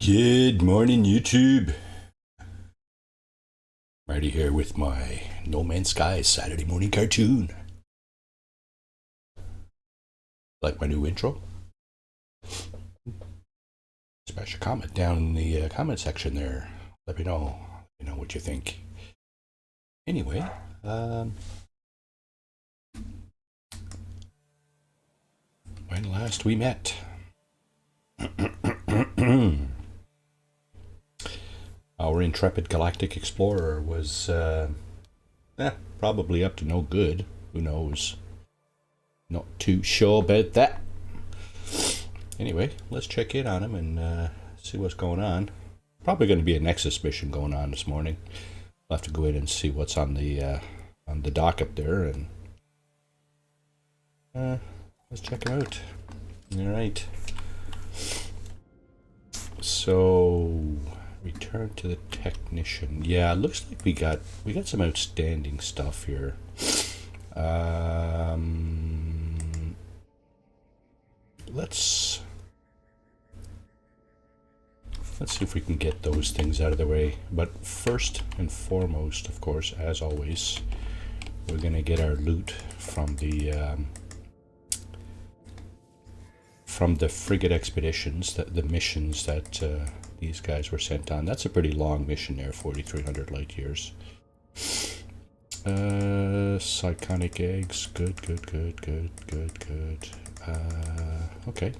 Good morning, YouTube. Marty here with my No Man's Sky Saturday morning cartoon. Like my new intro? Smash a comment down in the comment section there. Let me know. What you think. Anyway, when last we met. Our intrepid galactic explorer was probably up to no good. Who knows? Not too sure about that. Anyway, let's check in on him and see what's going on. Probably going to be a Nexus mission going on this morning. I'll have to go in and see what's on the dock up there, and let's check it out. All right. So, return to the technician. Yeah, it looks like we got some outstanding stuff here. Let's see if we can get those things out of the way. But first and foremost, of course, as always, we're gonna get our loot from the frigate expeditions, the missions that these guys were sent on. That's a pretty long mission there, 4,300 light years. Psychonic eggs, good. Okay.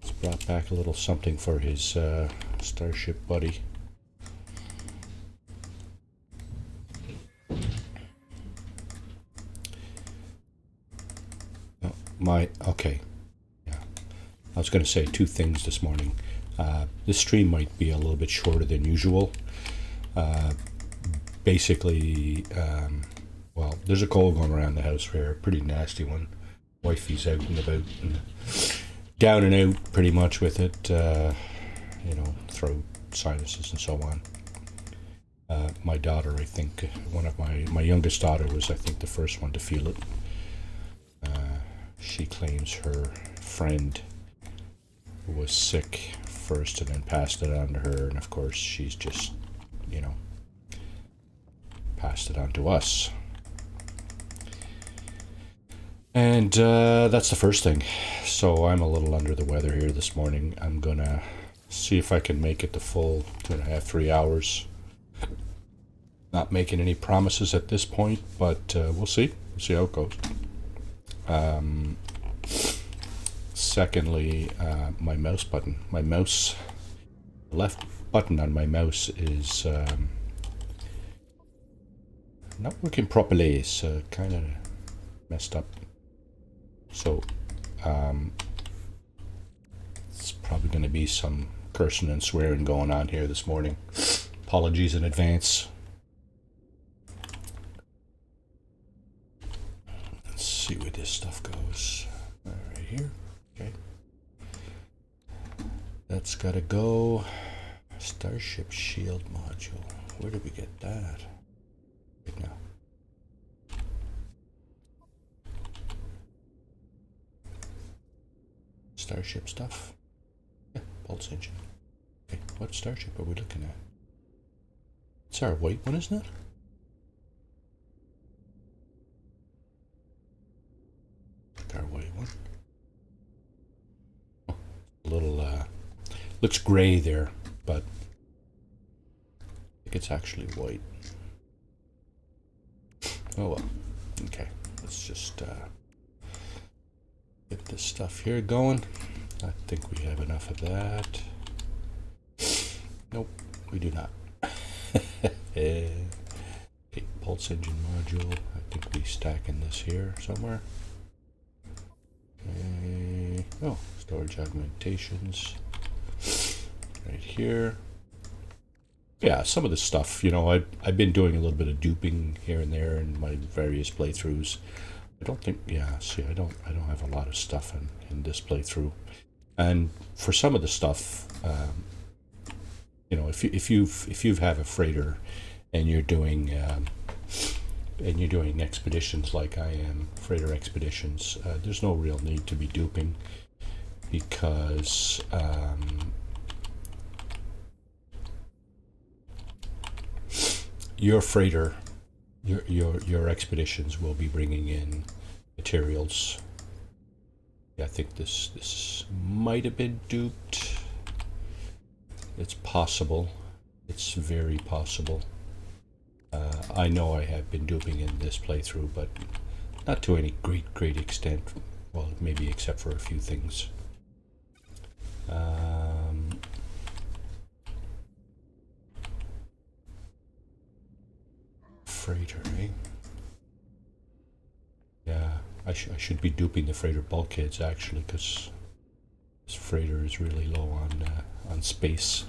He's brought back a little something for his starship buddy. Okay. Yeah. I was going to say two things this morning. This stream might be a little bit shorter than usual. Basically, well, there's a cold going around the house here, a pretty nasty one. Wifey's out and about and down and out pretty much with it, throat, sinuses and so on. My daughter, I think, one of my youngest daughter was, I think, the first one to feel it. She claims her friend was sick first and then passed it on to her, and of course she's just, passed it on to us. And that's the first thing. So I'm a little under the weather here this morning. I'm gonna see if I can make it the full 2.5, 3 hours. Not making any promises at this point, but we'll see. We'll see how it goes. Secondly, my mouse button. The left button on my mouse is not working properly. It's kind of messed up. So, it's probably going to be some cursing and swearing going on here this morning. Apologies in advance. Let's see where this stuff goes. Right here. Okay. That's got to go. Starship shield module. Where did we get that? Right now. Starship stuff. Yeah, pulse engine. Okay, what starship are we looking at? It's our white one, isn't it? Our white one. Oh, a little, looks gray there, but I think it's actually white. Oh well. Okay, let's just, get this stuff here going. I think we have enough of that. Nope, we do not. Okay, pulse engine module. I think we stack in this here somewhere. Okay. Oh, storage augmentations. Right here. Yeah, some of this stuff, I've been doing a little bit of duping here and there in my various playthroughs. I don't think, yeah, see, I don't have a lot of stuff in this playthrough. And for some of the stuff, if you have a freighter and you're doing expeditions like I am, freighter expeditions, there's no real need to be duping, because your freighter, your expeditions will be bringing in materials. Yeah, I think this might have been duped. It's possible. It's very possible. I know I have been duping in this playthrough, but not to any great extent. Well, maybe except for a few things. Freighter, eh? Yeah, I should be duping the freighter bulkheads actually, because this freighter is really low on space.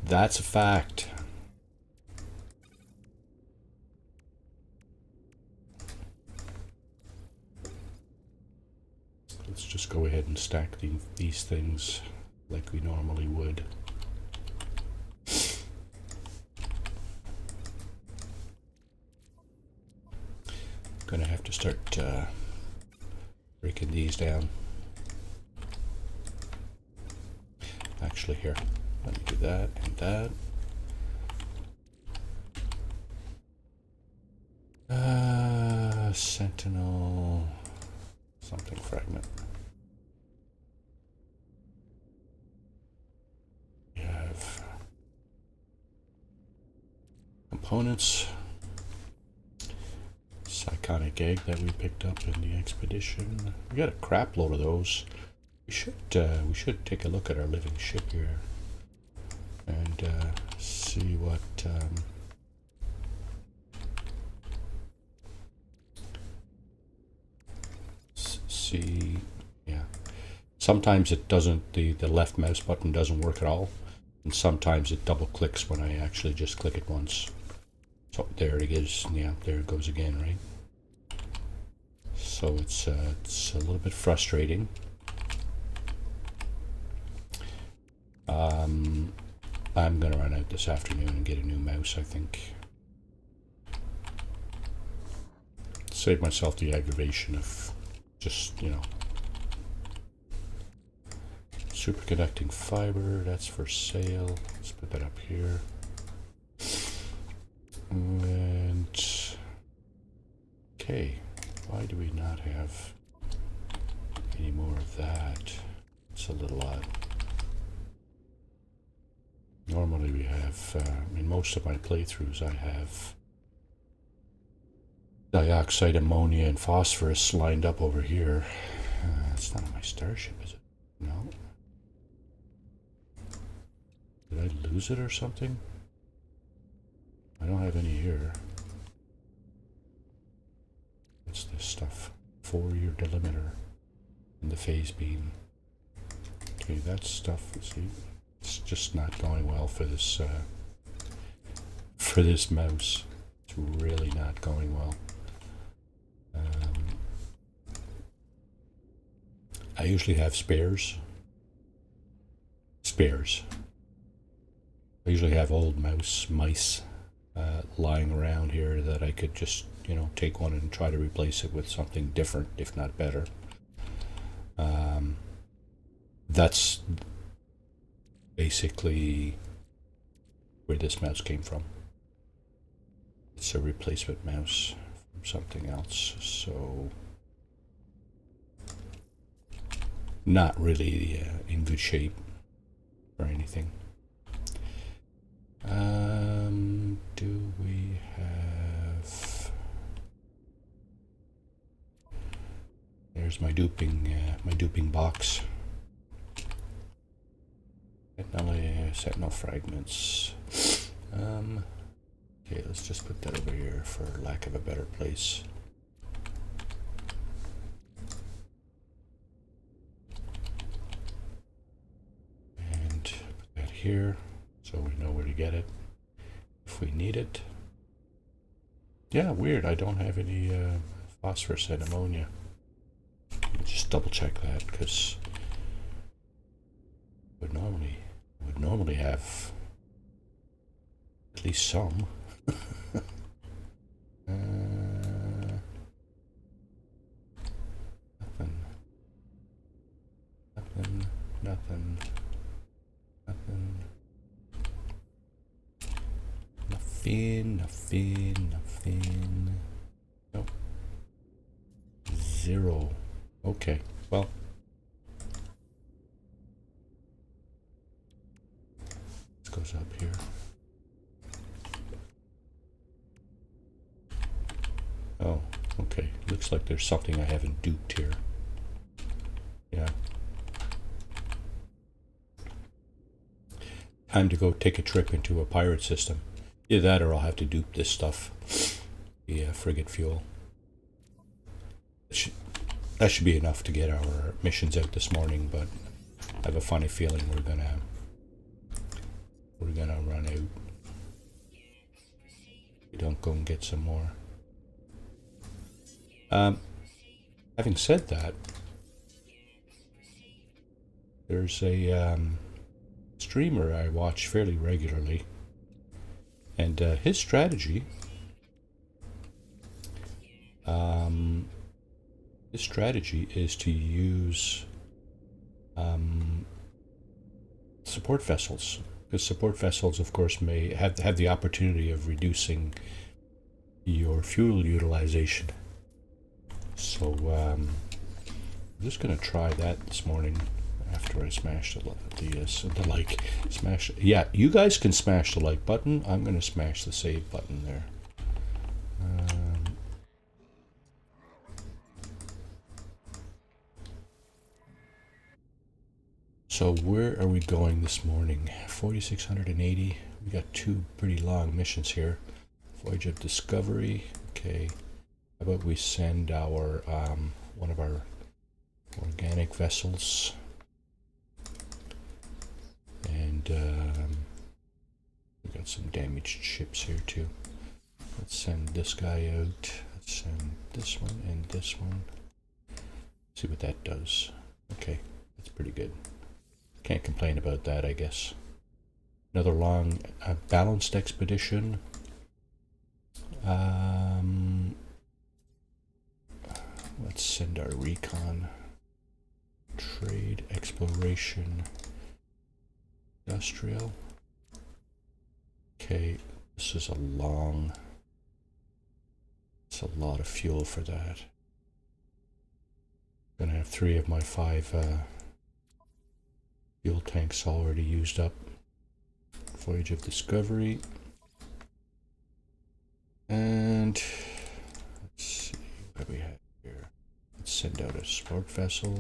That's a fact. Let's just go ahead and stack these things like we normally would. Gonna have to start breaking these down. Actually, here, let me do that and that. Sentinel something fragment. We have components. Psychonic egg that we picked up in the expedition. We got a crap load of those. We should take a look at our living ship here and see what yeah. Sometimes it doesn't. The left mouse button doesn't work at all, and sometimes it double clicks when I actually just click it once. So there it is. Yeah, there it goes again, right? So it's a little bit frustrating. I'm gonna run out this afternoon and get a new mouse, I think. Save myself the aggravation of just, you know, superconducting fiber, that's for sale. Let's put that up here. And okay, why do we not have any more of that? It's a little odd. Normally we have, in most of my playthroughs, I have dioxide, ammonia, and phosphorus lined up over here. It's not on my starship, is it? No. Did I lose it or something? I don't have any here. What's this stuff? 4-year delimiter in the phase beam. Okay, that stuff, see, it's just not going well for this mouse. It's really not going well. I usually have spares. I usually have old mice lying around here that I could just, you know, take one and try to replace it with something different, if not better. That's basically where this mouse came from. It's a replacement mouse from something else, so not really in good shape or anything. Do we have? There's my duping box. Sentinel fragments. Okay, let's just put that over here for lack of a better place. And put that here so we know where to get it if we need it. Yeah, weird. I don't have any phosphorus and ammonia. Just double check that, because would normally have at least some. Nothing. Nothing. Nope. 0. Okay, well. This goes up here. Oh, okay. Looks like there's something I haven't duped here. Yeah. Time to go take a trip into a pirate system. Either that or I'll have to dupe this stuff. The frigate fuel. That should be enough to get our missions out this morning, but I have a funny feeling we're gonna run out. We don't go and get some more. Having said that, there's a streamer I watch fairly regularly, and his strategy is to use support vessels, because support vessels, of course, may have the opportunity of reducing your fuel utilization. So I'm just gonna try that this morning after I smash the like. Smash. Yeah, you guys can smash the like button. I'm gonna smash the save button there. So where are we going this morning? 4680. We got 2 pretty long missions here. Voyage of Discovery. Okay. How about we send our one of our organic vessels, and we got some damaged ships here too. Let's send this guy out. Let's send this one and this one. See what that does. Okay, that's pretty good. Can't complain about that, I guess. Another long balanced expedition. Let's send our recon, trade, exploration, industrial. Okay, this is it's a lot of fuel for that. I'm gonna have 3 of my 5 fuel tanks already used up. Voyage of Discovery. And let's see what we have here. Let's send out a support vessel.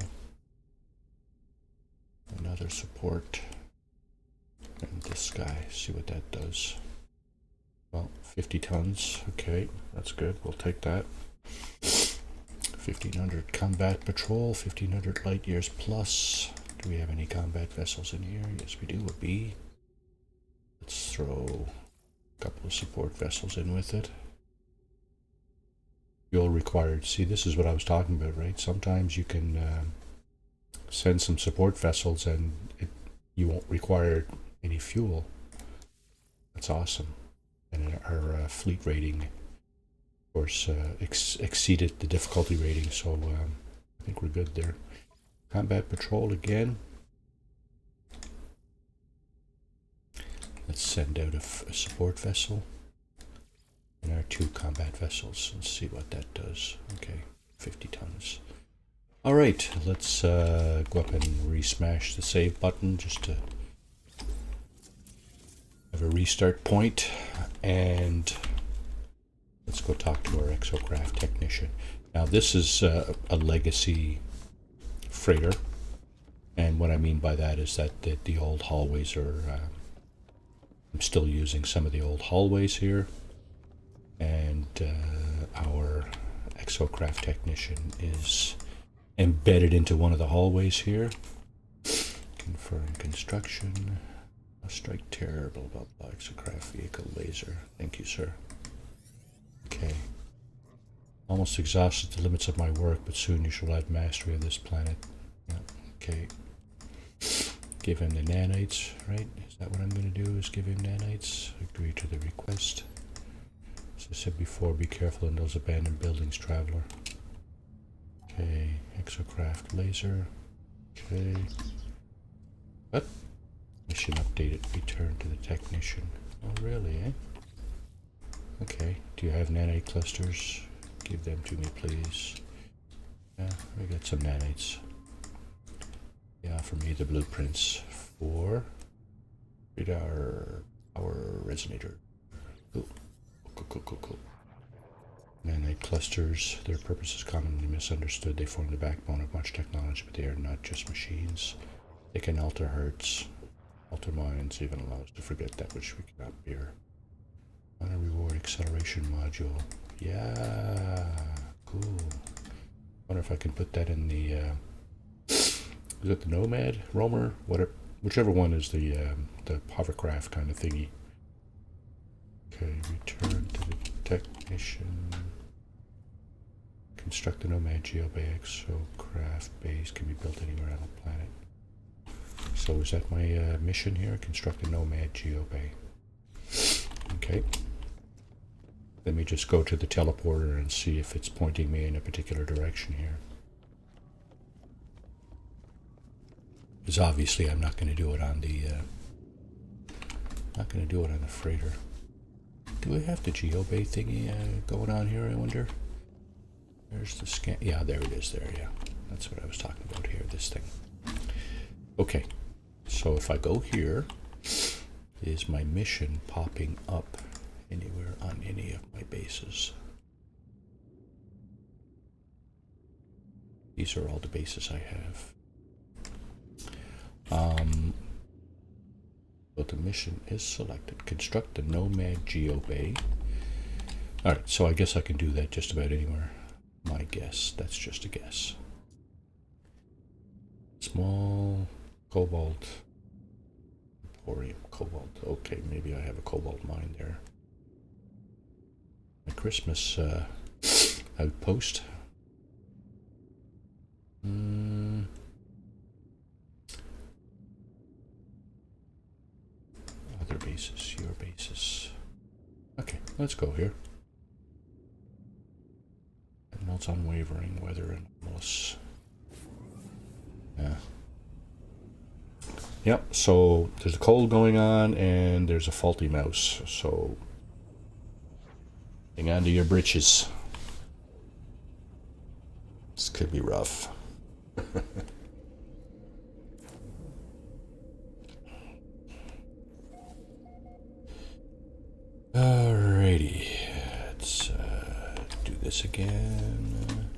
Another support. And this guy, see what that does. Well, 50 tons. Okay, that's good. We'll take that. 1500 combat patrol, 1500 light years plus. Do we have any combat vessels in here? Yes, we do. A B. Let's throw a couple of support vessels in with it. Fuel required. See, this is what I was talking about, right? Sometimes you can send some support vessels and you won't require any fuel. That's awesome. And our fleet rating, of course, exceeded the difficulty rating, so I think we're good there. Combat patrol again. Let's send out a support vessel and our 2 combat vessels and see what that does. Okay, 50 tons. All right, let's go up and re-smash the save button just to have a restart point, and let's go talk to our exocraft technician. Now this is a legacy freighter, and what I mean by that is that the old hallways are I'm still using some of the old hallways here, and our exocraft technician is embedded into one of the hallways here. Confirm construction. Strike terror, blah blah blah. Exocraft vehicle laser. Thank you, sir. Okay. Almost exhausted the limits of my work, but soon you shall have mastery of this planet. Yeah. Okay. Give him the nanites, right? Is that what I'm going to do, is give him nanites? Agree to the request. As I said before, be careful in those abandoned buildings, traveler. Okay, exocraft laser. Okay. What? Mission updated. Return to the technician. Oh, really, eh? Okay, do you have nanite clusters? Give them to me, please. Yeah, we got some nanites. Yeah, for me the blueprints for radar power resonator. Cool. Cool. Nanite clusters, their purpose is commonly misunderstood. They form the backbone of much technology, but they are not just machines. They can alter hearts, alter minds, even allow us to forget that which we cannot bear. Honor reward acceleration module. Yeah, cool. Wonder if I can put that in the is it the Nomad, Roamer, whatever, whichever one is the hovercraft kind of thingy. Okay, return to the technician. Construct the Nomad Geobay exocraft base can be built anywhere on the planet. So is that my mission here? Construct a Nomad Geobay. Okay. Let me just go to the teleporter and see if it's pointing me in a particular direction here. Because obviously I'm not going to do it on the freighter. Do we have the Geobay thingy going on here, I wonder? There's the scan. Yeah, there it is there, yeah. That's what I was talking about here, this thing. Okay, so if I go here, is my mission popping up anywhere on any of my bases? These are all the bases I have. So the mission is selected. Construct the Nomad Geobay. Alright, so I guess I can do that just about anywhere. My guess. That's just a guess. Small cobalt. Emporium cobalt. Okay, maybe I have a cobalt mine there. My Christmas outpost. Other bases, your bases. Okay, let's go here. Animals unwavering, weather anomalous. Yeah. Yep, so there's a cold going on and there's a faulty mouse, so hang on to your britches. This could be rough. Alrighty, let's do this again.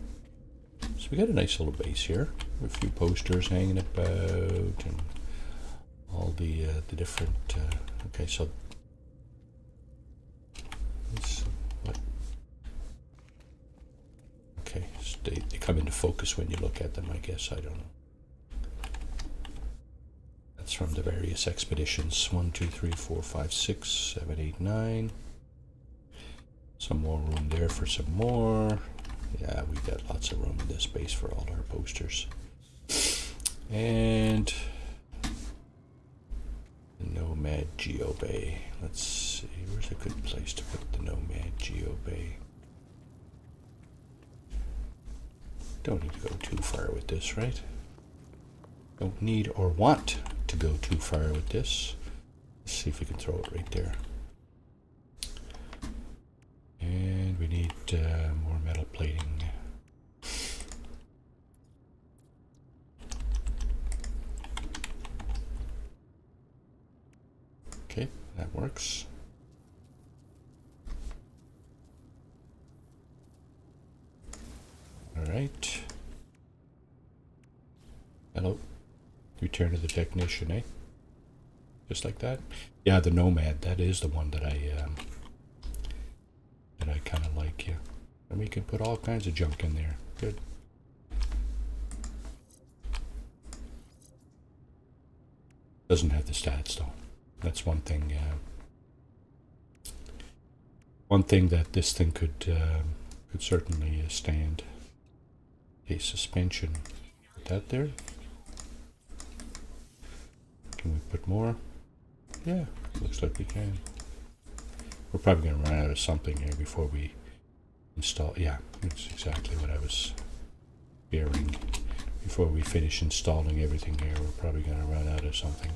So we got a nice little base here, a few posters hanging about, and all the different. Okay, so what? Okay, so they come into focus when you look at them. I guess I don't know. That's from the various expeditions. 1, 2, 3, 4, 5, 6, 7, 8, 9. Some more room there for some more. Yeah, we got lots of room in this base for all our posters. And the Nomad Geobay. Let's see, where's a good place to put the Nomad Geobay? Don't need to go too far with this, right? Don't need or want to go too far with this. Let's see if we can throw it right there. And we need more metal plating. Okay, that works. All right. Hello. Return to the technician, eh? Just like that. Yeah, the Nomad. That is the one that I kind of like. Yeah, and we can put all kinds of junk in there. Good. Doesn't have the stats though. That's one thing. One thing that this thing could certainly stand. Okay, suspension. Put that there. Can we put more? Yeah, looks like we can. We're probably going to run out of something here before we install. Yeah, that's exactly what I was fearing. Before we finish installing everything here, we're probably going to run out of something.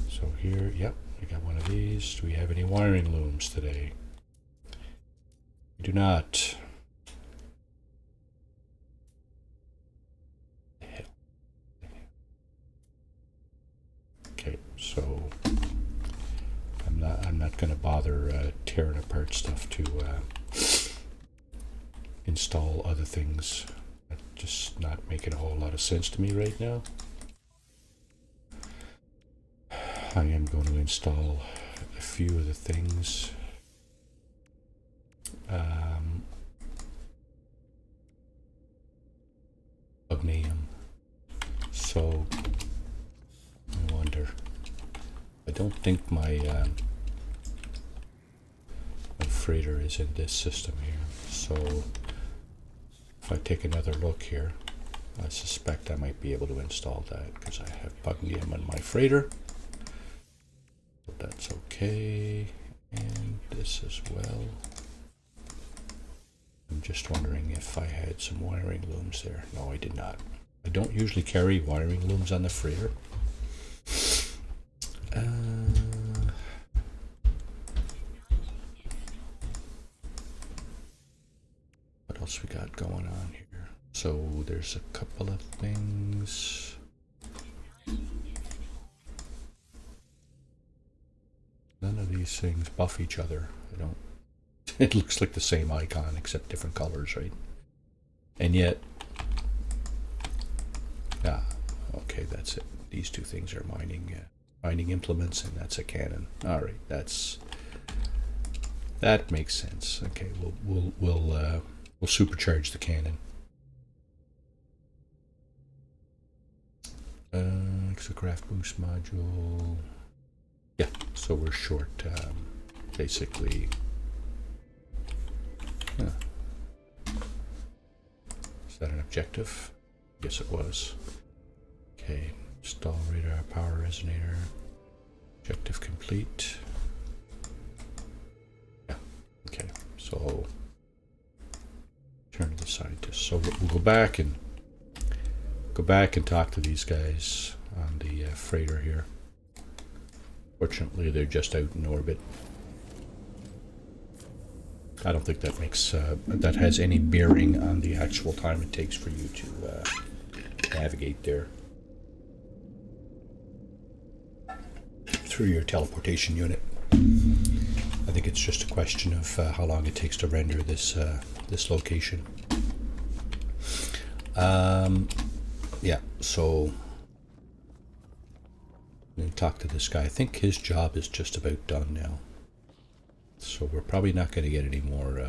So here, yep, we got one of these. Do we have any wiring looms today? do not. Okay, so I'm not going to bother tearing apart stuff to install other things. That's just not making a whole lot of sense to me right now. I am going to install a few of the things. Magnesium. So I wonder. I don't think my my freighter is in this system here. So if I take another look here, I suspect I might be able to install that because I have magnesium on my freighter. So that's okay, and this as well. I'm just wondering if I had some wiring looms there. No, I did not. I don't usually carry wiring looms on the freighter. What else we got going on here? So there's a couple of things. None of these things buff each other. I don't. It looks like the same icon except different colors, right? And yet, yeah, okay, that's it. These two things are mining implements, and that's a cannon. All right, that makes sense. Okay, we'll supercharge the cannon. Exocraft boost module. Yeah, so we're short, basically. Huh. Is that an objective? Yes, it was. Okay, install radar power resonator. Objective complete. Yeah, okay, so turn to the scientists. So we'll go back and talk to these guys on the freighter here. Fortunately, they're just out in orbit. I don't think that makes that has any bearing on the actual time it takes for you to navigate there through your teleportation unit. I think it's just a question of how long it takes to render this this location. Yeah, so I'm going to talk to this guy. I think his job is just about done now. So we're probably not going to get any more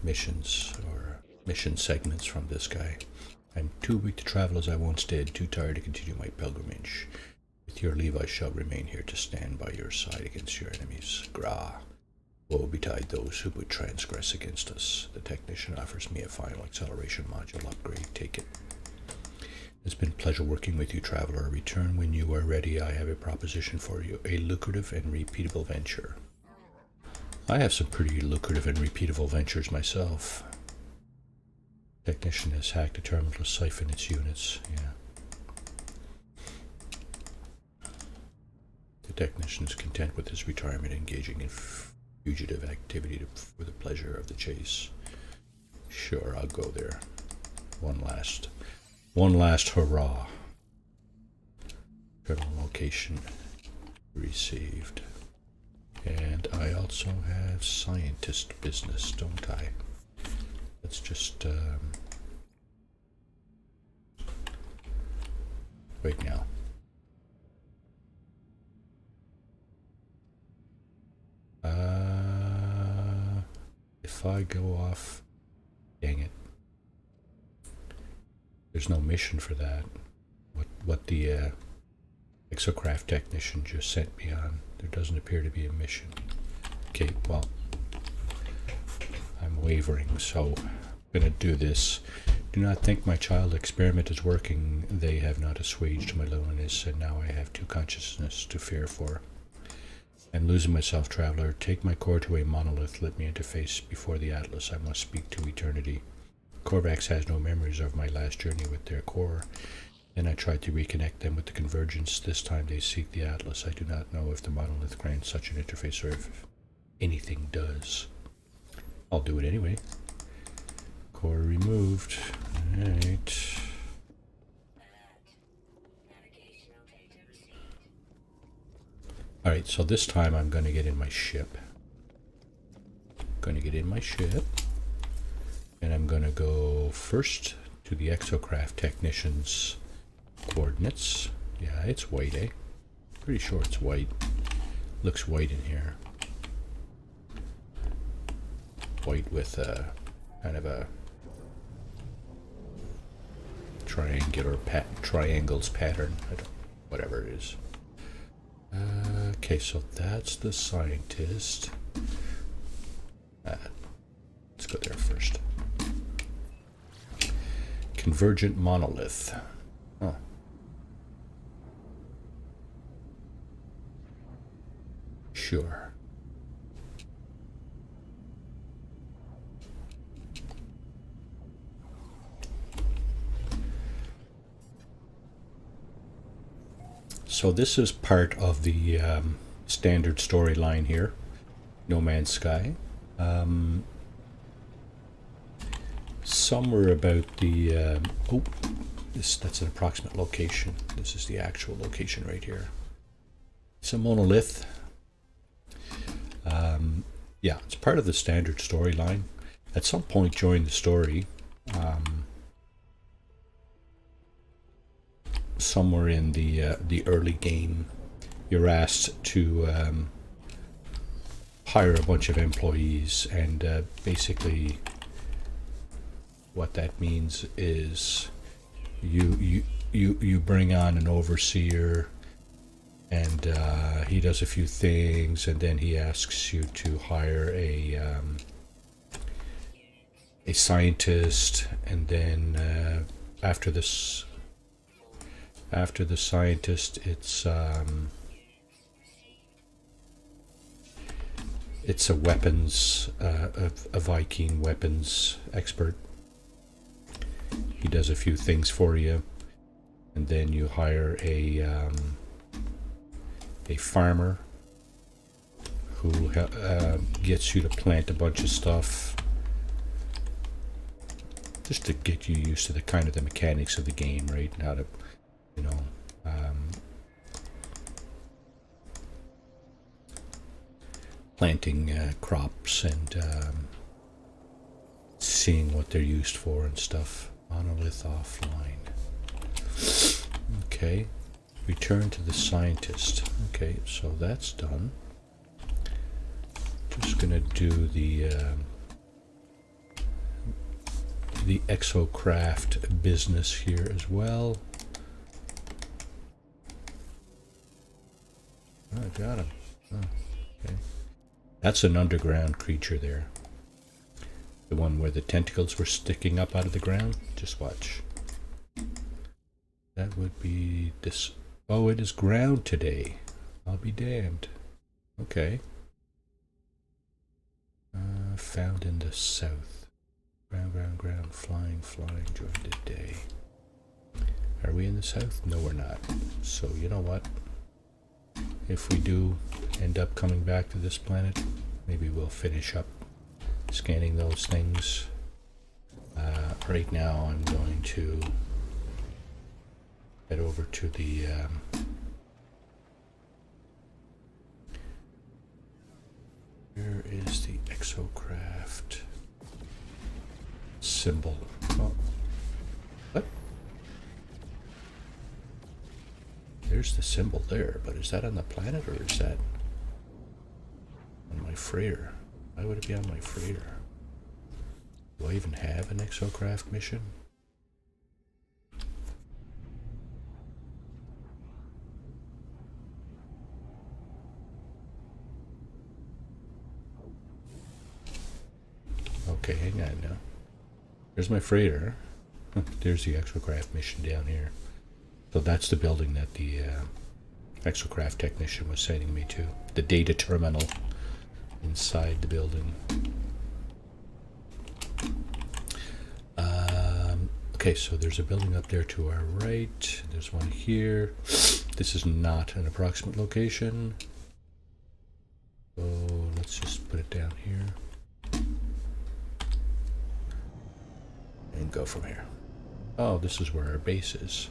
missions or mission segments from this guy. I'm too weak to travel as I once did, too tired to continue my pilgrimage. With your leave I shall remain here to stand by your side against your enemies. Gra. Woe betide those who would transgress against us. The technician offers me a final acceleration module upgrade. Take it. It's been a pleasure working with you, traveler. Return when you are ready. I have a proposition for you. A lucrative and repeatable venture. I have some pretty lucrative and repeatable ventures myself. Technician has hacked a terminal to siphon its units. Yeah. The technician is content with his retirement, engaging in fugitive activity for the pleasure of the chase. Sure, I'll go there. One last hurrah. Terminal location received. And I also have scientist business, don't I? Let's just wait now. If I go off, dang it. There's no mission for that. What the exocraft technician just sent me on. There doesn't appear to be a mission. Okay, well, I'm wavering, so I'm gonna do this. Do not think my child experiment is working. They have not assuaged my loneliness, and now I have two consciousness to fear for. I'm losing myself, traveler. Take my core to a monolith. Let me interface before the Atlas. I must speak to eternity. Korvax has no memories of my last journey with their core. Then I tried to reconnect them with the convergence. This time they seek the Atlas. I do not know if the monolith grants such an interface or anything does. I'll do it anyway. Core removed. Alright. Alright, so this time I'm going to get in my ship. And I'm going to go first to the exocraft technician's coordinates. Yeah, it's white, eh? Pretty sure it's white. Looks white in here. White with a kind of a triangles pattern. Whatever it is. Okay, so that's the scientist. Let's go there first. Convergent monolith. Oh. Sure. So this is part of the standard storyline here, No Man's Sky. Somewhere about the that's an approximate location. This is the actual location right here. It's a monolith. Yeah, it's part of the standard storyline. At some point during the story, somewhere in the early game, you're asked to hire a bunch of employees, and basically what that means is you bring on an overseer, and he does a few things, and then he asks you to hire a scientist, and then after the scientist, it's a weapons, a Viking weapons expert. He does a few things for you, and then you hire a farmer who gets you to plant a bunch of stuff, just to get you used to the kind of the mechanics of the game, right? And how to, you know, planting crops and seeing what they're used for and stuff. Monolith offline. Okay. Return to the scientist. Okay, so that's done. Just gonna do the exocraft business here as well. Oh, I got him. Oh, okay. That's an underground creature there. The one where the tentacles were sticking up out of the ground. Just watch. That would be this. Oh, it is ground today. I'll be damned. Okay. Found in the south. Ground, flying, joined the day. Are we in the south? No, we're not. So, you know what? If we do end up coming back to this planet, maybe we'll finish up scanning those things. Right now, I'm going to head over to the where is the exocraft symbol? Oh. What? There's the symbol there, but is that on the planet or is that on my freighter? Why would it be on my freighter? Do I even have an exocraft mission? Okay, hang on now. There's my freighter. There's the exocraft mission down here. So that's the building that the exocraft technician was sending me to. The data terminal inside the building. Okay, so there's a building up there to our right. There's one here. This is not an approximate location. So let's just put it down here. And go from here. Oh, this is where our base is.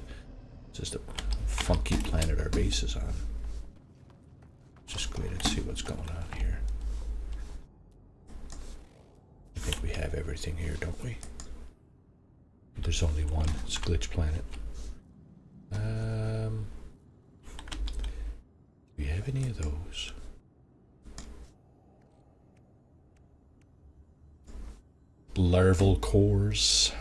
This is the funky planet our base is on. Just go ahead and see what's going on here. I think we have everything here, don't we? There's only one. It's Glitch Planet. Do we have any of those? Larval cores.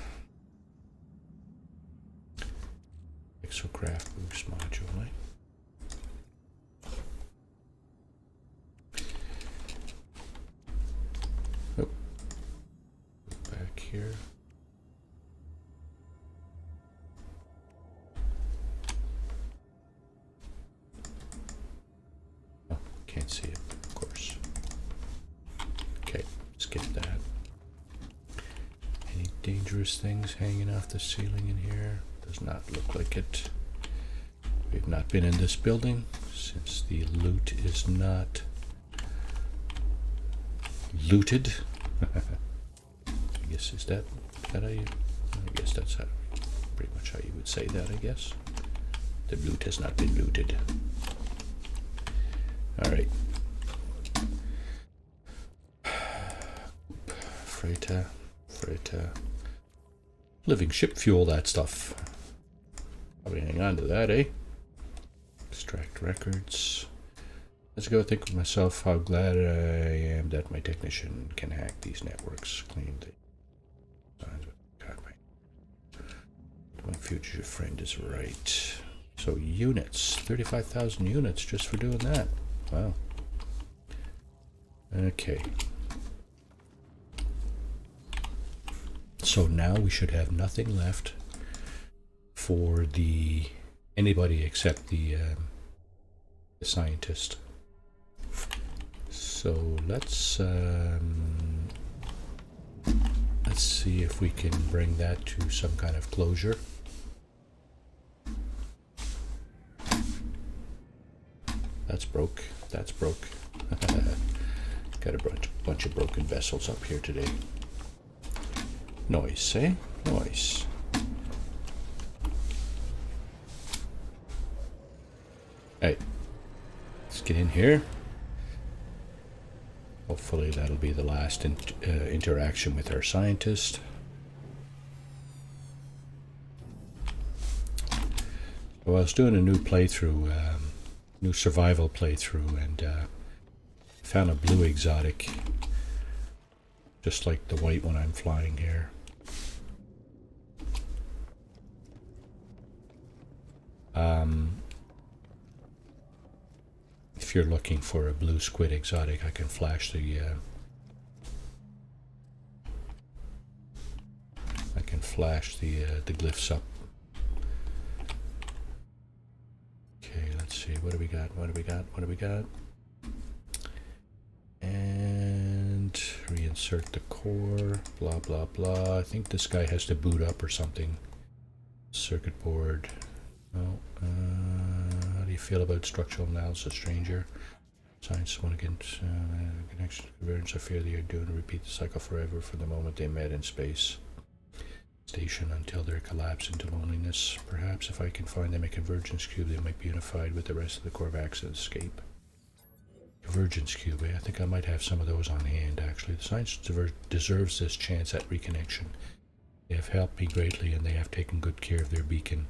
Exocraft boost module. Oh. Back here. Oh, can't see it, of course. Okay, skip that. Any dangerous things hanging off the ceiling in here? Does not look like it. We've not been in this building since the loot is not looted. I guess is that how you? I guess that's how, pretty much how you would say that. I guess the loot has not been looted. All right. Freighter. Living ship fuel, that stuff. Probably hang on to that, eh? Extract records. Let's go think of myself how glad I am that my technician can hack these networks. Clean the signs. God, my future friend is right. So units, 35,000 units just for doing that. Wow. Okay. So now we should have nothing left for anybody except the scientist. So let's see if we can bring that to some kind of closure. That's broke. That's broke. Got a bunch of broken vessels up here today. Nice, eh? Nice. Hey, let's get in here. Hopefully that'll be the last interaction with our scientist. So I was doing a new playthrough, new survival playthrough, and found a blue exotic, just like the white one I'm flying here. If you're looking for a blue squid exotic, I can flash the glyphs up. Okay, let's see. What do we got? What do we got? What do we got? And reinsert the core. Blah blah blah. I think this guy has to boot up or something. Circuit board. Oh, how do you feel about structural analysis, stranger? Science one against connection to convergence. I fear they are doomed to repeat the cycle forever from the moment they met in space station until their collapse into loneliness. Perhaps if I can find them a convergence cube, they might be unified with the rest of the Korvax and escape. Convergence cube, I think I might have some of those on hand, actually. The science deserves this chance at reconnection. They have helped me greatly, and they have taken good care of their beacon.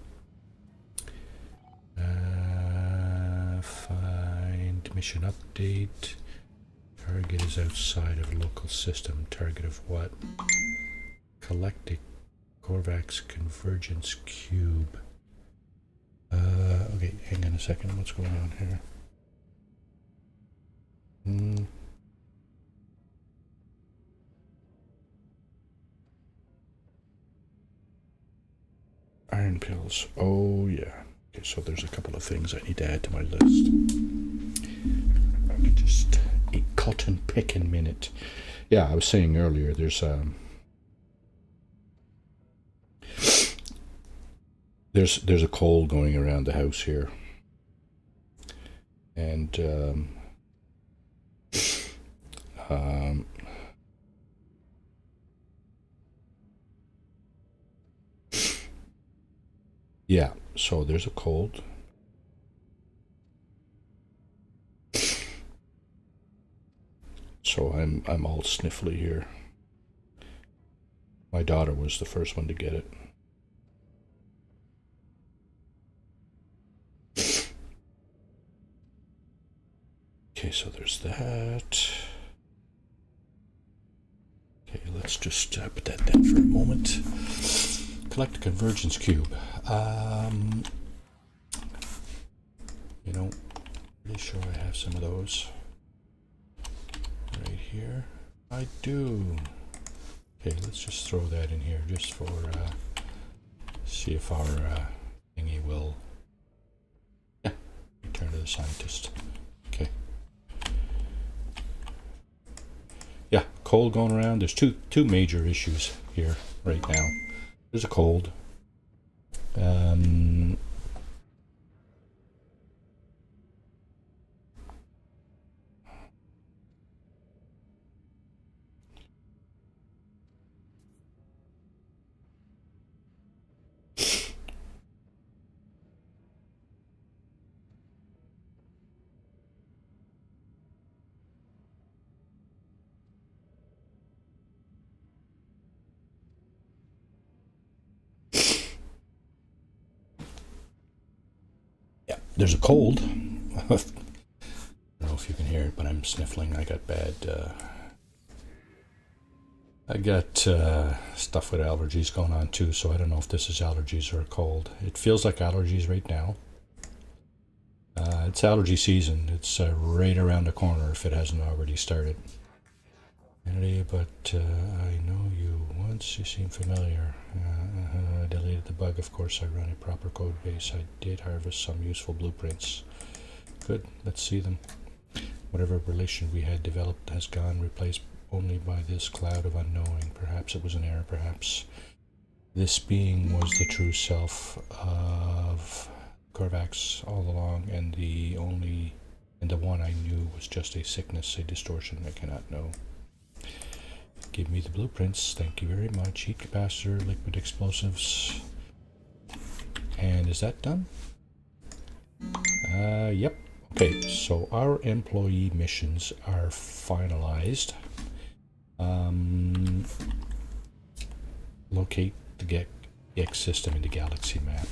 Find mission update. Target is outside of local system. Target of what? Galactic Korvax convergence cube. Okay, hang on a second. What's going on here? Iron pills. Oh yeah. Okay, so there's a couple of things I need to add to my list. Just a cotton picking minute. Yeah, I was saying earlier, there's a cold going around the house here, and Yeah, so there's a cold. So I'm all sniffly here. My daughter was the first one to get it. Okay, so there's that. Okay, let's just put that down for a moment. Collect a convergence cube. You know, pretty sure I have some of those. Right here. I do. Okay, let's just throw that in here just for, see if our thingy will, yeah, return to the scientist. Okay. Yeah, cold going around. There's two major issues here right now. There's a cold. Yeah, there's a cold. I don't know if you can hear it, but I'm sniffling. I got bad. I got stuff with allergies going on too, so I don't know if this is allergies or a cold. It feels like allergies right now. It's allergy season. It's right around the corner if it hasn't already started. But I know you once. You seem familiar. I deleted the bug. Of course, I run a proper code base. I did harvest some useful blueprints. Good. Let's see them. Whatever relation we had developed has gone, replaced only by this cloud of unknowing. Perhaps it was an error. Perhaps this being was the true self of Korvax all along, and the one I knew was just a sickness, a distortion I cannot know. Give me the blueprints. Thank you very much. Heat capacitor, liquid explosives. And is that done? Yep. Okay, so our employee missions are finalized. Locate the Gex system in the galaxy map.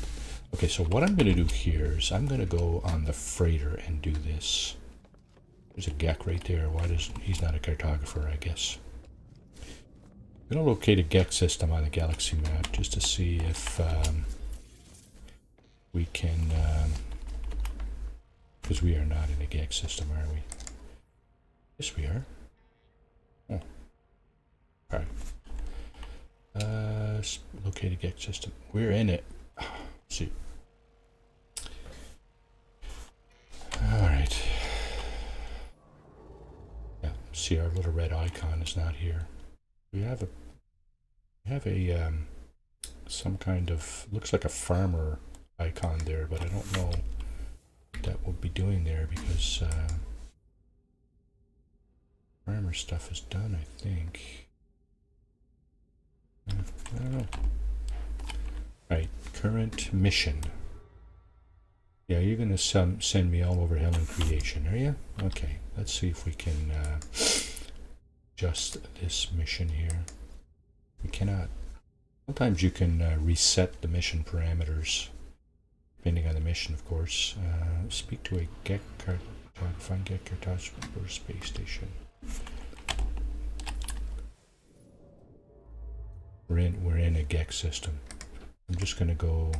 Okay, so what I'm going to do here is I'm going to go on the freighter and do this. There's a Gek right there. He's not a cartographer, I guess. I'm going to locate a Gex system on the galaxy map just to see if we can, because we are not in a Gex system, are we? Yes, we are. Oh. Alright. Locate a Gex system. We're in it. Let's see. Alright. Yeah, see our little red icon is not here. We have a some kind of, looks like a farmer icon there, but I don't know what that will be doing there because farmer stuff is done, I think. I don't know. Right, current mission. Yeah, you're gonna send me all over hell in creation, are you? Okay, let's see if we can adjust this mission here. We cannot. Sometimes you can reset the mission parameters, depending on the mission, of course. Speak to a Gek card. Find Gek cartographer for space station. We're in a Gek system. I'm just gonna go.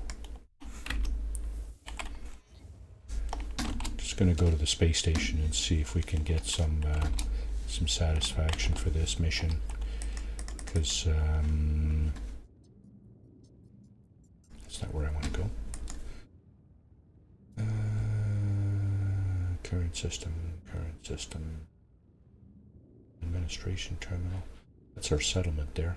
Just gonna go to the space station and see if we can get some satisfaction for this mission, because that's not where I want to go. Current system, administration terminal. That's our settlement there.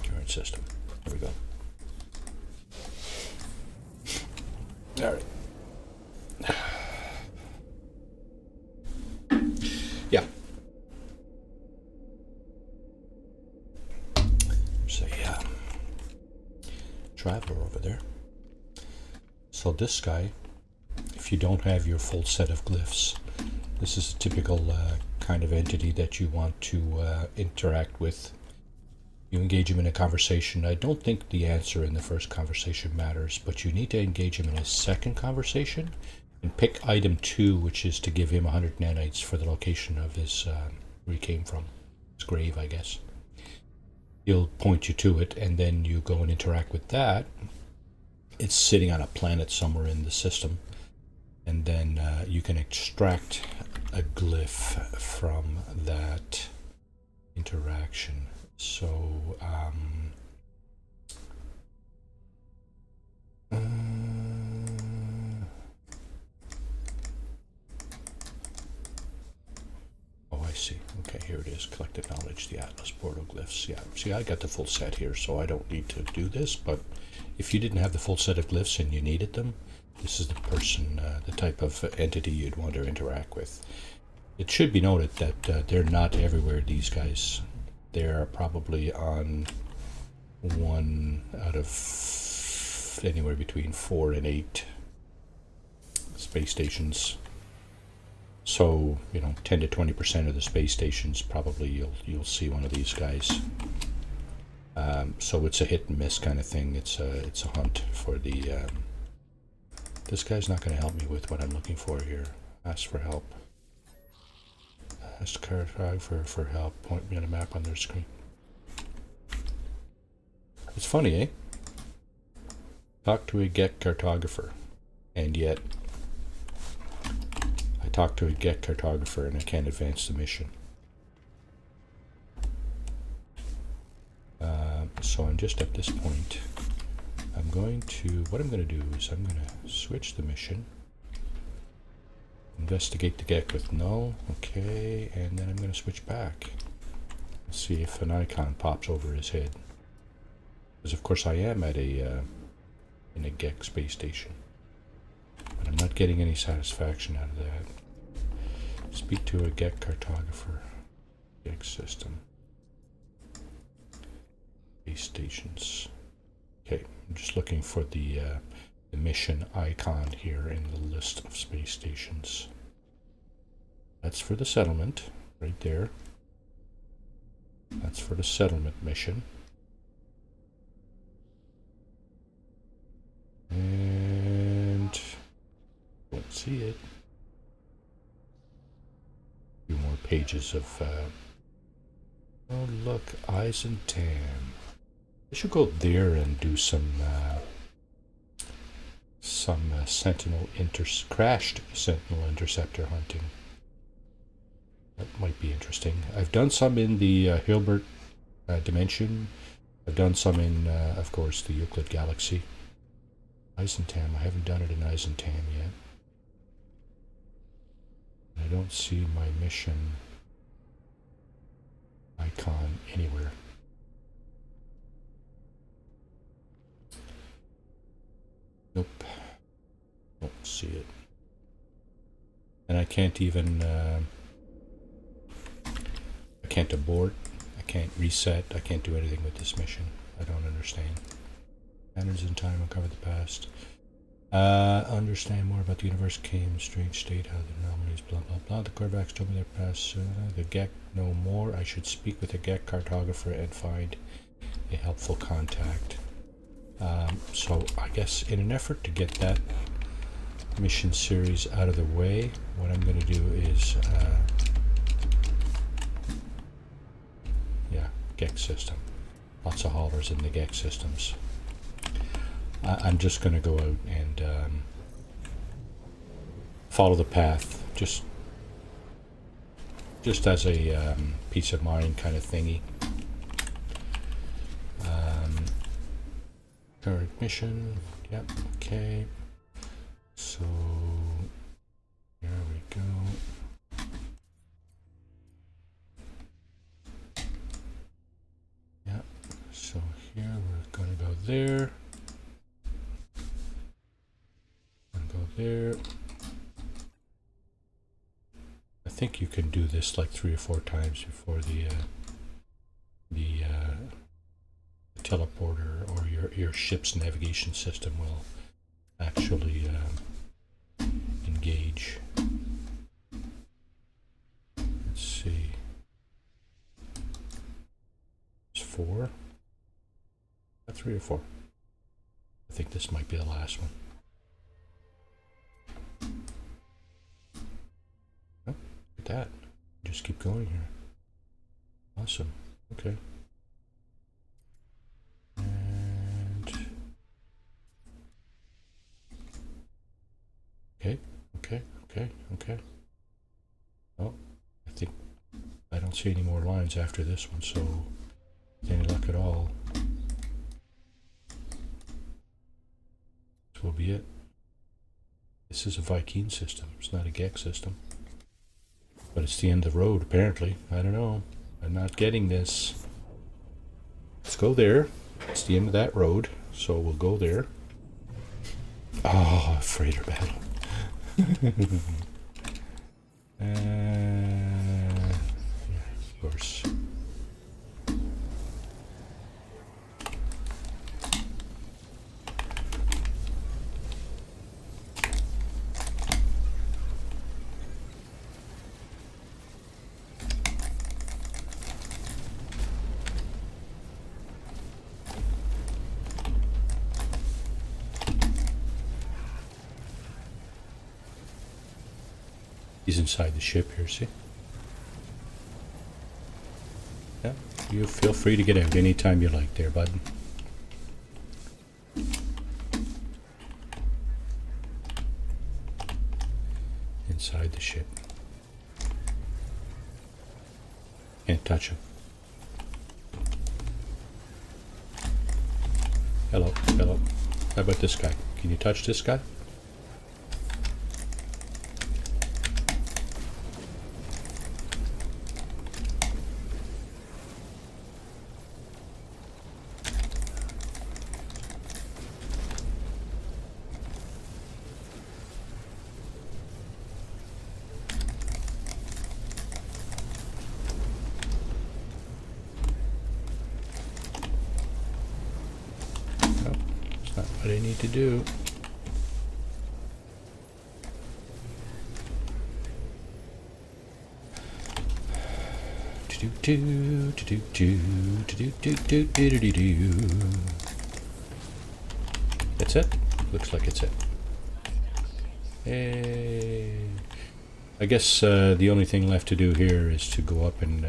Current system. There we go. All right. traveler over there. So this guy, if you don't have your full set of glyphs, this is a typical kind of entity that you want to interact with. You engage him in a conversation. I don't think the answer in the first conversation matters, but you need to engage him in a second conversation and pick item 2, which is to give him 100 nanites for the location of his where he came from, his grave, I guess. He'll point you to it, and then you go and interact with that. It's sitting on a planet somewhere in the system, and then you can extract a glyph from that interaction. So, oh, I see. Okay, here it is. Collected knowledge, the Atlas portal glyphs. Yeah, see, I got the full set here, so I don't need to do this, but if you didn't have the full set of glyphs and you needed them, this is the person, the type of entity you'd want to interact with. It should be noted that they're not everywhere, these guys. They're probably on 1 out of anywhere between 4 and 8 space stations. So, 10 to 20% of the space stations, probably you'll see one of these guys. So it's a hit and miss kind of thing. It's a hunt for the. This guy's not going to help me with what I'm looking for here. Ask for help. Ask the cartographer for help. Point me on a map on their screen. It's funny, eh? Talk to a get cartographer, and yet I talk to a get cartographer and I can't advance the mission. So I'm just at this point. What I'm going to do is I'm going to switch the mission. Investigate the Gek with null, okay, and then I'm going to switch back. See if an icon pops over his head. Because of course I am at in a Gek space station. But I'm not getting any satisfaction out of that. Speak to a Gek cartographer. Gek system. Space stations. Okay, I'm just looking for the mission icon here in the list of space stations. That's for the settlement, right there. That's for the settlement mission. And don't see it. A few more pages of oh look, Eisentam. I should go there and do some crashed Sentinel interceptor hunting. That might be interesting. I've done some in the Hilbert dimension. I've done some in, of course, the Euclid Galaxy. Eisentam. I haven't done it in Eisentam yet. I don't see my mission icon anywhere. Nope. Don't see it. And I can't even, I can't abort, I can't reset, I can't do anything with this mission. I don't understand. Manners in time, uncover the past. Understand more about the universe, came, strange state, how the anomalies, blah, blah, blah. The quarterbacks told me their past. The Gek know more. I should speak with a Gek cartographer and find a helpful contact. So I guess in an effort to get that mission series out of the way, what I'm going to do is, yeah, Gek system. Lots of haulers in the Gek systems. I'm just going to go out and follow the path, just as a peace of mind kind of thingy. Current mission, yep, okay. So here we go. Yep. So here we're going to go there. Go there. I think you can do this like 3 or 4 times before the teleporter or your your ship's navigation system will actually engage. Let's see. It's 4. 3 or 4. I think this might be the last one. Oh, look at that. Just keep going here. Awesome. Okay. And okay. Oh, I think I don't see any more lines after this one, so any luck at all. This will be it. This is a Viking system. It's not a Gex system. But it's the end of the road, apparently. I don't know. I'm not getting this. Let's go there. It's the end of that road, so we'll go there. Oh, freighter battle. Yeah, of course. He's inside the ship here, see? Yeah, you feel free to get out anytime you like there, bud. Inside the ship. Can't touch him. Hello. How about this guy? Can you touch this guy? What I need to do. That's it? Looks like it's it. Hey. I guess the only thing left to do here is to go up and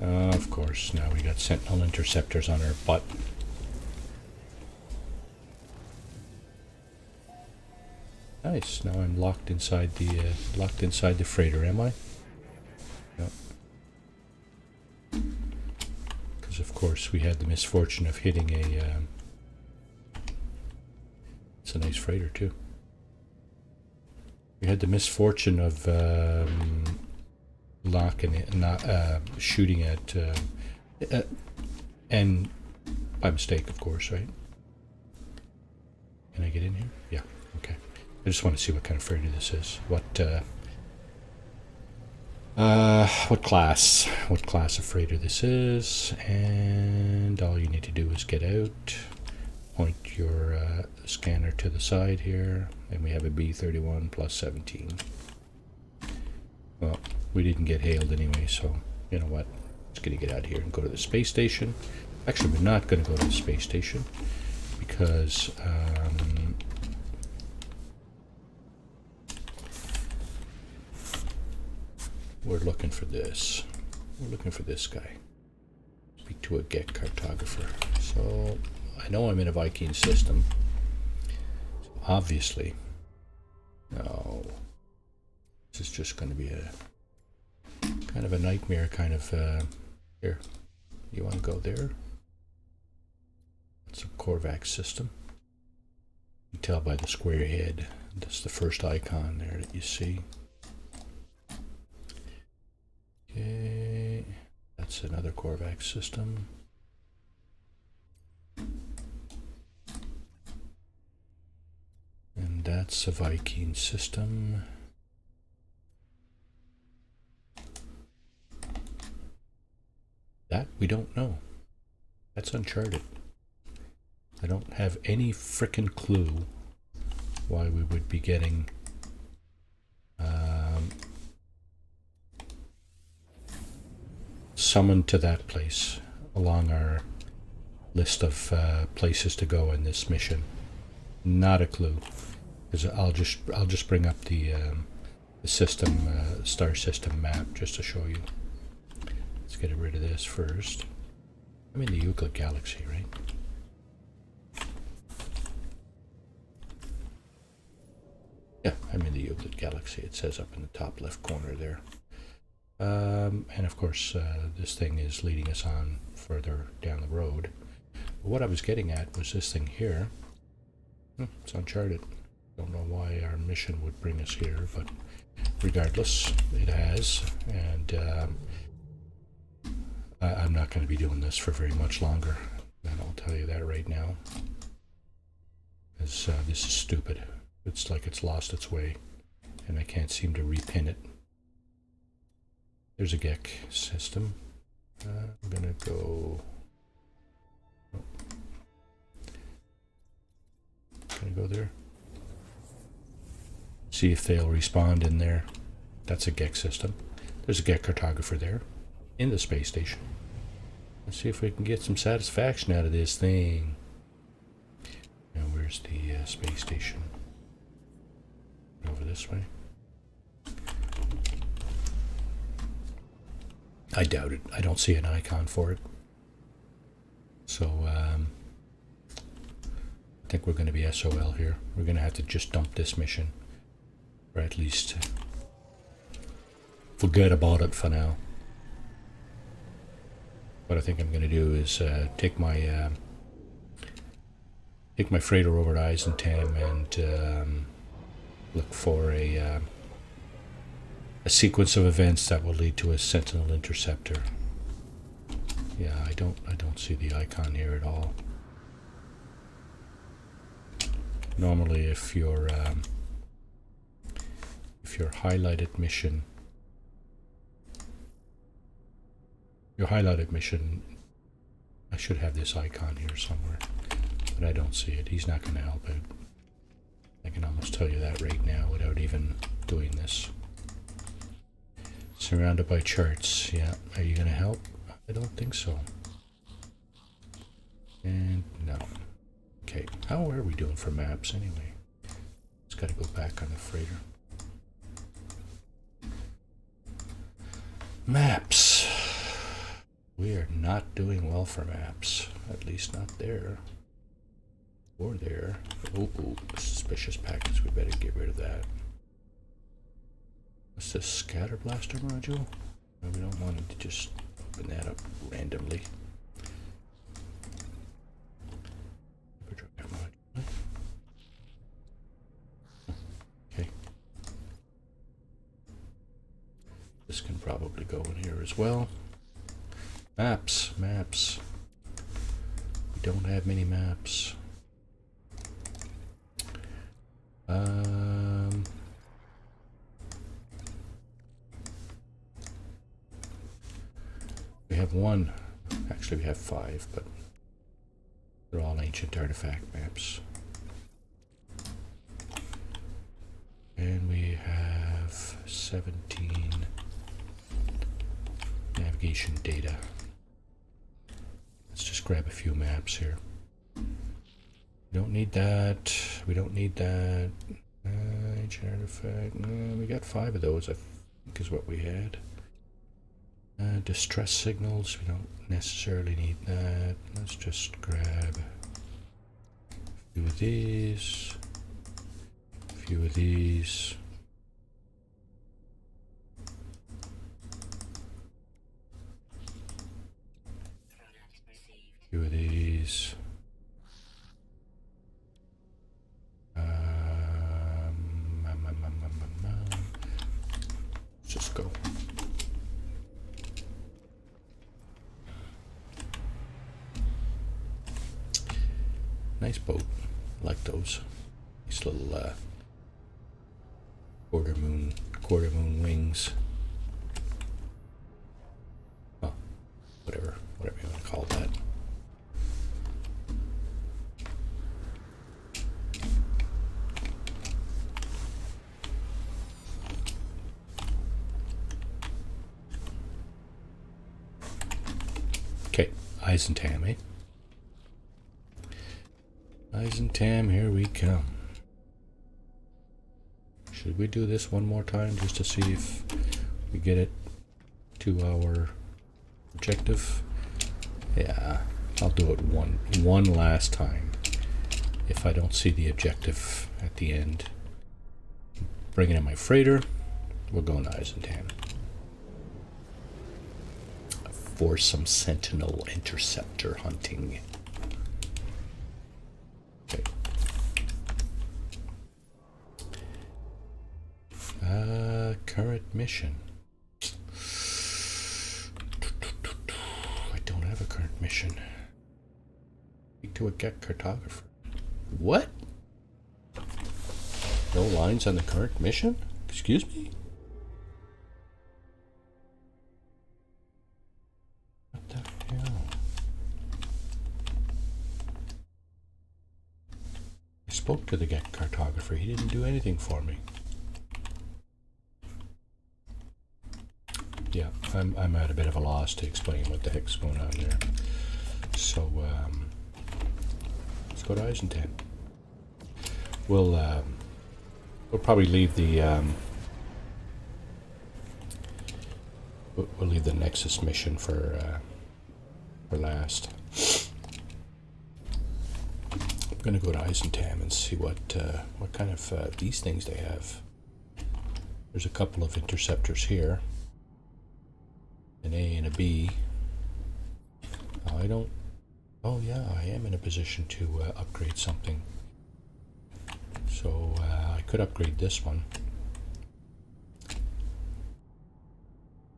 of course, now we got sentinel interceptors on our butt. Nice. Now I'm locked inside the freighter, am I? No. Because of course we had the misfortune of hitting a. It's a nice freighter too. We had the misfortune of locking it, not shooting at, and by mistake, of course, right? Can I get in here? Yeah. Okay. I just want to see what kind of freighter this is. What class of freighter this is, and all you need to do is get out, point your scanner to the side here, and we have a B-31 plus 17. Well, we didn't get hailed anyway, so you know what? Just gonna get out of here and go to the space station. Actually, we're not gonna go to the space station because we're looking for this. We're looking for this guy. Speak to a Get cartographer. So I know I'm in a Viking system. So obviously, no. This is just going to be a kind of a nightmare. Kind of here. You want to go there? It's a Korvax system. You can tell by the square head. That's the first icon there that you see. Okay, that's another Korvax system. And that's a Viking system. That we don't know. That's uncharted. I don't have any frickin' clue why we would be getting summoned to that place along our list of places to go in this mission. Not a clue, because I'll just bring up the system star system map just to show you. Let's get rid of this first. I'm in the Euclid galaxy, right? Yeah, I'm in the Euclid galaxy. It says up in the top left corner there. And of course, this thing is leading us on further down the road. But what I was getting at was this thing here. It's uncharted. Don't know why our mission would bring us here, but regardless, it has. And I'm not going to be doing this for very much longer. And I'll tell you that right now. Because this is stupid. It's like it's lost its way, and I can't seem to repin it. There's a GEC system. I'm gonna go. Gonna go there. See if they'll respond in there. That's a GEC system. There's a GEC cartographer there, in the space station. Let's see if we can get some satisfaction out of this thing. Now, where's the space station? Over this way. I doubt it. I don't see an icon for it. So I think we're going to be SOL here. We're going to have to just dump this mission, or at least forget about it for now. What I think I'm going to do is take my freighter over to Eisentam and look for a sequence of events that will lead to a Sentinel interceptor. Yeah, I don't see the icon here at all. Normally, if your highlighted mission, I should have this icon here somewhere, but I don't see it. He's not going to help out. I can almost tell you that right now without even doing this. Surrounded by charts. Yeah, are you going to help? I don't think so. And no. Okay, how are we doing for maps anyway? Just got to go back on the freighter. Maps. We are not doing well for maps. At least not there. Or there. Oh, suspicious packets. We better get rid of that. What's this scatter blaster module? No, we don't want to just open that up randomly. Okay. This can probably go in here as well. Maps. We don't have many maps. We have one. Actually, we have 5, but they're all ancient artifact maps. And we have 17 navigation data. Let's just grab a few maps here. We don't need that. We don't need that. Ancient artifact. We got 5 of those, I think is what we had. Distress signals. We don't necessarily need that. Let's just grab a few of these. A few of these. A few of these. Let's just go. Nice boat. I like those. These little quarter moon wings. Oh, whatever. Eisentam, eh? Eisentam, here we come. Should we do this one more time just to see if we get it to our objective? Yeah, I'll do it one last time. If I don't see the objective at the end, bringing in my freighter, we're going to Eisentam for some sentinel interceptor hunting. Okay. Current mission. I don't have a current mission. Speak to a get cartographer. What? No lines on the current mission? Excuse me? What the hell? I spoke to the get cartographer. He didn't do anything for me. Yeah, I'm at a bit of a loss to explain what the heck's going on there. So, let's go to Eisentam. We'll probably leave the we'll leave the Nexus mission for last. I'm gonna go to Eisentam and see what kind of these things they have. There's a couple of interceptors here, an A and a B. I don't. Oh yeah, I am in a position to upgrade something. So I could upgrade this one. I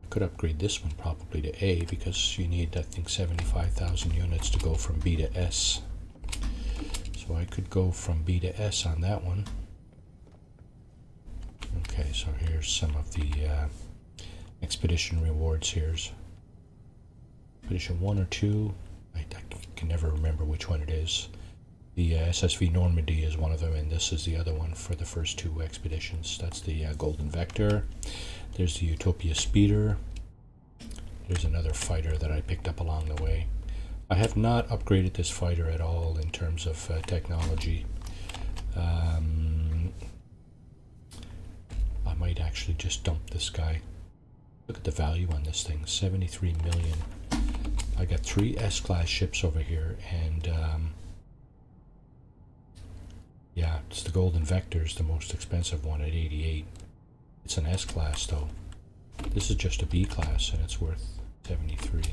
could upgrade this one probably to A because you need, I think, 75,000 units to go from B to S. So I could go from B to S on that one. Okay, so here's some of the expedition rewards. Here's expedition 1 or 2. I can never remember which one it is. The SSV Normandy is one of them, and this is the other one for the first 2 expeditions. That's the Golden Vector. There's the Utopia Speeder. There's another fighter that I picked up along the way. I have not upgraded this fighter at all in terms of technology. I might actually just dump this guy. Look at the value on this thing, 73 million. I got 3 S-class ships over here, and yeah, it's the Golden Vector's the most expensive one at 88. It's an S-class though. This is just a B-class and it's worth 73.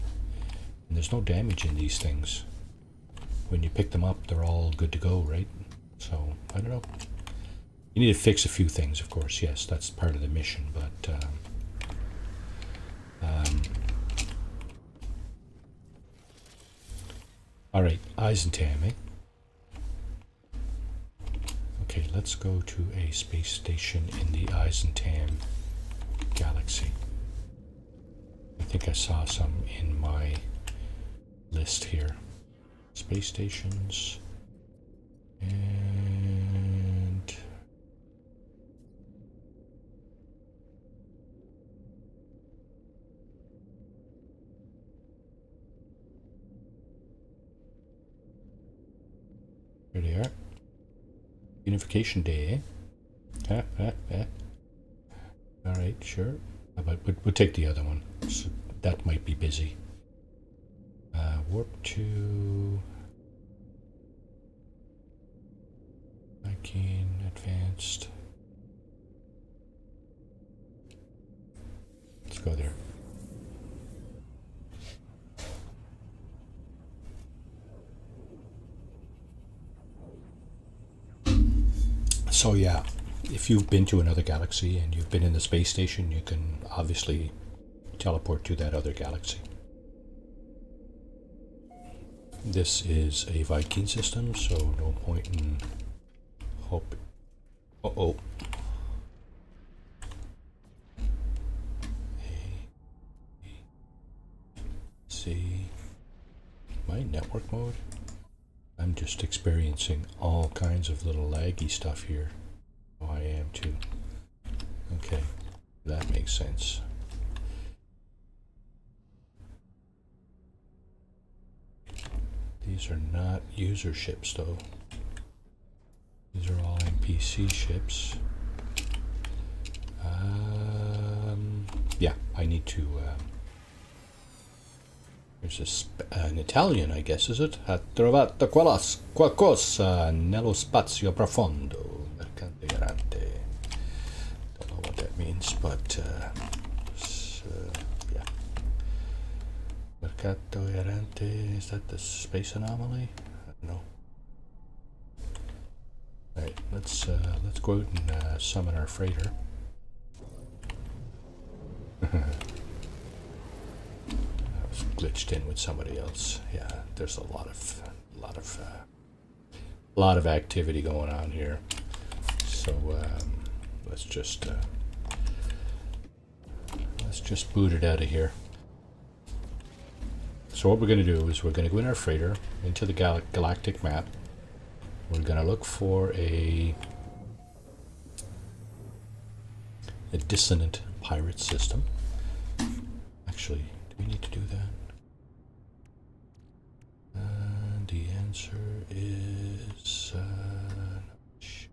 And there's no damage in these things. When you pick them up, they're all good to go, right? So, I don't know. You need to fix a few things, of course. Yes, that's part of the mission, but alright, Eisentam, eh? Okay, let's go to a space station in the Eisentam galaxy. I think I saw some in my list here. Space stations. And here they are. Unification Day, eh? Alright, sure. But we'll take the other one. So that might be busy. Warp to Viking Advanced. Let's go there. So yeah, if you've been to another galaxy and you've been in the space station, you can obviously teleport to that other galaxy. This is a Viking system, so no point in hope. Uh-oh. See my network mode. I'm just experiencing all kinds of little laggy stuff here. Oh, I am too. Okay, that makes sense. These are not user ships, though. These are all NPC ships. Yeah, I need to... there's an Italian, I guess, is it? Ha trovato qualcosa nello spazio profondo. Mercante errante. Don't know what that means, but... yeah. Mercato errante, is that the space anomaly? I don't know. Alright, let's go out and summon our freighter. I was glitched in with somebody else. Yeah, there's a lot of activity going on here. So let's just boot it out of here. So what we're going to do is we're going to go in our freighter into the galactic map. We're going to look for a dissonant pirate system. Actually, do we need to do that? The answer is not sure.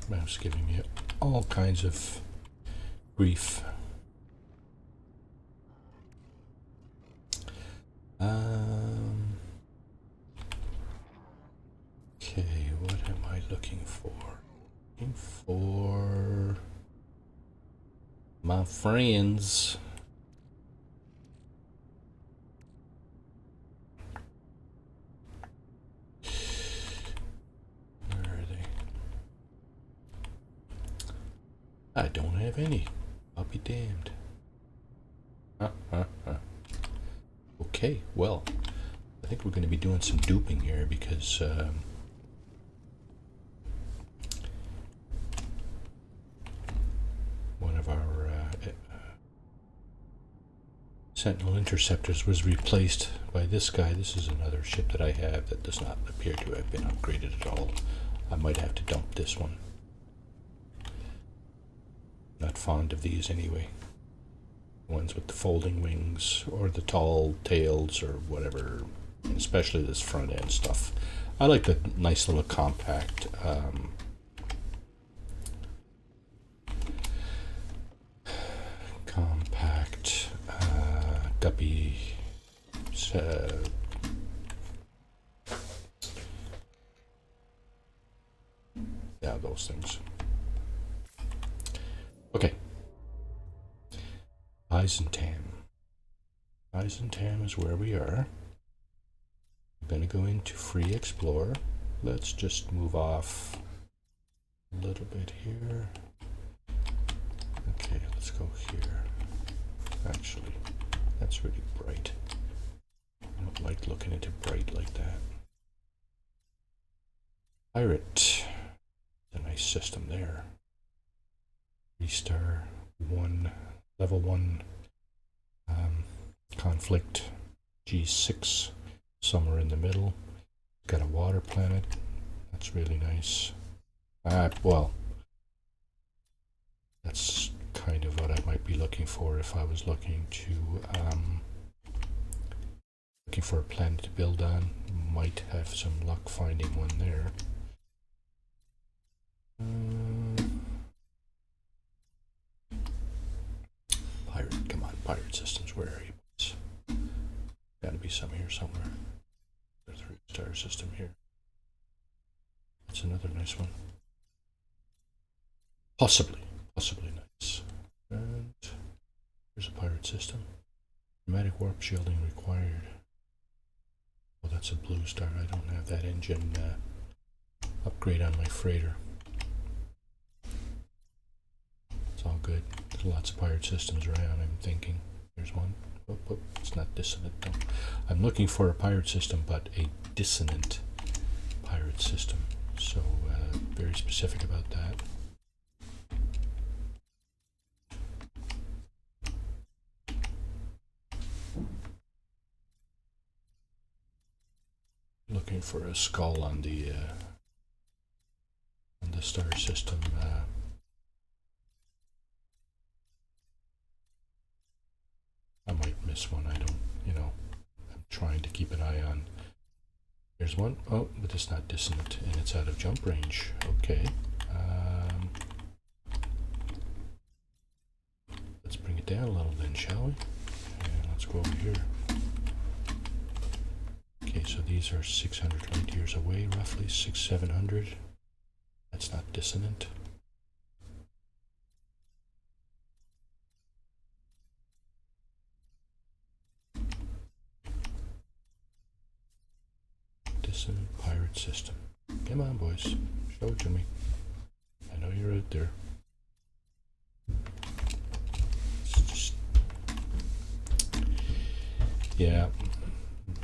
Mouse giving me all kinds of grief. Okay, what am I looking for? Looking for my friends. I don't have any. I'll be damned. Okay, well, I think we're going to be doing some duping here because one of our Sentinel interceptors was replaced by this guy. This is another ship that I have that does not appear to have been upgraded at all. I might have to dump this one. Not fond of these anyway. Ones with the folding wings or the tall tails or whatever, especially this front end stuff. I like the nice little compact guppy yeah, those things. Okay. Eisentam. Eisentam is where we are. I'm going to go into Free Explorer. Let's just move off a little bit here. Okay, let's go here. Actually, that's really bright. I don't like looking into bright like that. Pirate. A nice system there. 3-star, level 1 conflict, G6, somewhere in the middle. Got a water planet. That's really nice. Well, that's kind of what I might be looking for if I was looking for a planet to build on. Might have some luck finding one there. Pirate, come on, pirate systems, where are you? Gotta be some here somewhere. There's a 3-star system here. That's another nice one. Possibly nice. And here's a pirate system. Pneumatic warp shielding required. Well, that's a blue star. I don't have that engine upgrade on my freighter. It's all good. There's lots of pirate systems around, I'm thinking. There's one. Oh, it's not dissonant though. I'm looking for a pirate system, but a dissonant pirate system. So very specific about that. Looking for a skull on the star system. I might miss one. I don't, I'm trying to keep an eye on. There's one. Oh, but it's not dissonant, and it's out of jump range. Okay. Let's bring it down a little then, shall we? And let's go over here. Okay, so these are 600 light years away, roughly 700. That's not dissonant. Dissonant pirate system. Come on, boys. Show it to me. I know you're out there. It's just... yeah.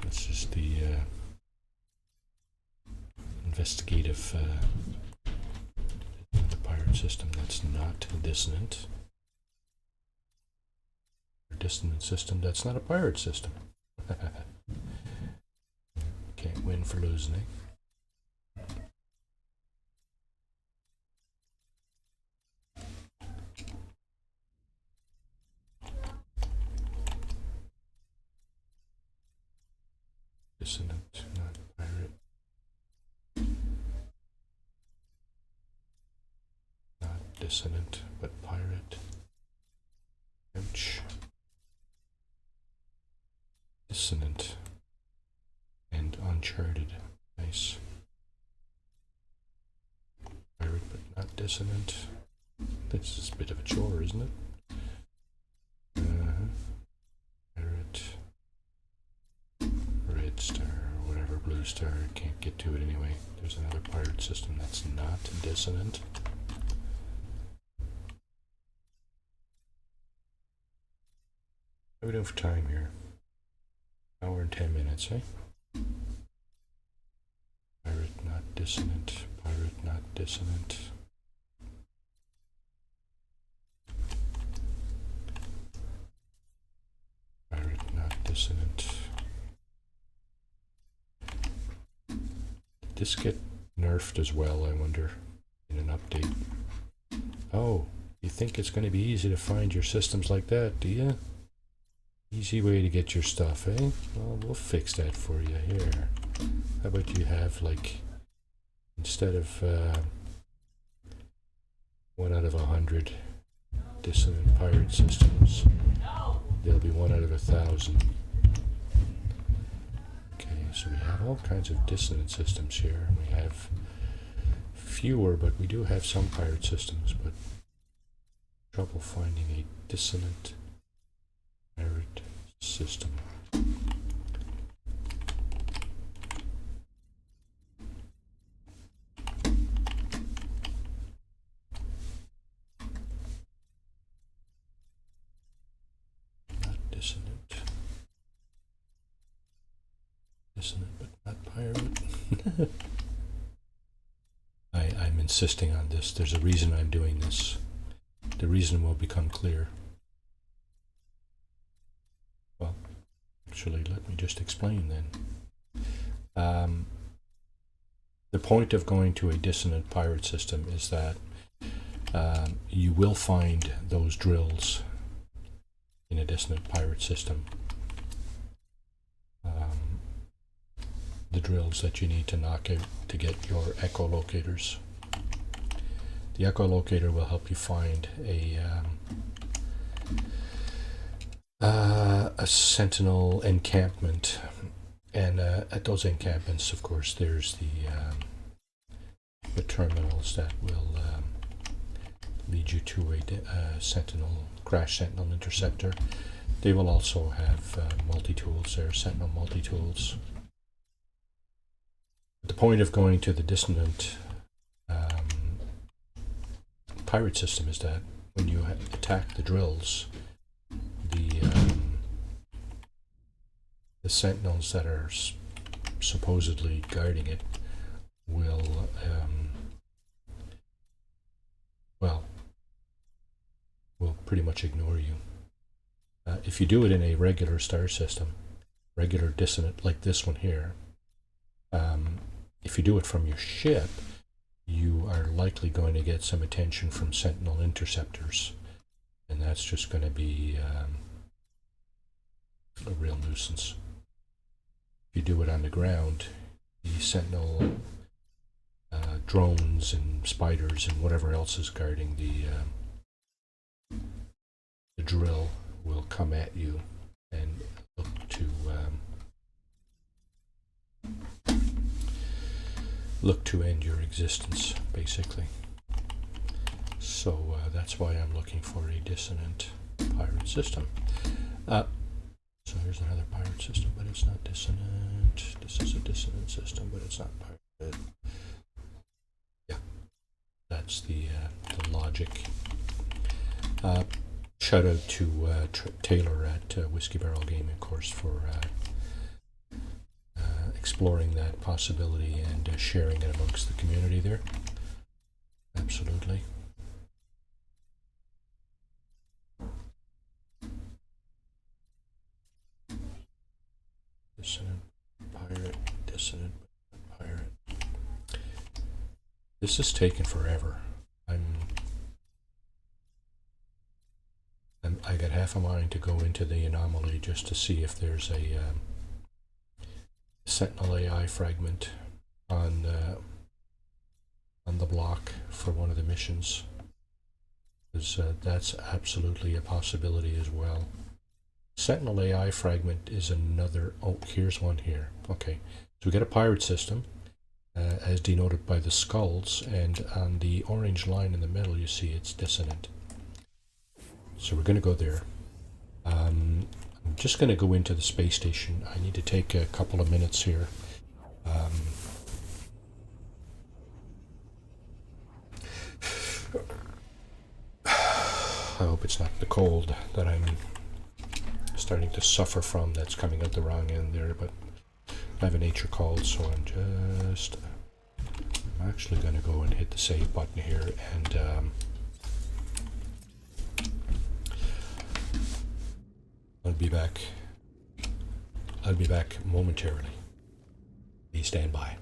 That's just the investigative the pirate system that's not dissonant. A dissonant system that's not a pirate system. Can't win for losing, eh? Dissonant, not pirate. Not dissonant, but pirate. Ouch. Dissonant and uncharted. Nice. Pirate, but not dissonant. This is a bit of a chore, isn't it? Pirate. Red star, or whatever, blue star. Can't get to it anyway. There's another pirate system that's not dissonant. What are we doing for time here? Hour and 10 minutes, eh? Pirate not dissonant. Pirate not dissonant. Pirate not dissonant. Did this get nerfed as well, I wonder, in an update? Oh, you think it's going to be easy to find your systems like that, do you? Easy way to get your stuff, eh? Well, we'll fix that for you here. How about you have, like, instead of 1 out of 100 dissonant pirate systems, there'll be 1 out of 1,000. Okay, so we have all kinds of dissonant systems here. We have fewer, but we do have some pirate systems, but trouble finding a dissonant pirate system. Not dissonant. Dissonant, but not pirate. I'm insisting on this. There's a reason I'm doing this. The reason will become clear. Well, actually, let me just explain then. The point of going to a dissonant pirate system is that you will find those drills in a dissonant pirate system. The drills that you need to knock out to get your echolocators. The echolocator will help you find a sentinel encampment, and at those encampments, of course, there's the terminals that will lead you to a crash sentinel interceptor. They will also have multi-tools there, sentinel multi-tools. The point of going to the dissonant pirate system is that when you attack the drills, the sentinels that are supposedly guarding it will pretty much ignore you. If you do it in a regular star system, regular dissonant like this one here, if you do it from your ship, you are likely going to get some attention from Sentinel interceptors, and that's just going to be a real nuisance. If you do it on the ground, the Sentinel drones and spiders and whatever else is guarding the drill will come at you and look to end your existence, basically. So that's why I'm looking for a dissonant pirate system. So here's another pirate system, but it's not dissonant. This is a dissonant system, but it's not pirate. Yeah, that's the logic. Shout out to Taylor at Whiskey Barrel Gaming, of course, for exploring that possibility and sharing it amongst the community there. Absolutely. Dissonant pirate, dissonant pirate. This has taken forever. I got half a mind to go into the anomaly just to see if there's a Sentinel AI fragment on the block for one of the missions, because that's absolutely a possibility as well. Sentinel AI fragment is another. Oh, here's one here. Okay, so we get a pirate system, as denoted by the skulls, and on the orange line in the middle, you see it's dissonant. So we're going to go there. I'm just going to go into the space station. I need to take a couple of minutes here. I hope it's not the cold that I'm starting to suffer from that's coming out the wrong end there, but I have a nature cold, so I'm actually going to go and hit the save button here, and I'll be back momentarily. Please stand by.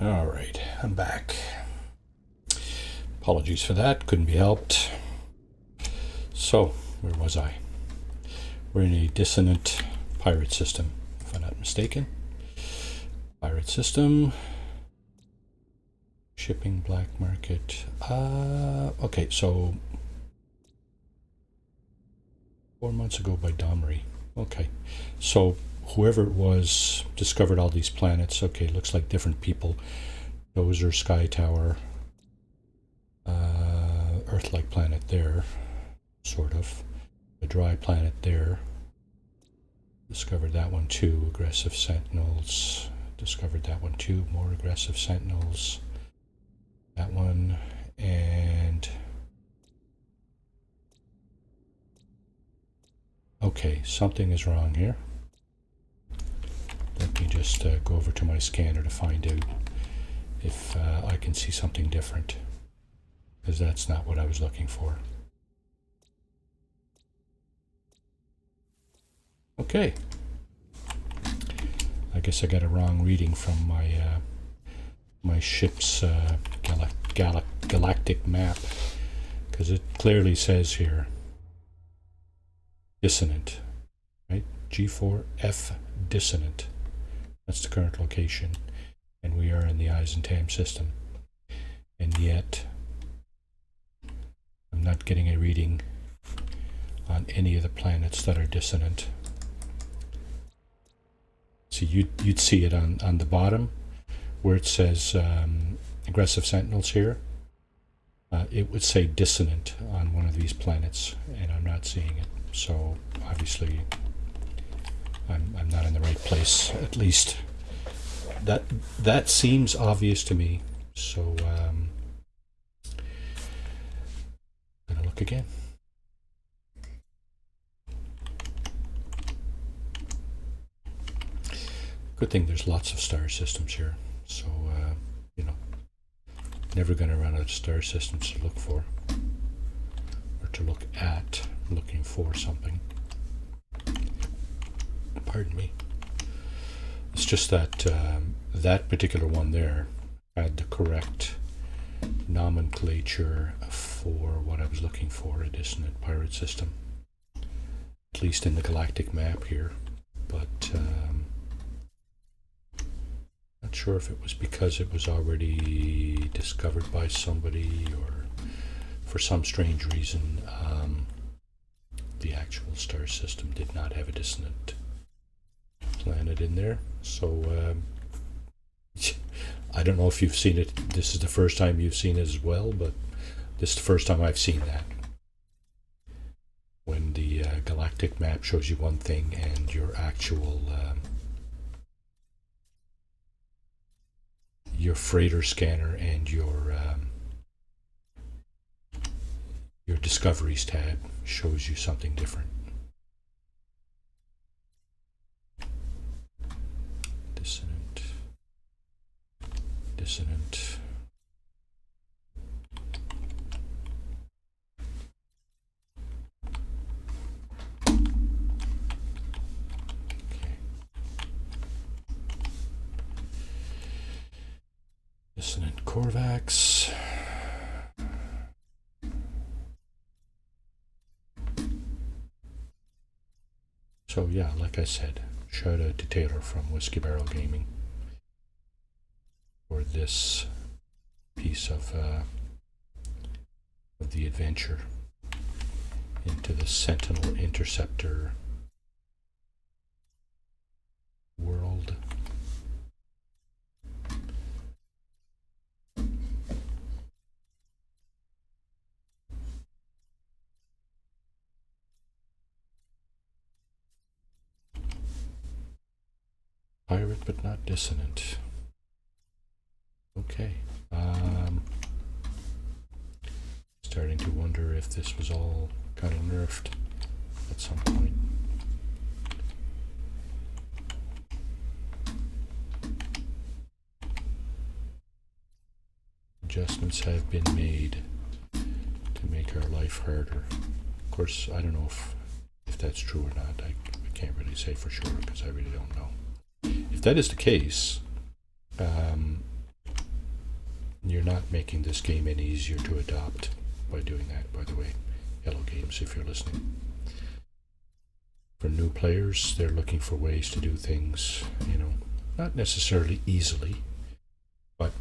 All right, I'm back. Apologies for that, couldn't be helped. So, where was I? We're in a dissonant pirate system, if I'm not mistaken. Pirate system. Shipping, black market. Okay, so 4 months ago by Domry. Okay, so whoever it was discovered all these planets. Okay, looks like different people. Dozer, Sky Tower, Earth-like planet there, sort of. A dry planet there. Discovered that one too. Aggressive Sentinels. Discovered that one too. More aggressive Sentinels. That one. And okay, something is wrong here. Let me just go over to my scanner to find out if I can see something different, because that's not what I was looking for. Okay. I guess I got a wrong reading from my my ship's galactic map, because it clearly says here dissonant, right? G4F dissonant. That's the current location, and we are in the Eisentam system. And yet, I'm not getting a reading on any of the planets that are dissonant. See, you'd see it on the bottom where it says aggressive sentinels here. It would say dissonant on one of these planets, and I'm not seeing it. So obviously, I'm not in the right place. At least that seems obvious to me. So I'm gonna look again. Good thing there's lots of star systems here, so you know, never going to run out of star systems to look for, or to look at, looking for something. Pardon me. It's just that that particular one there had the correct nomenclature for what I was looking for, a dissonant pirate system, at least in the galactic map here, but not sure if it was because it was already discovered by somebody, or for some strange reason the actual star system did not have a dissonant planet in there. So I don't know if you've seen it. This is the first time you've seen it as well, but this is the first time I've seen that. When the galactic map shows you one thing and your actual your freighter scanner and your discoveries tab shows you something different. Dissonant. Okay. Dissonant Corvax. So yeah, like I said, shout out to Taylor from Whiskey Barrel Gaming for this piece of the adventure into the Sentinel Interceptor world. Pirate but not dissonant. Okay. Starting to wonder if this was all kind of nerfed at some point. Adjustments have been made to make our life harder. Of course, I don't know if that's true or not. I can't really say for sure because I really don't know. If that is the case, not making this game any easier to adopt by doing that, by the way. Hello Games, if you're listening. For new players, they're looking for ways to do things, you know, not necessarily easily, but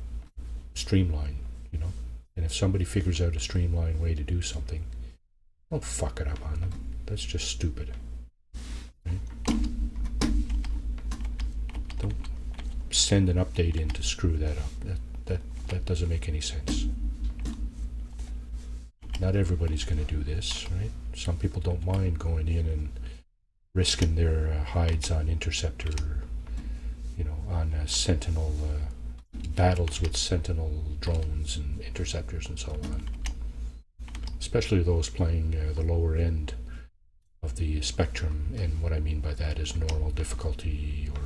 streamline, you know. And if somebody figures out a streamlined way to do something, don't fuck it up on them. That's just stupid. Right? Don't send an update in to screw that up. That doesn't make any sense. Not everybody's going to do this, right? Some people don't mind going in and risking their hides on interceptor, you know, on sentinel battles with sentinel drones and interceptors and so on. Especially those playing the lower end of the spectrum, and what I mean by that is normal difficulty or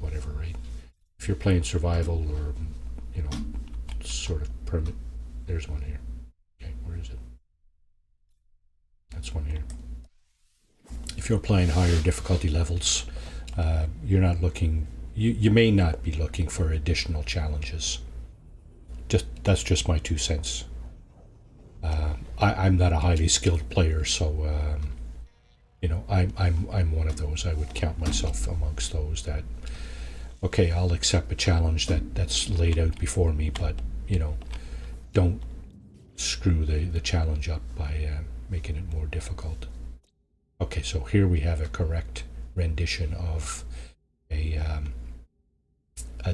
whatever, right? If you're playing survival or, you know, sort of permit, there's one here. Okay, where is it? That's one here. If you're playing higher difficulty levels, you're not looking, you may not be looking for additional challenges. That's just my 2 cents. I'm not a highly skilled player, so you know, I'm one of those. I would count myself amongst those that, okay, I'll accept a challenge that's laid out before me, but, you know, don't screw the challenge up by making it more difficult. Okay, so here we have a correct rendition of a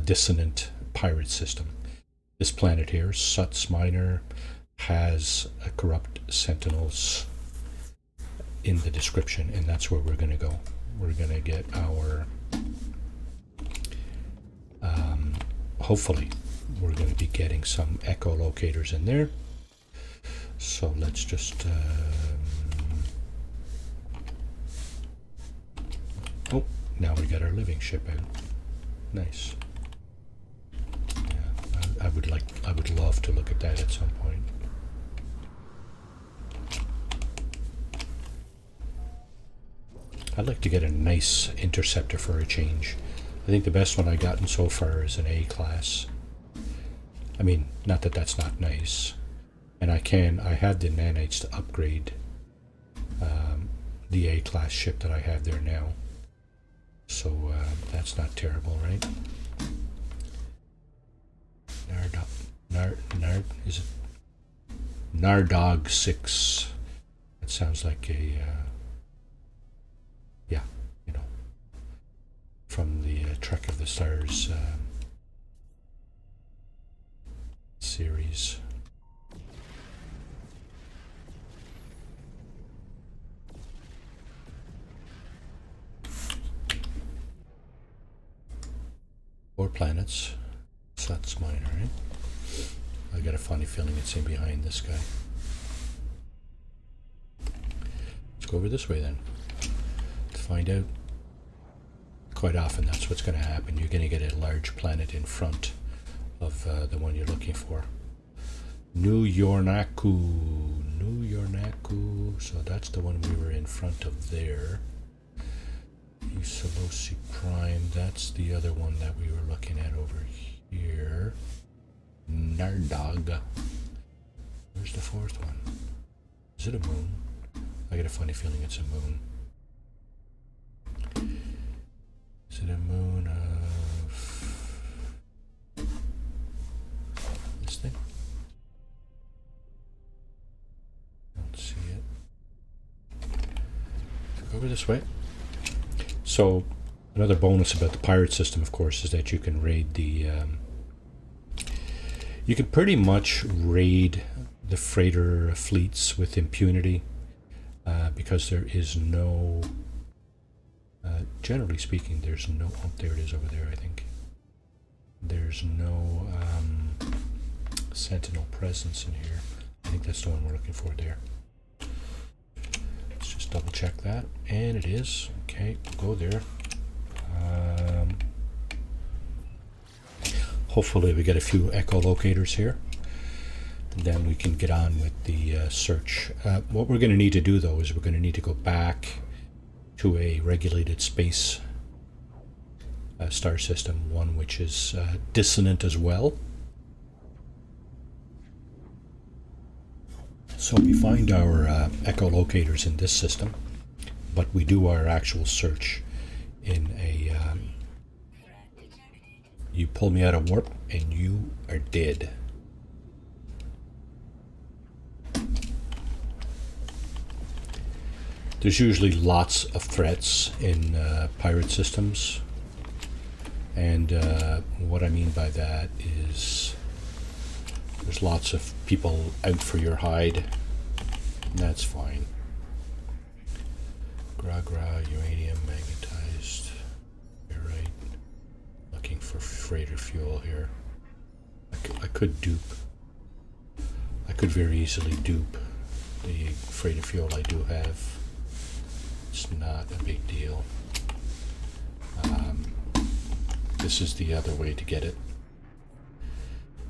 dissonant pirate system. This planet here, Suts Minor, has a corrupt sentinels in the description, and that's where we're going to go. We're going to get our hopefully we're going to be getting some echolocators in there. So let's just oh, now we got our living ship out. Nice. Yeah, I would love to look at that at some point. I'd like to get a nice interceptor for a change. I think the best one I've gotten so far is an A class. I mean, not that that's not nice. And I had the nanites to upgrade the A class ship that I have there now. So that's not terrible, right? Is it Nardog 6? That sounds like a yeah, you know, from the Trek of the Stars series. Four planets. Suts Minor, right? I got a funny feeling it's in behind this guy. Let's go over this way then. To find out. Quite often that's what's going to happen. You're going to get a large planet in front of the one you're looking for. New Yornaku. So that's the one we were in front of there. Usalosi Prime, that's the other one that we were looking at over here. Nardog. Where's the fourth one? Is it a moon? I get a funny feeling it's a moon. Is it a moon of this thing? Don't see it. Go over this way. So another bonus about the pirate system, of course, is that you can raid the you can pretty much raid the freighter fleets with impunity, because there is no generally speaking, there's no, oh, there it is over there, I think. There's no sentinel presence in here. I think that's the one we're looking for there. Let's just double check that, and it is. Okay, we'll go there. Hopefully we get a few echolocators here, and then we can get on with the search. What we're going to need to do, though, is we're going to need to go back to a regulated space star system, one which is dissonant as well. So we find our echolocators in this system, but we do our actual search in a... you pull me out of warp and you are dead. There's usually lots of threats in pirate systems, and what I mean by that is there's lots of people out for your hide, and that's fine. Gra, uranium, magnetized, you're right. Looking for freighter fuel here. I could dupe. I could very easily dupe the freighter fuel I do have. It's not a big deal. This is the other way to get it.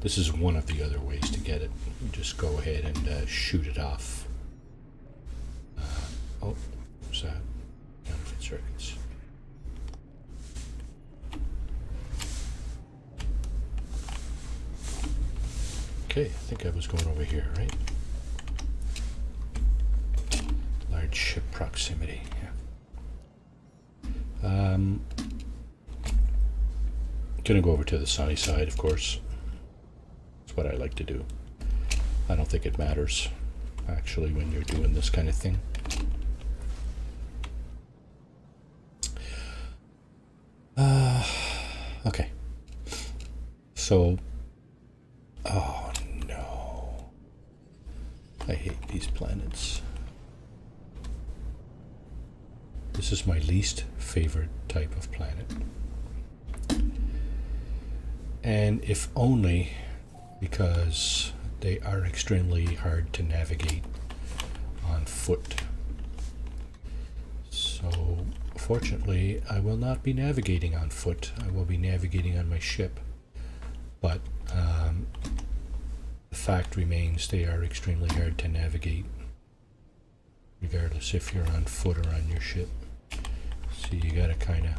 This is one of the other ways to get it. You just go ahead and shoot it off. Oh, what's that? Counterfeit circuits. Okay, I think I was going over here, right? Large ship proximity. Yeah. Gonna go over to the sunny side, of course. That's what I like to do. I don't think it matters, actually, when you're doing this kind of thing. Okay. So, oh no. I hate these planets. This is my least favorite type of planet. And if only because they are extremely hard to navigate on foot. So, fortunately, I will not be navigating on foot. I will be navigating on my ship. But the fact remains they are extremely hard to navigate, regardless if you're on foot or on your ship. So you gotta kind of...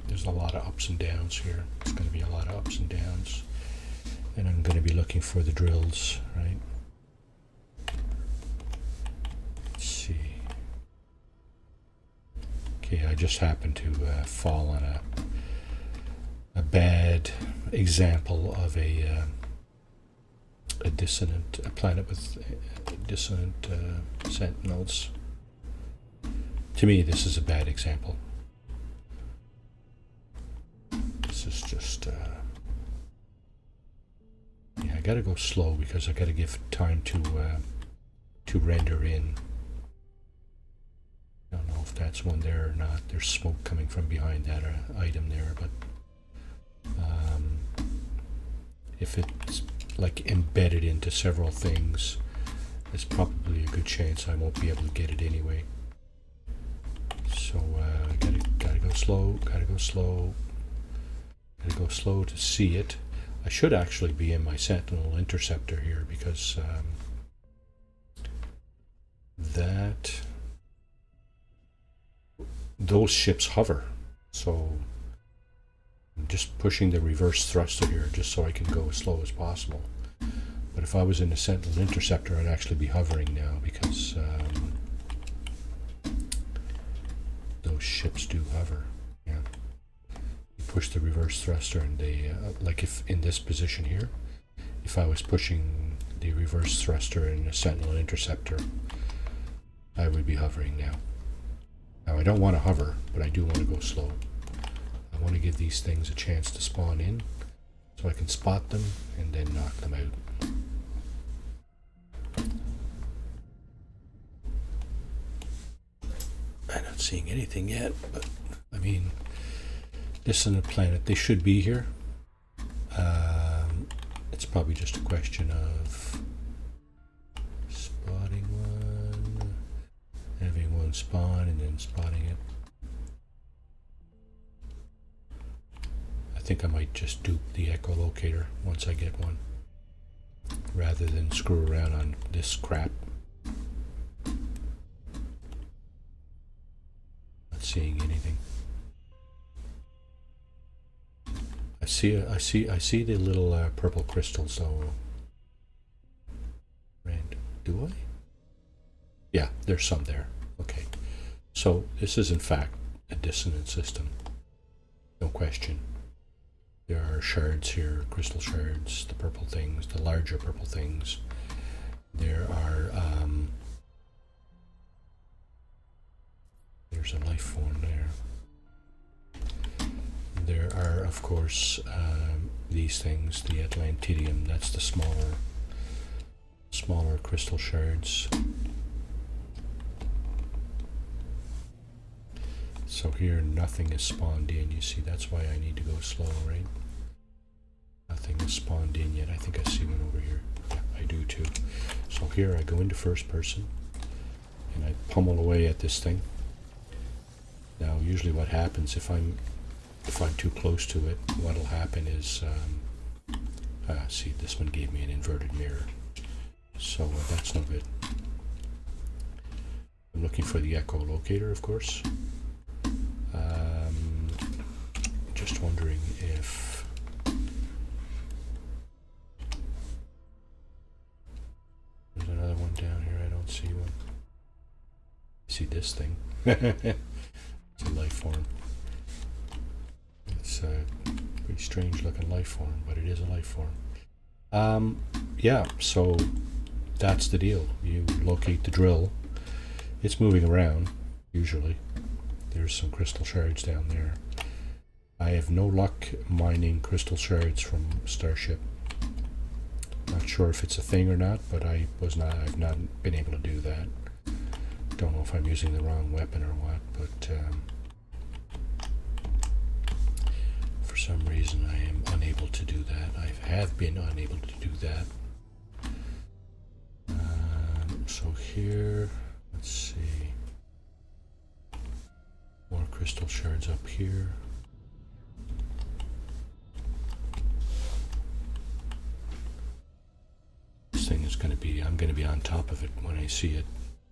There's a lot of ups and downs here. It's going to be a lot of ups and downs. And I'm going to be looking for the drills, right? Let's see. Okay, I just happened to fall on a bad example of a planet with dissonant sentinels. To me, this is a bad example. This is just, yeah, I gotta go slow because I gotta give time to render in. I don't know if that's one there or not. There's smoke coming from behind that item there, but if it's like embedded into several things, there's probably a good chance I won't be able to get it anyway. So gotta go slow. Gotta go slow. Gotta go slow to see it. I should actually be in my Sentinel interceptor here because those ships hover. So I'm just pushing the reverse thruster here just so I can go as slow as possible. But if I was in the Sentinel interceptor, I'd actually be hovering now because those ships do hover. Yeah. Push the reverse thruster and they like if in this position here, if I was pushing the reverse thruster in a Sentinel interceptor, I would be hovering now. Now I don't want to hover, but I do want to go slow. I want to give these things a chance to spawn in so I can spot them and then knock them out. I'm not seeing anything yet, but I mean, this is a planet. They should be here. It's probably just a question of spotting one, having one spawn, and then spotting it. I think I might just dupe the echolocator once I get one, rather than screw around on this crap. Not seeing anything. I see the little purple crystals though. there's some there. Okay, so this is in fact a dissonant system, no question. There are shards here, crystal shards, the purple things, the larger purple things. There are, there's a life form there. There are, of course, these things, the Atlantidium, that's the smaller crystal shards. So here nothing is spawned in, you see, that's why I need to go slow, right? Nothing is spawned in yet. I think I see one over here. Yeah, I do too. So here I go into first person and I pummel away at this thing. Now usually what happens if I'm too close to it, what'll happen is see, this one gave me an inverted mirror, so that's no good. I'm looking for the echolocator, of course. Just wondering if there's another one down here. I don't see one. See this thing? It's a life form. It's a pretty strange looking life form, but it is a life form. Yeah, so that's the deal. You locate the drill. It's moving around, usually. There's some crystal shards down there. I have no luck mining crystal shards from Starship. Not sure if it's a thing or not, but I've not been able to do that. Don't know if I'm using the wrong weapon or what, but for some reason I am unable to do that. I have been unable to do that. So here, let's see. More crystal shards up here. This thing is going to be, I'm going to be on top of it when I see it.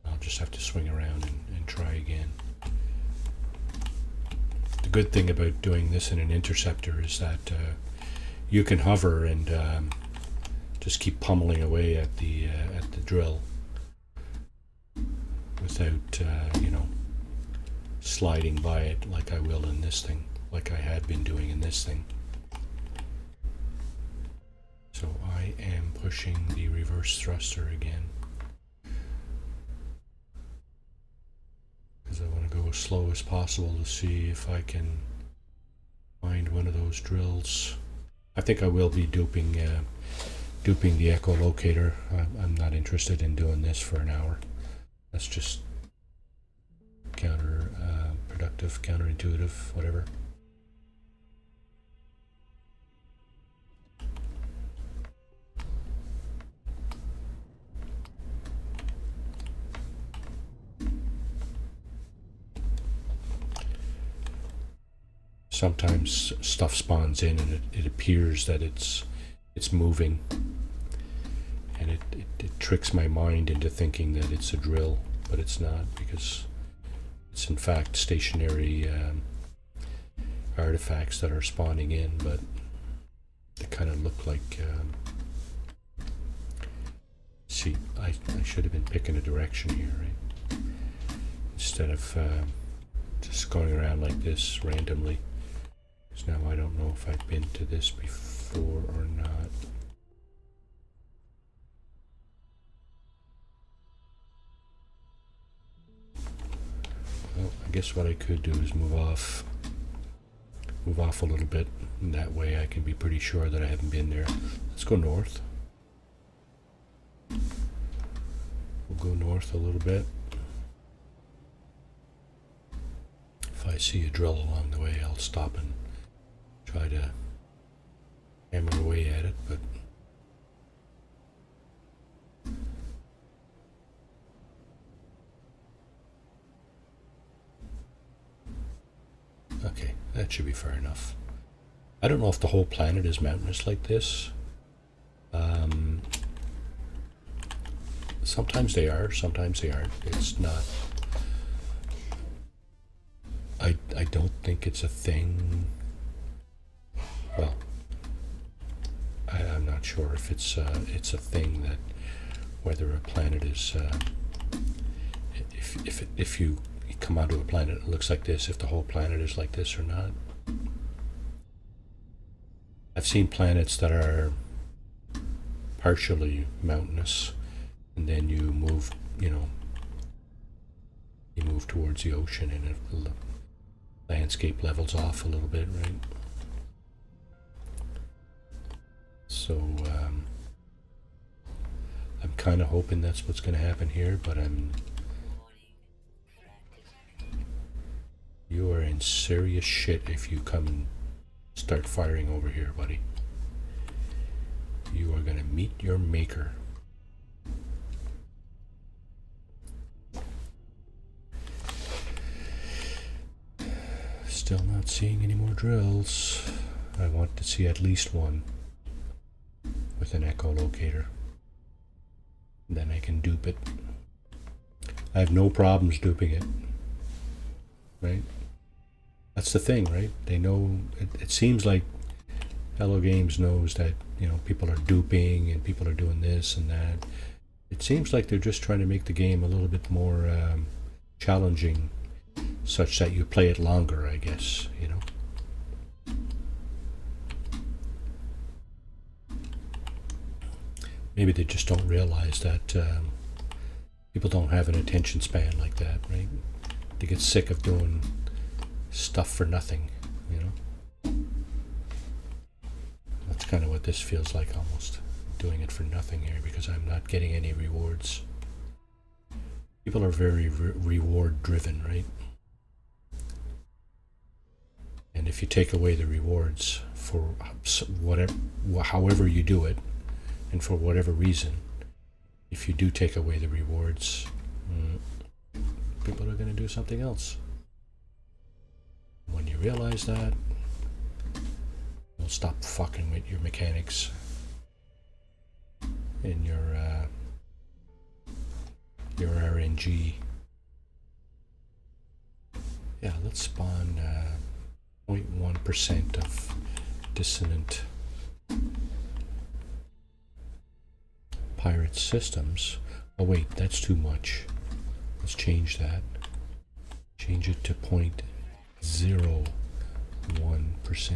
I'll just have to swing around and try again. The good thing about doing this in an interceptor is that you can hover and just keep pummeling away at the drill without you know, sliding by it like I will in this thing, like I had been doing in this thing. So I am pushing the reverse thruster again because I want to go as slow as possible to see if I can find one of those drills. I think I will be duping the echolocator. I'm not interested in doing this for an hour. That's just counterproductive, counterintuitive, whatever. Sometimes stuff spawns in and it appears that it's moving, and it tricks my mind into thinking that it's a drill, but it's not, because it's in fact stationary artifacts that are spawning in, but they kind of look like see, I should have been picking a direction here, right? Instead of just going around like this randomly. So now I don't know if I've been to this before or not. Well, I guess what I could do is move off a little bit, and that way I can be pretty sure that I haven't been there. Let's go north. We'll go north a little bit. If I see a drill along the way, I'll stop and try to hammer away at it, but okay, that should be fair enough. I don't know if the whole planet is mountainous like this. Sometimes they are, sometimes they aren't. It's not. I don't think it's a thing. Well, I'm not sure if it's a thing that whether a planet is if you come onto a planet that looks like this, if the whole planet is like this or not. I've seen planets that are partially mountainous, and then you move, you move towards the ocean, and the landscape levels off a little bit, right? So I'm kind of hoping that's what's going to happen here, but you are in serious shit if you come and start firing over here, buddy. You are going to meet your maker. Still not seeing any more drills. I want to see at least one with an echolocator. Then I can dupe it. I have no problems duping it. Right? That's the thing, right? They know, it seems like Hello Games knows that, people are duping and people are doing this and that. It seems like they're just trying to make the game a little bit more challenging, such that you play it longer, I guess, Maybe they just don't realize that people don't have an attention span like that, right? They get sick of doing stuff for nothing, That's kind of what this feels like, almost. Doing it for nothing here because I'm not getting any rewards. People are very reward driven, right? And if you take away the rewards for whatever, however you do it, and for whatever reason, if you do take away the rewards, people are going to do something else. When you realize that, you'll stop fucking with your mechanics and your RNG. Yeah, let's spawn 0.1% of dissonant pirate systems. Oh wait, that's too much. Let's change that. Change it to 0.01%.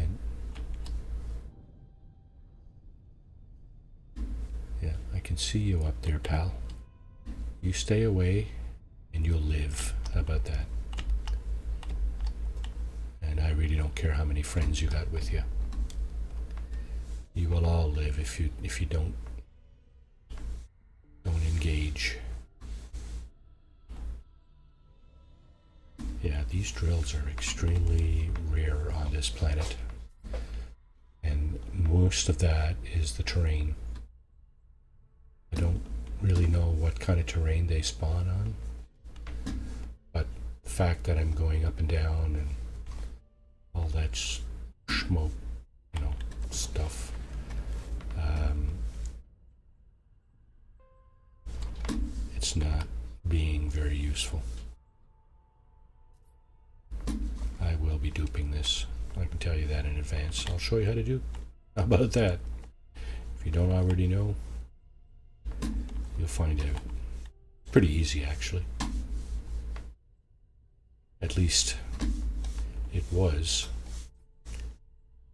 Yeah, I can see you up there, pal. You stay away and you'll live. How about that? And I really don't care how many friends you got with you. You will all live if you don't engage. Yeah, these drills are extremely rare on this planet. And most of that is the terrain. I don't really know what kind of terrain they spawn on. But the fact that I'm going up and down and all that smoke, stuff. It's not being very useful. I will be duping this. I can tell you that in advance. I'll show you how to dupe. How about that? If you don't already know, you'll find out. Pretty easy, actually. At least it was.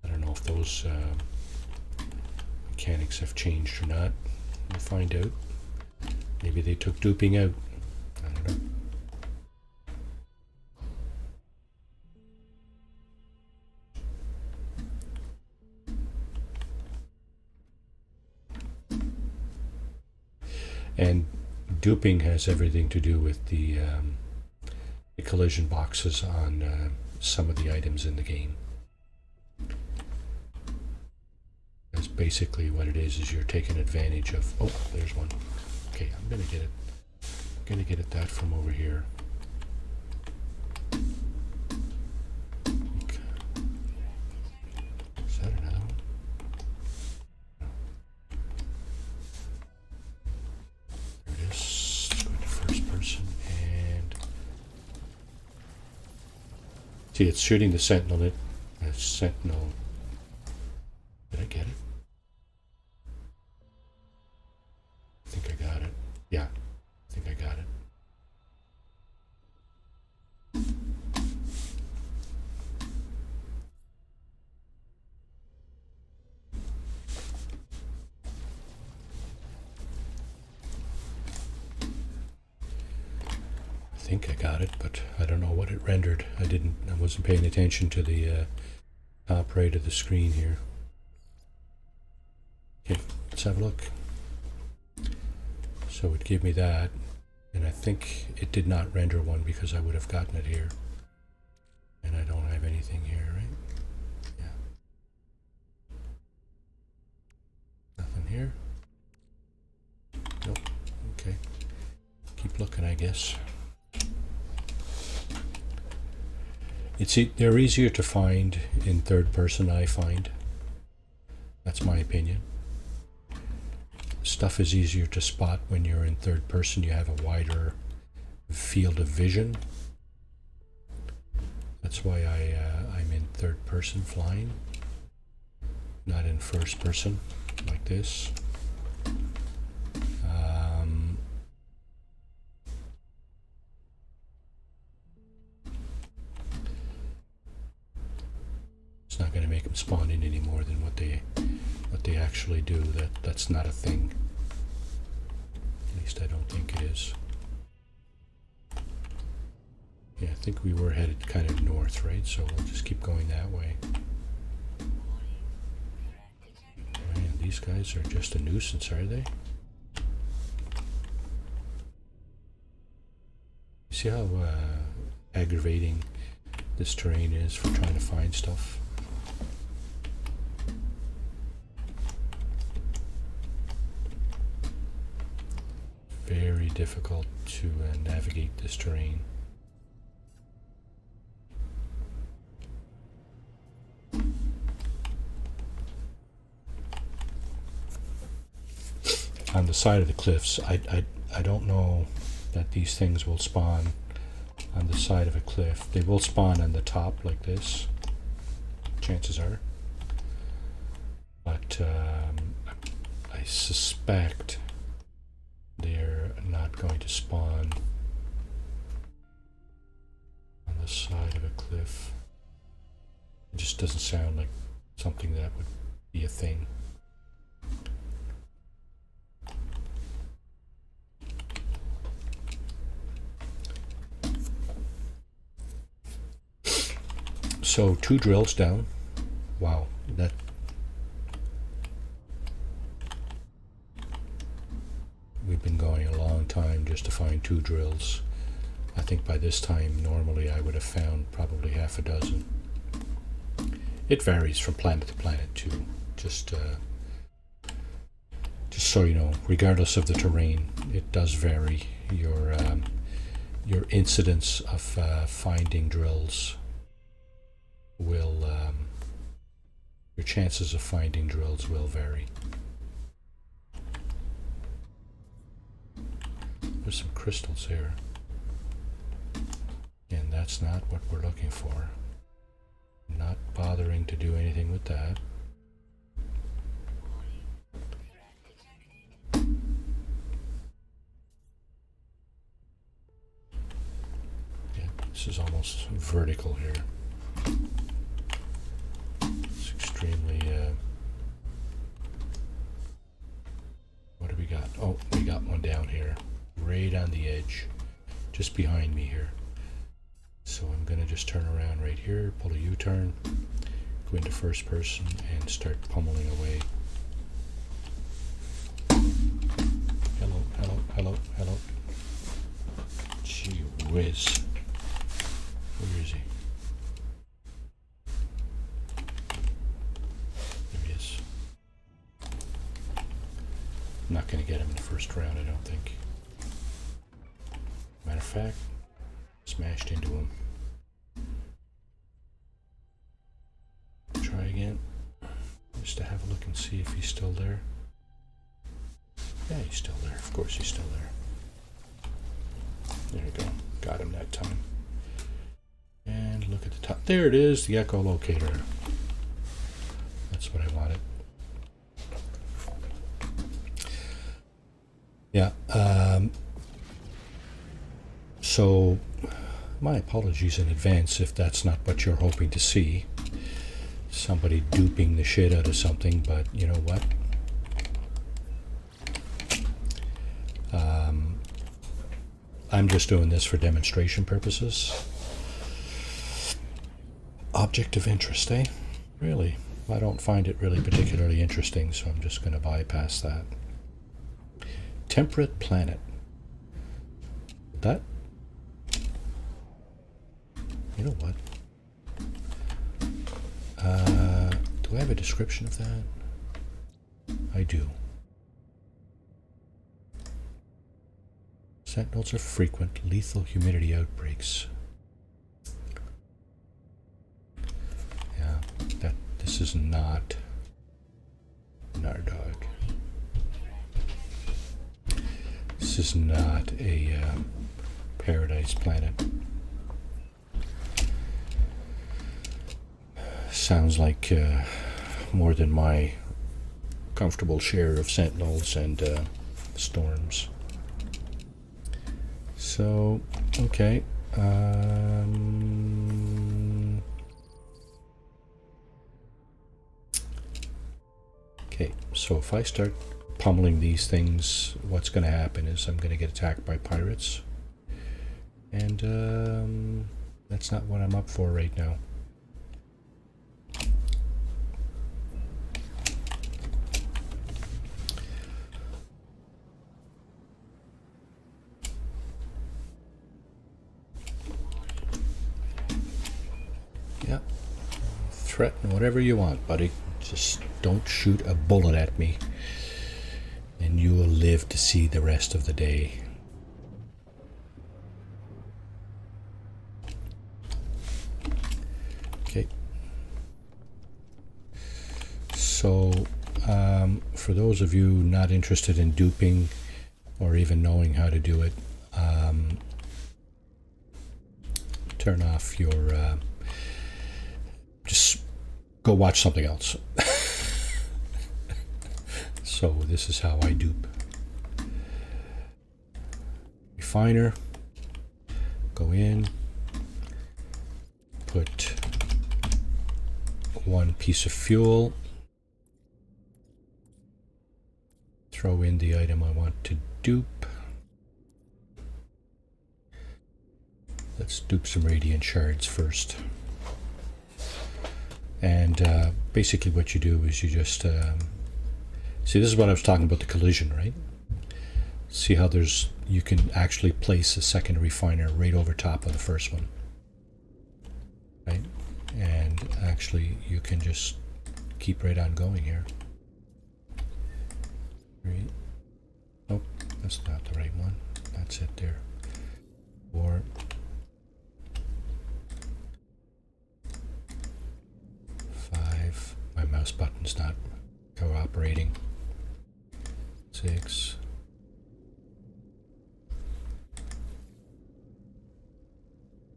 I don't know if those mechanics have changed or not. We'll find out. Maybe they took duping out. I don't know. And duping has everything to do with the collision boxes on some of the items in the game. That's basically what it is you're taking advantage of. Oh, there's one. Okay, I'm gonna get it. I'm gonna get at that from over here. Is that another one? There it is. Let's go to first person and see, it's shooting the sentinel. Sentinel. Did I get it? I think I got it. Yeah, I think I got it. think I got it, but I don't know what it rendered. I wasn't paying attention to the top right of the screen here. Okay, let's have a look. So it gave me that, and I think it did not render one because I would have gotten it here. And I don't have anything here, right? Yeah. Nothing here. Nope. Okay. Keep looking, I guess. They're easier to find in third person, I find. That's my opinion. Stuff is easier to spot when you're in third person. You have a wider field of vision. That's why I'm in third person flying, not in first person like this. It's not going to make them spawn in any more than what they actually do. That's not a thing. At least I don't think it is. Yeah, I think we were headed kind of north, right? So we'll just keep going that way. Man, these guys are just a nuisance, are they? See how aggravating this terrain is for trying to find stuff? Very difficult to navigate this terrain. On the side of the cliffs, I don't know that these things will spawn on the side of a cliff. They will spawn on the top like this, chances are. But I suspect they're not going to spawn on the side of a cliff. It just doesn't sound like something that would be a thing. So 2 drills down. Wow, that we've been going a long time just to find 2 drills. I think by this time normally I would have found probably half a dozen. It varies from planet to planet too. Just so you know, regardless of the terrain, it does vary. Your incidence of finding drills will your chances of finding drills will vary. There's some crystals here, and that's not what we're looking for. Not bothering to do anything with that. Yeah, this is almost vertical here. It's extremely what do we got? Oh, we got one down here, right on the edge, just behind me here. So I'm going to just turn around right here, pull a U-turn, go into first person, and start pummeling away. Hello, hello, hello, hello. Gee whiz. Where is he? There he is. I'm not going to get him in the first round, I don't think. Matter of fact, smashed into him. Try again, just to have a look and see if he's still there. Yeah, he's still there. Of course he's still there. There we go. Got him that time. And look at the top. There it is, the echolocator. That's what I wanted. Yeah. So my apologies in advance if that's not what you're hoping to see. Somebody duping the shit out of something, but you know what? I'm just doing this for demonstration purposes. Object of interest, eh? Really? I don't find it really particularly interesting, so I'm just going to bypass that. Temperate planet. That? You know what? Do I have a description of that? I do. Sentinels are frequent, lethal humidity outbreaks. Yeah, this is not Nardog. This is not a paradise planet. Sounds like more than my comfortable share of sentinels and storms. So, okay. Okay, so if I start pummeling these things, what's going to happen is I'm going to get attacked by pirates. And that's not what I'm up for right now. Yeah, threaten whatever you want, buddy. Just don't shoot a bullet at me, and you will live to see the rest of the day. Okay. So, for those of you not interested in duping or even knowing how to do it, turn off your... just go watch something else. So this is how I dupe. Refiner. Go in. Put one piece of fuel. Throw in the item I want to dupe. Let's dupe some radiant shards first. And basically what you do is you just, see, this is what I was talking about, the collision, right? See how you can actually place a second refiner right over top of the first one, right? And actually you can just keep right on going here. Right? Nope, that's not the right one. That's it there. Or my mouse button's not cooperating. 6.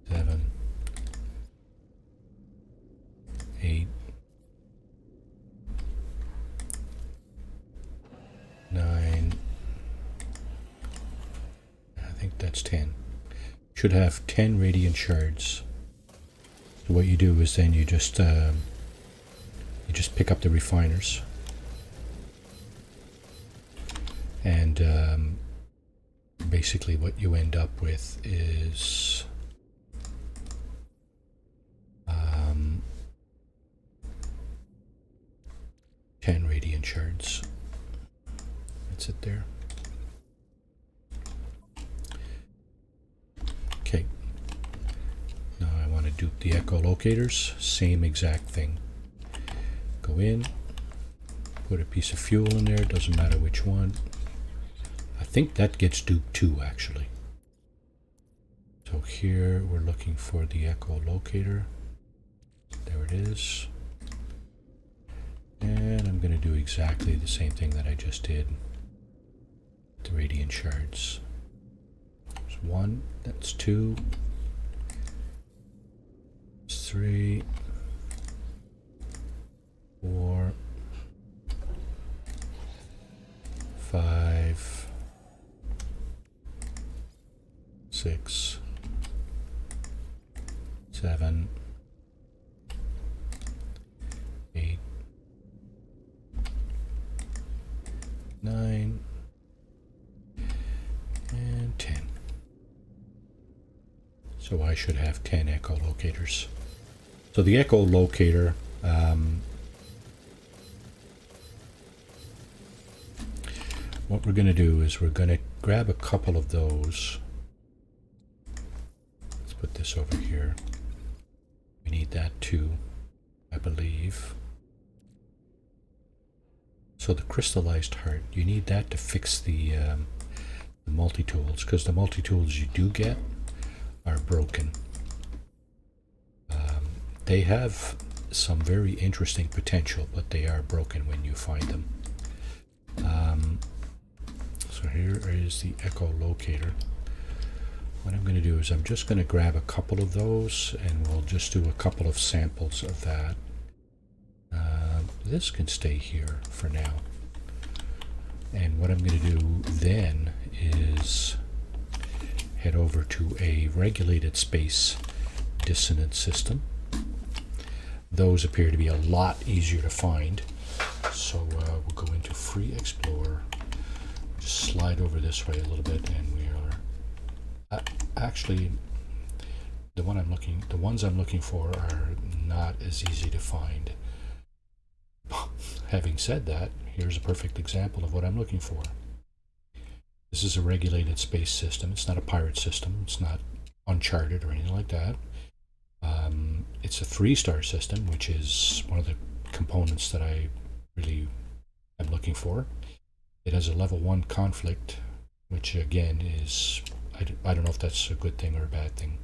7. 8. 9. I think that's 10. Should have 10 radiant shards. So what you do is then you just pick up the refiners, and basically what you end up with is 10 radiant shards. That's it there. Okay, now I want to dupe the echolocators. Same exact thing. Go in, put a piece of fuel in there, doesn't matter which one. I think that gets duped too, actually. So here we're looking for the echolocator. There it is. And I'm going to do exactly the same thing that I just did. The radiant shards. There's 1, that's 2, that's 3, 4, 5, 6, 7, 8, 9, and 10. So I should have 10 echolocators. So the echolocator, what we're going to do is we're going to grab a couple of those. Let's put this over here. We need that too, I believe. So the crystallized heart, you need that to fix the multi-tools, because the multi-tools you do get are broken. They have some very interesting potential, but they are broken when you find them. So here is the echolocator. What I'm going to do is I'm just going to grab a couple of those, and we'll just do a couple of samples of that. This can stay here for now. And what I'm going to do then is head over to a regulated space dissonance system. Those appear to be a lot easier to find. So we'll go into Free Explorer, just slide over this way a little bit, and we are actually the ones I'm looking for are not as easy to find. Having said that, here's a perfect example of what I'm looking for. This is a regulated space system. It's not a pirate system. It's not Uncharted or anything like that. It's a 3-star system, which is one of the components that I really am looking for. It has a level 1 conflict, which again is, I don't know if that's a good thing or a bad thing.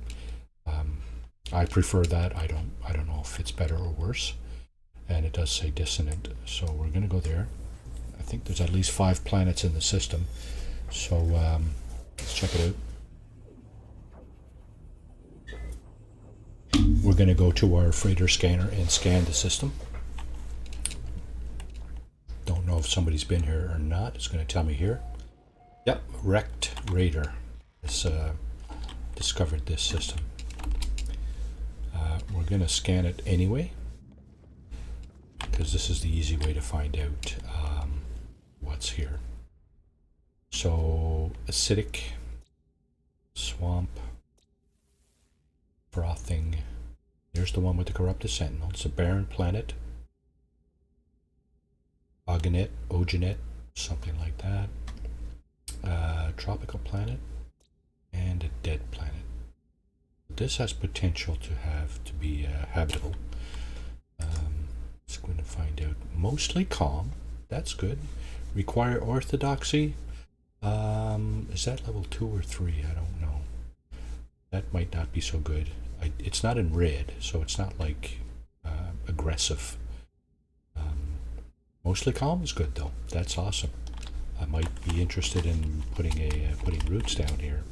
I prefer that. I don't know if it's better or worse. And it does say dissonant, so we're going to go there. I think there's at least 5 planets in the system, so let's check it out. We're going to go to our freighter scanner and scan the system. Don't know if somebody's been here or not. It's going to tell me here. Yep, wrecked raider has discovered this system. We're going to scan it anyway, because this is the easy way to find out what's here. So acidic, swamp, frothing. There's the one with the corrupted sentinel. It's a barren planet. Oganet, something like that. Tropical planet and a dead planet. This has potential to be habitable. It's going to find out. Mostly calm. That's good. Require orthodoxy. Is that level 2 or 3? I don't know. That might not be so good. It's not in red, so it's not like aggressive. Mostly calm is good though. That's awesome. I might be interested in putting roots down here.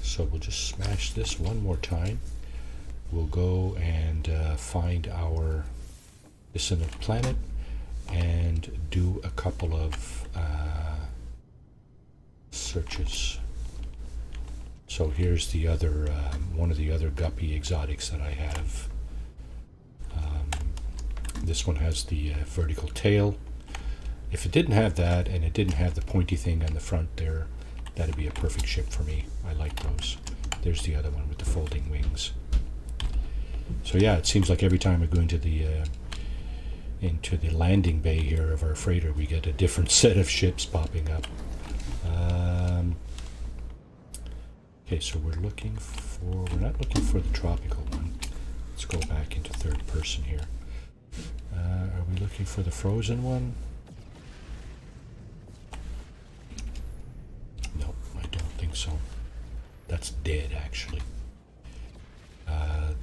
So we'll just smash this one more time. We'll go and find our dissonant planet and do a couple of searches. So here's the other one of the other guppy exotics that I have. This one has the vertical tail. If it didn't have that and it didn't have the pointy thing on the front there, that'd be a perfect ship for me. I like those. There's the other one with the folding wings. So yeah, it seems like every time I go into the landing bay here of our freighter, we get a different set of ships popping up. Okay, so we're not looking for the tropical one. Let's go back into third person here. Are we looking for the frozen one? Nope, I don't think so. That's dead, actually.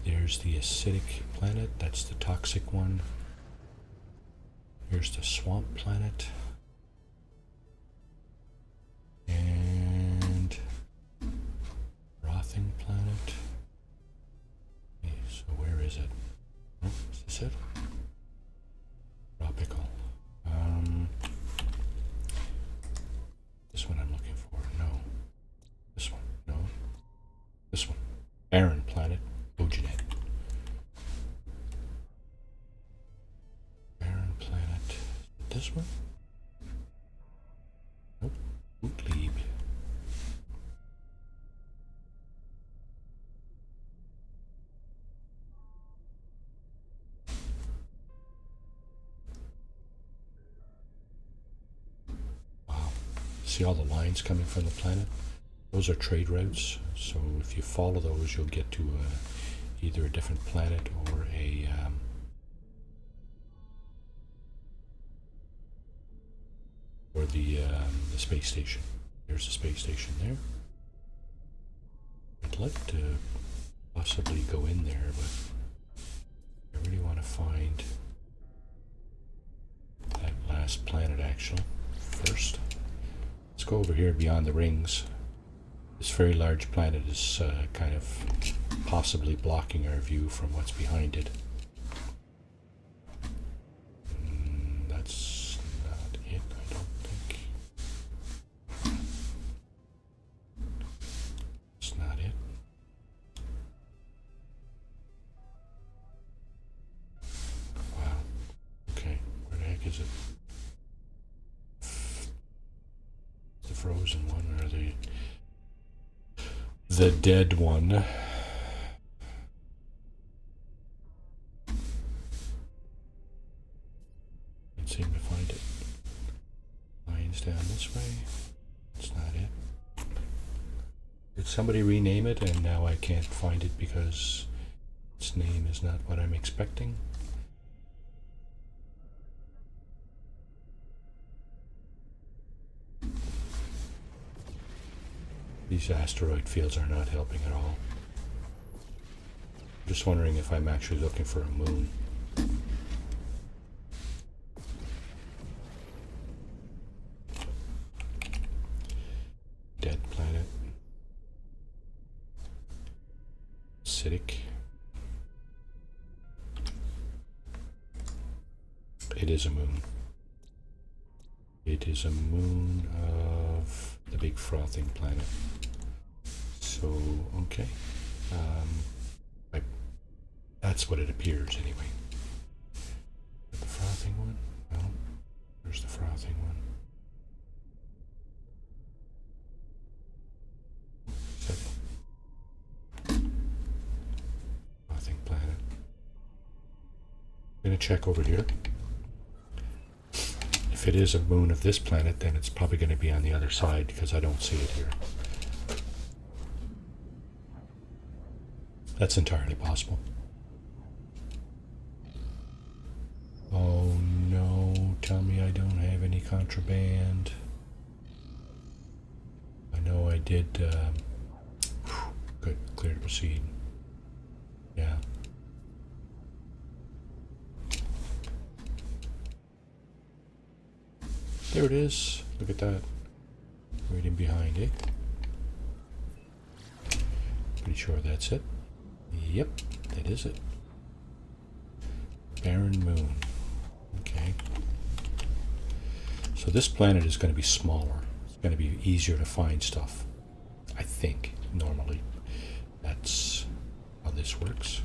There's the acidic planet. That's the toxic one. Here's the swamp planet. And frothing planet. Okay, so where is it? Oh, is this it? Tropical. This one I'm looking for. No. This one. No. This one. Barren planet. Oganet. Barren planet. This one? Nope. Bootlieb. See all the lines coming from the planet? Those are trade routes, so if you follow those, you'll get to either a different planet or the space station. There's the space station there. I'd like to possibly go in there, but I really want to find that last planet actually first. Let's go over here beyond the rings. This very large planet is kind of possibly blocking our view from what's behind it. That's not it, I don't think. It's not it. Wow. Okay, where the heck is it? The frozen one or the dead one? Can't seem to find it. Lines down this way. It's not it. Did somebody rename it and now I can't find it because its name is not what I'm expecting? These asteroid fields are not helping at all. I'm just wondering if I'm actually looking for a moon. Dead planet. Acidic. It is a moon. It is a moon of the big frothing planet. So, okay. That's what it appears anyway. The frothing one? No. There's the frothing one. Frothing planet. I'm going to check over here. If it is a moon of this planet, then it's probably going to be on the other side because I don't see it here. That's entirely possible. Oh no, tell me I don't have any contraband. I know I did. Good, clear to proceed. Yeah. There it is. Look at that. Waiting behind it. Pretty sure that's it. Yep, that is it. Barren moon. Okay. So this planet is going to be smaller. It's going to be easier to find stuff. I think, normally. That's how this works.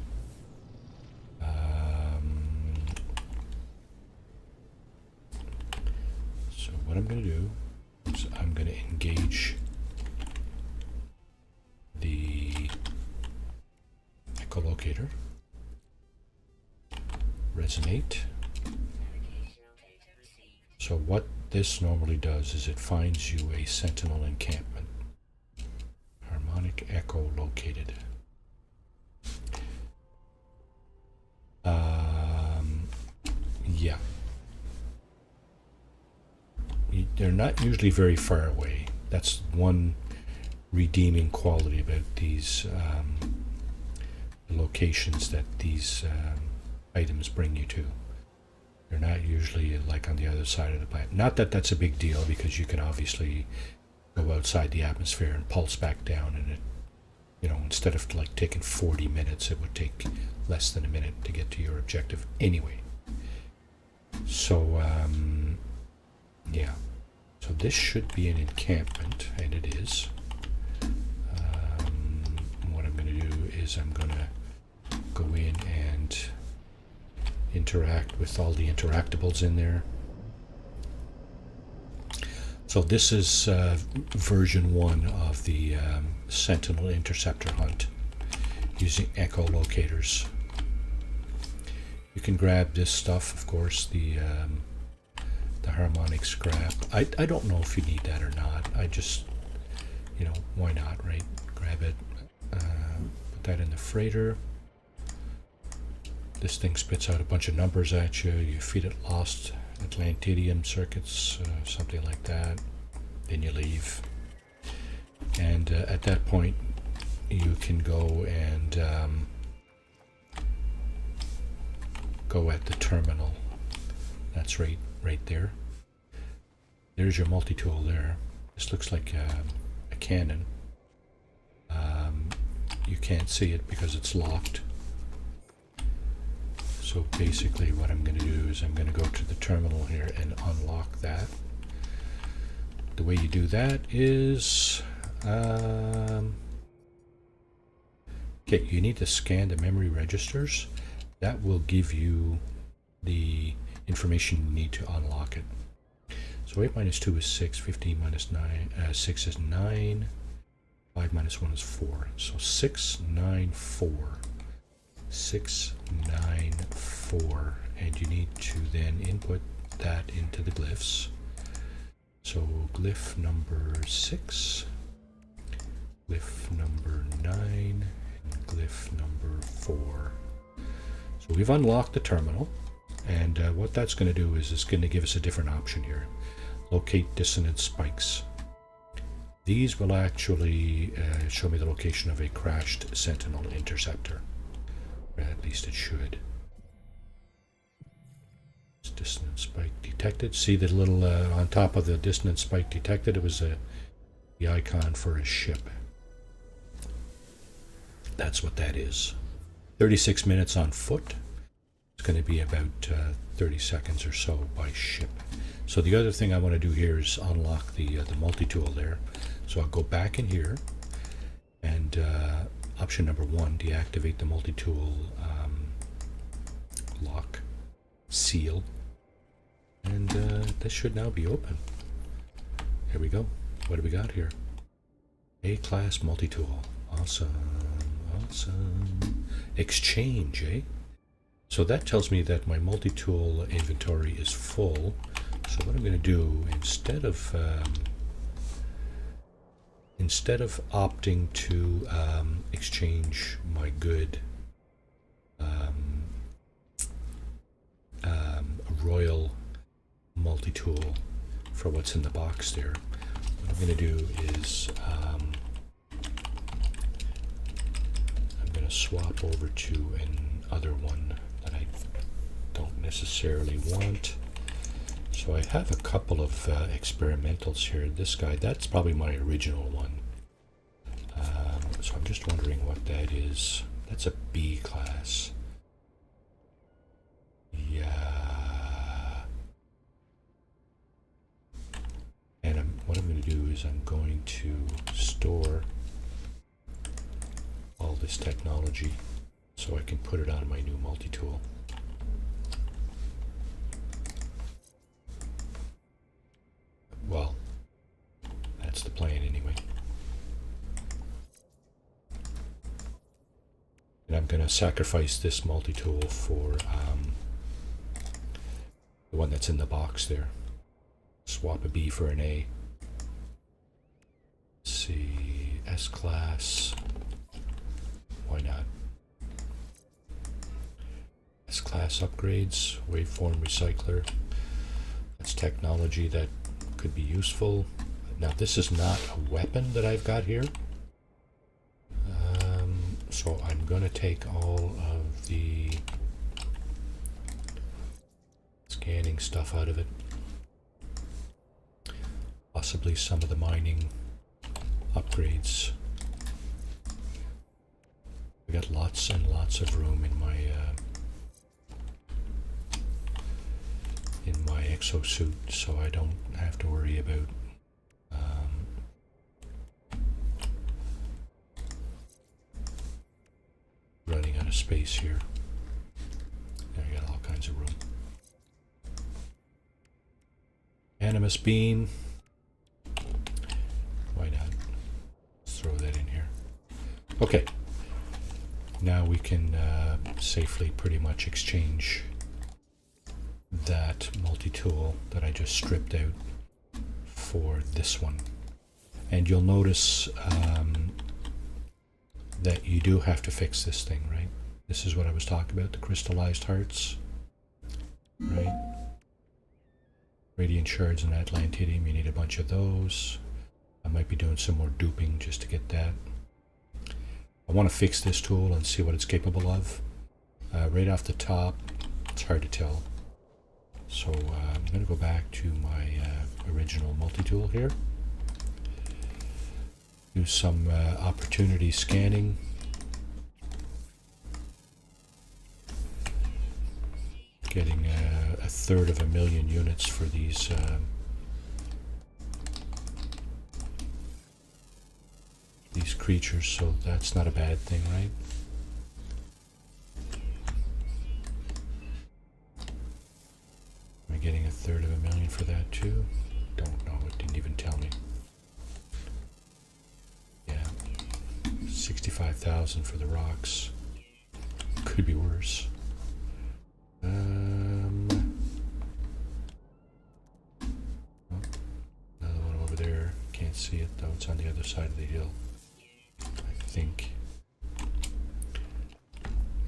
So what I'm going to do is I'm going to engage the echolocator. Resonate. So what this normally does is it finds you a sentinel encampment. Harmonic echo located. Yeah. They're not usually very far away. That's one redeeming quality about these locations that these items bring you to. They're not usually like on the other side of the planet. Not that that's a big deal because you can obviously go outside the atmosphere and pulse back down, and it, you know, instead of like taking 40 minutes, it would take less than a minute to get to your objective anyway. So, yeah. So this should be an encampment, and it is. What I'm going to do is I'm going to go in and interact with all the interactables in there. So this is version 1 of the Sentinel Interceptor hunt using echolocators. You can grab this stuff, of course, the the harmonic scrap. I don't know if you need that or not. I just, you know, why not, right? Grab it, put that in the freighter. This thing spits out a bunch of numbers at you. You feed it lost Atlantidium circuits, something like that. Then you leave. And at that point, you can go and go at the terminal. That's right there. There's your multi-tool there. This looks like a cannon. You can't see it because it's locked. So basically what I'm going to do is I'm going to go to the terminal here and unlock that. The way you do that is, okay, you need to scan the memory registers. That will give you the information you need to unlock it. So 8 minus 2 is 6, 15 minus 9, 6 is 9, 5 minus 1 is 4. So 6, 9, 4. 6, 9, 4. And you need to then input that into the glyphs. So glyph number 6, glyph number 9, and glyph number 4. So we've unlocked the terminal, and what that's going to do is it's going to give us a different option here. Locate dissonant spikes. These will actually show me the location of a crashed Sentinel interceptor. Or at least it should. It's dissonant spike detected. See the little on top of the dissonant spike detected? It was the icon for a ship. That's what that is. 36 minutes on foot. It's going to be about 30 seconds or so by ship. So the other thing I want to do here is unlock the multi-tool there. So I'll go back in here and option number 1, deactivate the multi-tool lock seal. And this should now be open. Here we go. What do we got here? A-class multi-tool. Awesome. Awesome. Exchange, eh? So that tells me that my multi-tool inventory is full. So what I'm going to do, instead of opting to exchange my good Royal multi-tool for what's in the box there, what I'm going to do is I'm going to swap over to another one that I don't necessarily want. So I have a couple of experimentals here. This guy, that's probably my original one. So I'm just wondering what that is. That's a B class. Yeah. And what I'm going to do is I'm going to store all this technology so I can put it on my new multi-tool. Well, that's the plan anyway. And I'm going to sacrifice this multi-tool for the one that's in the box there. Swap a B for an A. Let's see, S-class. Why not? S-class upgrades, waveform recycler. That's technology that could be useful. Now this is not a weapon that I've got here. So I'm going to take all of the scanning stuff out of it. Possibly some of the mining upgrades. I got lots and lots of room in my exosuit, so I don't have to worry about running out of space here. I got all kinds of room. Animus beam. Why not? Let's throw that in here. Okay. Now we can safely pretty much exchange that multi-tool that I just stripped out for this one. And you'll notice that you do have to fix this thing, right? This is what I was talking about, the crystallized hearts, right? Radiant shards and Atlantidium, you need a bunch of those. I might be doing some more duping just to get that. I want to fix this tool and see what it's capable of. Right off the top, it's hard to tell. So I'm going to go back to my original multi-tool here. Do some opportunity scanning. Getting a third of a million units for these creatures, so that's not a bad thing, right? Am I getting a third of a million for that too? Don't know, it didn't even tell me. Yeah, 65,000 for the rocks. Could be worse. Oh, another one over there. Can't see it though, it's on the other side of the hill. I think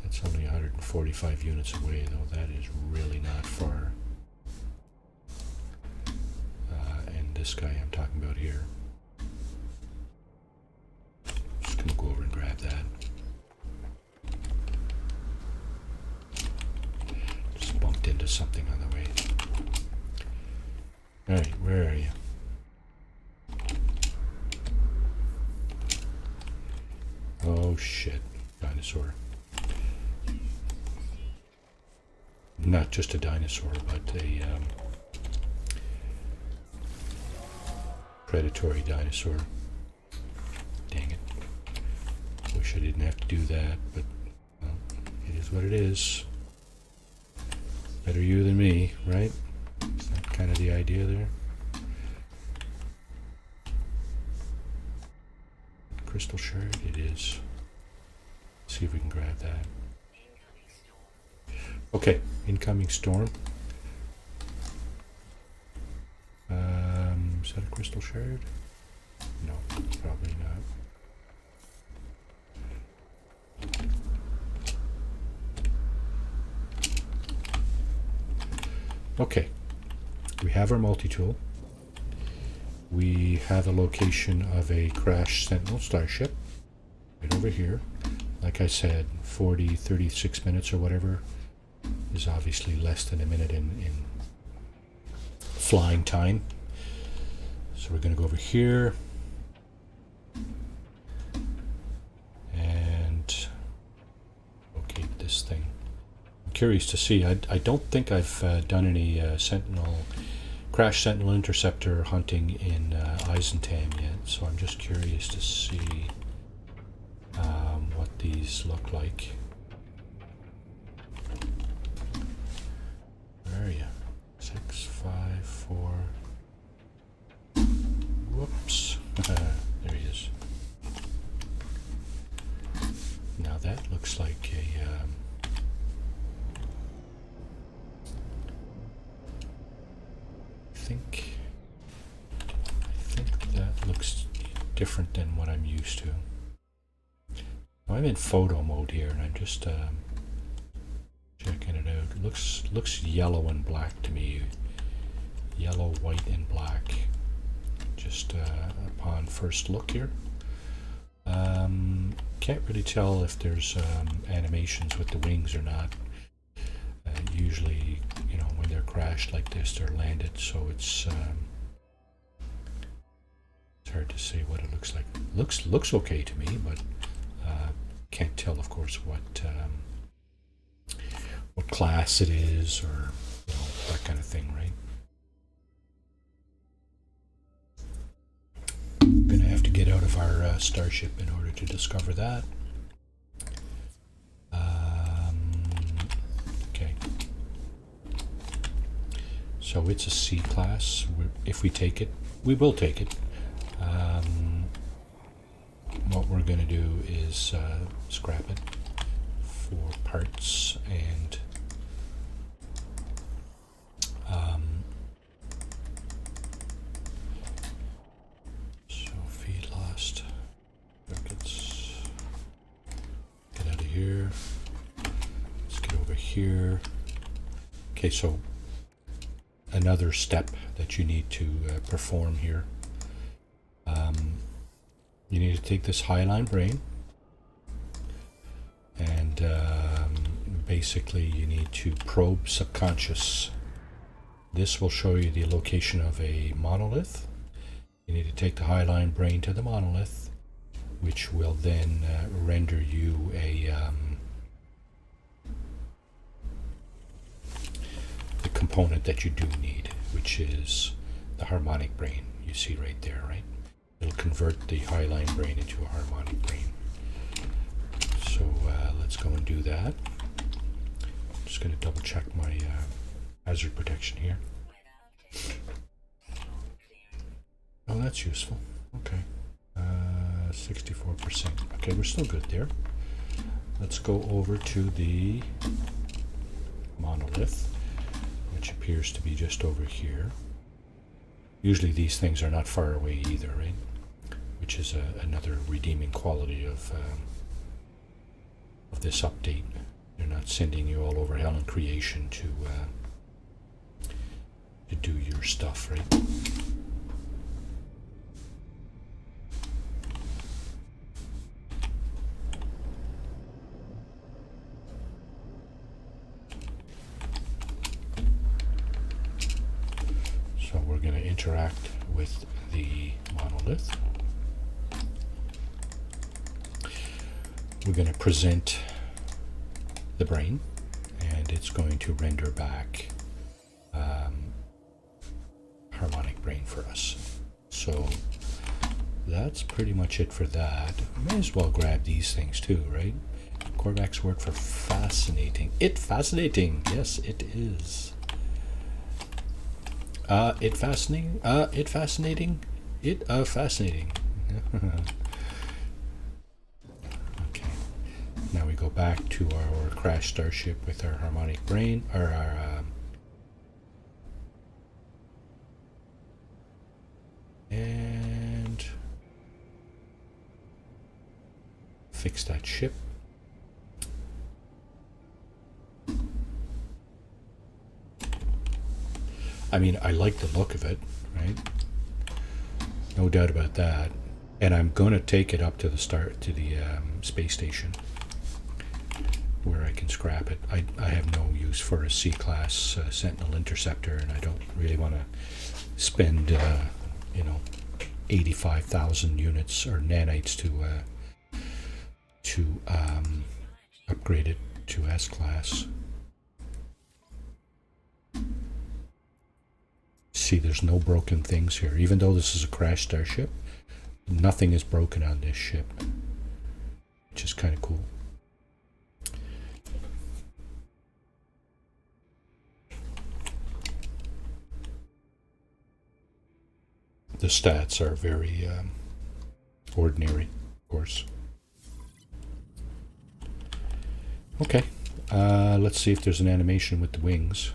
that's only 145 units away though. That is really not far. And this guy I'm talking about here. Just gonna go over and grab that. Just bumped into something on the way. Alright, where are you? Oh shit, dinosaur. Not just a dinosaur, but a predatory dinosaur. Dang it. Wish I didn't have to do that, but well, it is what it is. Better you than me, right? Is that kind of the idea there? Crystal shard, it is. Let's see if we can grab that. Okay, incoming storm. Is that a crystal shard? No, probably not. Okay, we have our multi-tool. We have a location of a crashed Sentinel starship right over here. Like I said, 36 minutes or whatever is obviously less than a minute in flying time. So we're going to go over here and locate this thing. I'm curious to see. I don't think I've done any crash Sentinel interceptor hunting in Eisentam yet, so I'm just curious to see what these look like. Where are you? 6, 5, 4. Whoops. There he is. Now that looks like a I think that looks different than what I'm used to. I'm in photo mode here, and I'm just checking it out. It looks yellow and black to me. Yellow, white, and black. Just upon first look here. Can't really tell if there's animations with the wings or not. Usually, you know, when they're crashed like this, they're landed, so it's hard to say what it looks like. Looks okay to me, but can't tell, of course, what class it is, or you know, that kind of thing, right? I'm gonna have to get out of our starship in order to discover that. Okay. So it's a C class. If we take it, we will take it. What we're going to do is scrap it for parts and here. Okay, so another step that you need to perform here. You need to take this highline brain and basically you need to probe subconscious. This will show you the location of a monolith. You need to take the highline brain to the monolith, which will then render you the component that you do need, which is the harmonic brain. You see right there, right? It'll convert the highline brain into a harmonic brain. So let's go and do that. Just going to double check my hazard protection here. Oh, that's useful. Okay. 64%. Okay, we're still good there. Let's go over to the monolith, which appears to be just over here. Usually these things are not far away either, right? Which is another redeeming quality of this update. They're not sending you all over hell and creation to do your stuff, right? So we're going to interact with the monolith. We're going to present the brain, and it's going to render back harmonic brain for us. So that's pretty much it for that. May as well grab these things too, right? Korvac's word for fascinating. Fascinating. Yes, it is. Fascinating. Fascinating. Okay. Now we go back to our crash starship with our harmonic brain, or our and fix that ship. I mean, I like the look of it, right? No doubt about that. And I'm going to take it up to the space station where I can scrap it. I have no use for a C-class Sentinel interceptor, and I don't really want to spend, 85,000 units or nanites to upgrade it to S-class. See, there's no broken things here. Even though this is a crash starship, nothing is broken on this ship, which is kind of cool. The stats are very ordinary, of course. Okay, let's see if there's an animation with the wings.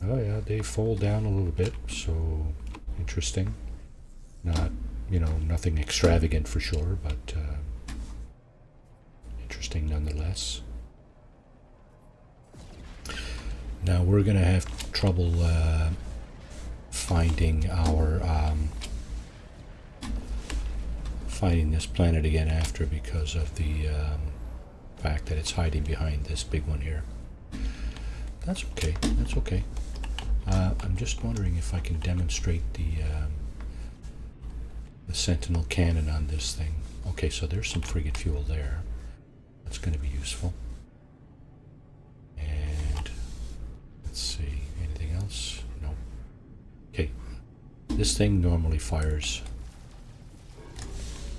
Oh yeah, they fold down a little bit, so interesting. Not, nothing extravagant for sure, but interesting nonetheless. Now we're going to have trouble finding our finding this planet again after, because of the fact that it's hiding behind this big one here. That's okay. That's okay. I'm just wondering if I can demonstrate the Sentinel cannon on this thing. Okay, so there's some frigate fuel there. That's going to be useful. And let's see, anything else? No. Okay, this thing normally fires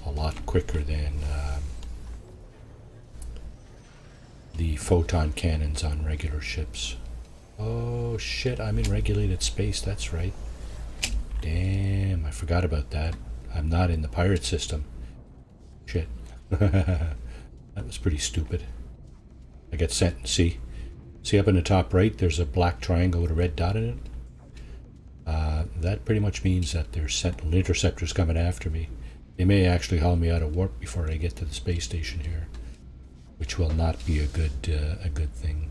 a lot quicker than the photon cannons on regular ships. Oh shit, I'm in regulated space, that's right. Damn, I forgot about that. I'm not in the pirate system. Shit. That was pretty stupid. I get sent, see up in the top right, there's a black triangle with a red dot in it? That pretty much means that there's Sentinel interceptors coming after me. They may actually haul me out of warp before I get to the space station here. which will not be a good thing.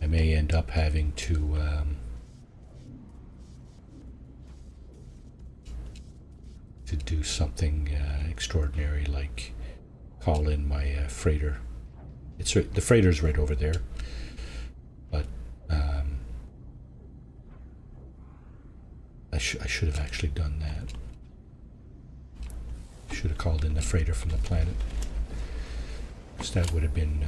I may end up having to do something extraordinary, like call in my freighter. It's the freighter's right over there, but I should have actually done that. I should have called in the freighter from the planet. So that would have been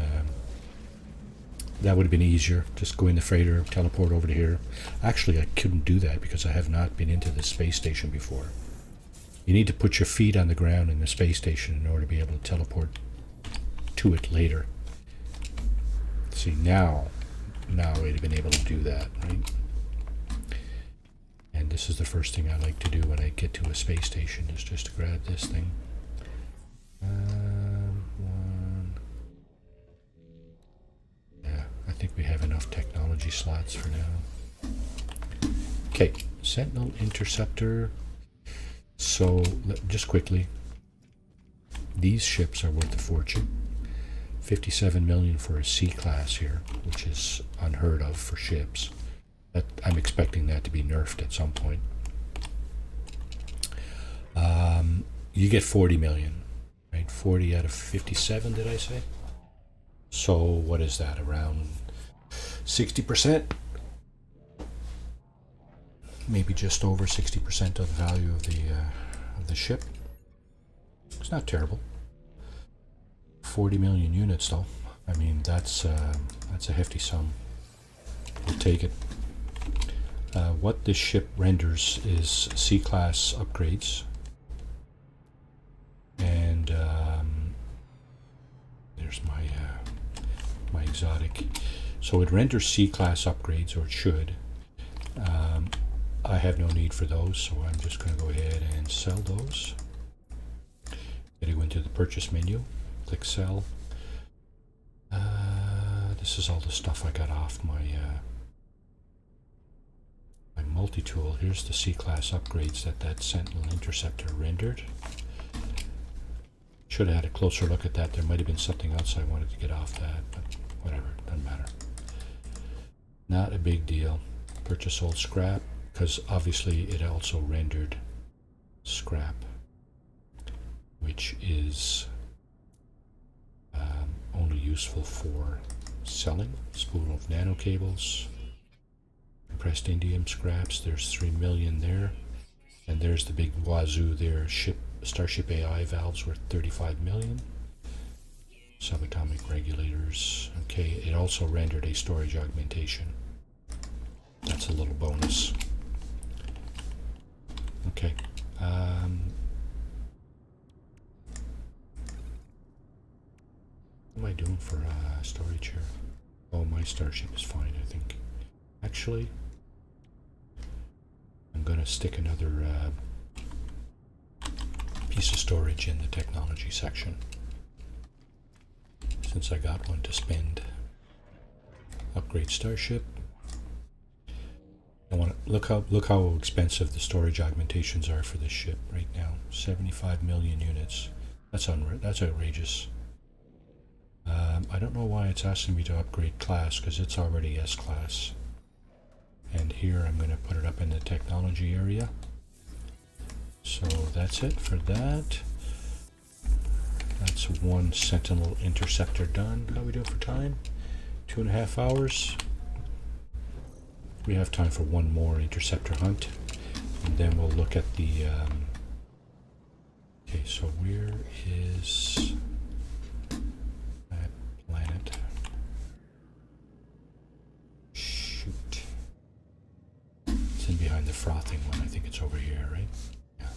easier. Just go in the freighter, teleport over to here. Actually, I couldn't do that because I have not been into the space station before. You need to put your feet on the ground in the space station in order to be able to teleport to it later. See, now we'd have been able to do that, right? And this is the first thing I like to do when I get to a space station, is just to grab this thing. One. Yeah, I think we have enough technology slots for now. Okay, Sentinel Interceptor. So, just quickly, these ships are worth a fortune. 57 million for a C-class here, which is unheard of for ships. I'm expecting that to be nerfed at some point. You get 40 million, right? 40 out of 57, did I say? So what is that, around 60%? Maybe just over 60% of the value of the ship. It's not terrible. 40 million units, though. I mean, that's a hefty sum. We'll take it. What this ship renders is C-class upgrades, and there's my exotic. So it renders C-class upgrades, or it should. I have no need for those, so I'm just going to go ahead and sell those. Gotta go into the purchase menu, click sell. This is all the stuff I got off my multi-tool. Here's the C-class upgrades that Sentinel Interceptor rendered. Should have had a closer look at that. There might have been something else I wanted to get off that, but whatever, doesn't matter. Not a big deal. Purchase old scrap, because obviously it also rendered scrap, which is only useful for selling. Spool of nano cables. Compressed indium scraps, there's 3 million there, and there's the big wazoo there. Starship AI valves worth 35 million. Subatomic regulators. Okay, it also rendered a storage augmentation. That's a little bonus. Okay. What am I doing for storage here? Oh, my starship is fine, I think. Actually, I'm going to stick another piece of storage in the technology section, since I got one to spend. Upgrade starship. I want to look how expensive the storage augmentations are for this ship right now. 75 million units. That's outrageous. I don't know why it's asking me to upgrade class, because it's already S-class. And here I'm going to put it up in the technology area. So that's it for that. That's one Sentinel Interceptor done. How are we doing for time? 2.5 hours. We have time for one more interceptor hunt, and then we'll look at the okay, so where is that planet? Shoot, it's in behind the frothing one. I think it's over here, right? Yeah.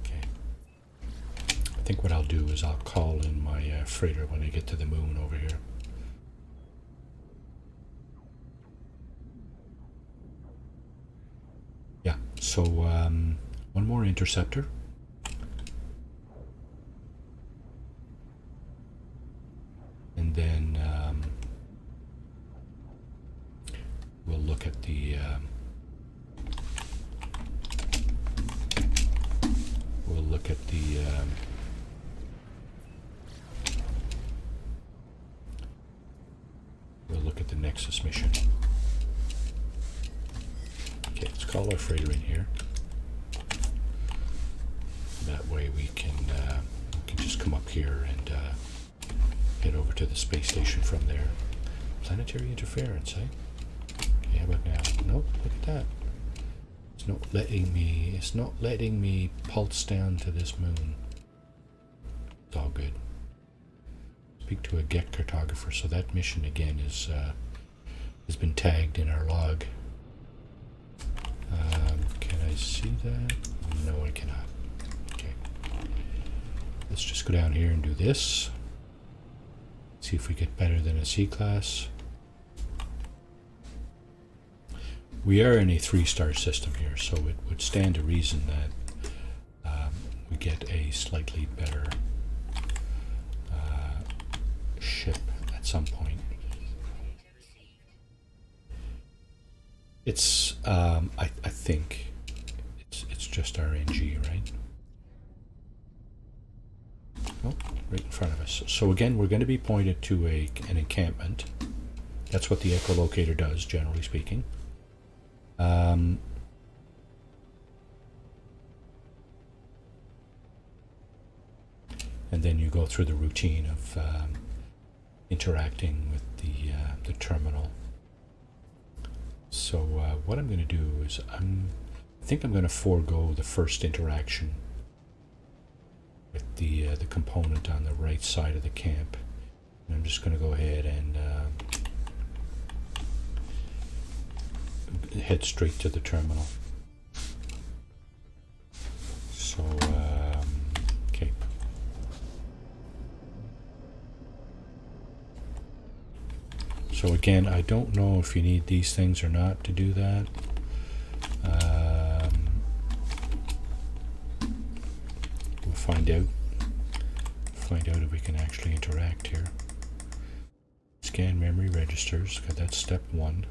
Okay, I think what I'll do is I'll call in my freighter when I get to the moon over here. Yeah, so one more interceptor. And then we'll look at the Nexus mission. Okay, let's call our freighter in here. That way we can just come up here and head over to the space station from there. Planetary interference, eh? Okay, how about now? Nope, look at that. It's not letting me pulse down to this moon. It's all good. Speak to a Get cartographer. So that mission again is has been tagged in our log. Can I see that? No, I cannot. Okay. Let's just go down here and do this. See if we get better than a C-class. We are in a 3-star system here, so it would stand to reason that we get a slightly better ship at some point. It's I think it's just RNG, right? Oh, right in front of us. So again, we're going to be pointed to an encampment. That's what the echolocator does, generally speaking. And then you go through the routine of interacting with the terminal. So what I'm going to do is I think I'm going to forego the first interaction with the component on the right side of the camp. And I'm just going to go ahead and head straight to the terminal. So, okay. So again, I don't know if you need these things or not to do that. We'll find out. Find out if we can actually interact here. Scan memory registers. Okay, that's step 1.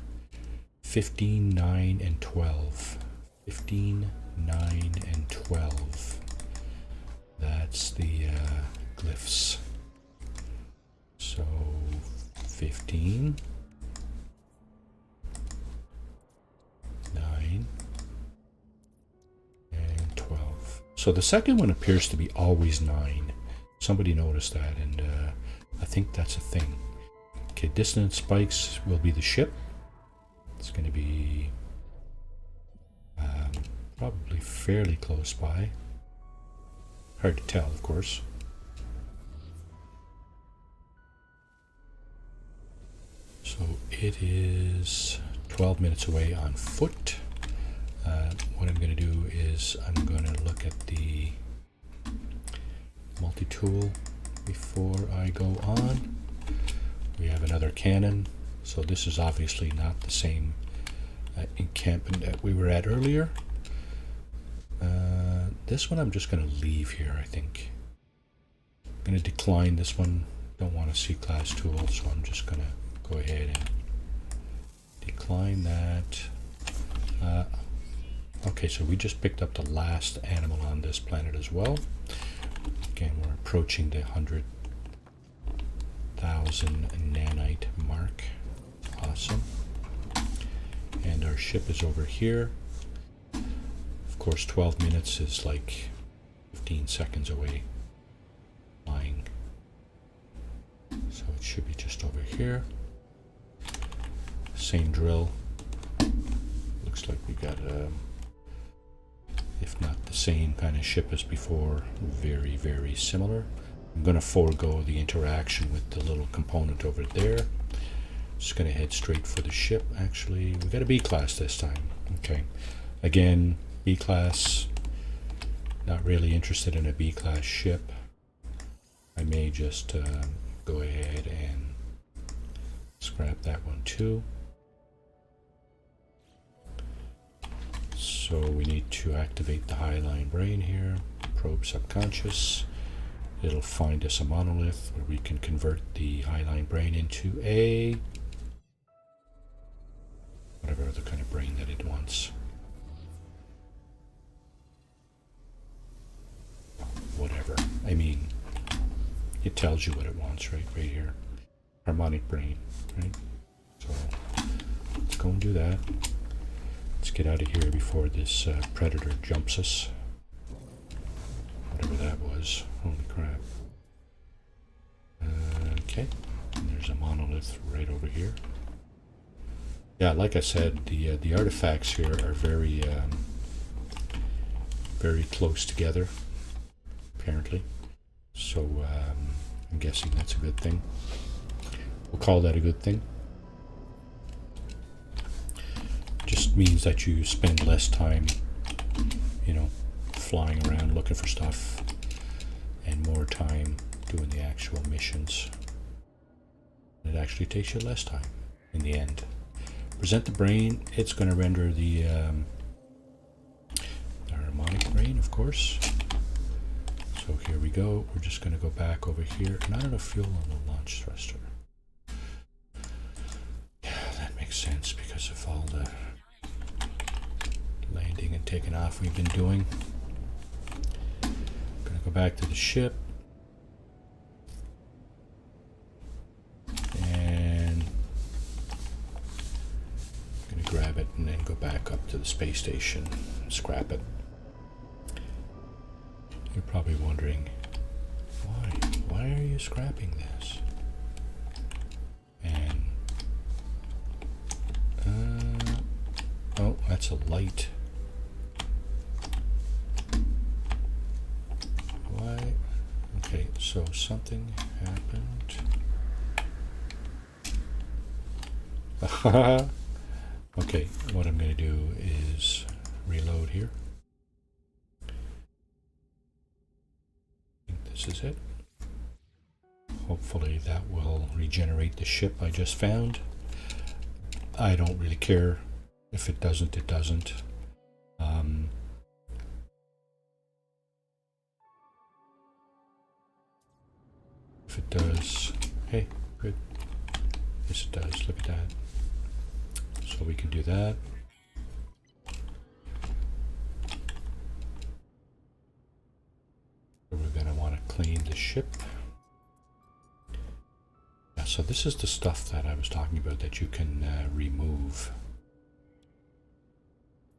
15, 9, and 12. 15, 9, and 12. That's the glyphs. So 15, 9, and 12. So the second one appears to be always 9. Somebody noticed that, and I think that's a thing. Okay, distance spikes will be the ship. It's going to be probably fairly close by. Hard to tell, of course. So it is 12 minutes away on foot. What I'm going to do is I'm going to look at the multi-tool before I go on. We have another cannon. So this is obviously not the same encampment that we were at earlier. This one I'm just going to leave here, I think. I'm going to decline this one. Don't want a C-class tool, so I'm just going to go ahead and decline that. Okay, so we just picked up the last animal on this planet as well. Again, we're approaching the 100,000 nanite mark. Awesome. And our ship is over here. Of course, 12 minutes is like 15 seconds away flying. So it should be just over here. Same drill. Looks like we got if not the same kind of ship as before, very, very similar. I'm going to forego the interaction with the little component over there. Just going to head straight for the ship. Actually, we got a B-class this time. Okay. Again, B-class. Not really interested in a B-class ship. I may just go ahead and scrap that one too. So we need to activate the highline brain here. Probe subconscious. It'll find us a monolith where we can convert the highline brain into a whatever other kind of brain that it wants. Whatever. I mean, it tells you what it wants, right? Right here. Harmonic brain, right? So go and do that. Let's get out of here before this predator jumps us. Whatever that was. Holy crap. Okay. And there's a monolith right over here. Yeah, like I said, the artifacts here are very very close together, apparently. So I'm guessing that's a good thing. We'll call that a good thing. Just means that you spend less time, you know, flying around looking for stuff, and more time doing the actual missions. It actually takes you less time in the end. Present the brain. It's going to render the harmonic brain, of course. So here we go. We're just going to go back over here. Not enough fuel on the launch thruster. Yeah, that makes sense because of all the landing and taking off we've been doing. Going to go back to the ship. And I'm going to grab it and then go back up to the space station and scrap it. You're probably wondering, why are you scrapping this? And oh, that's a light. Why? Okay, so something happened. Okay, what I'm going to do is reload here. This is it. Hopefully that will regenerate the ship I just found. I don't really care. If it doesn't, it doesn't. If it does, hey, good. Yes, it does. Look at that. So we can do that. We're going to want to clean the ship. Yeah, so this is the stuff that I was talking about that you can remove.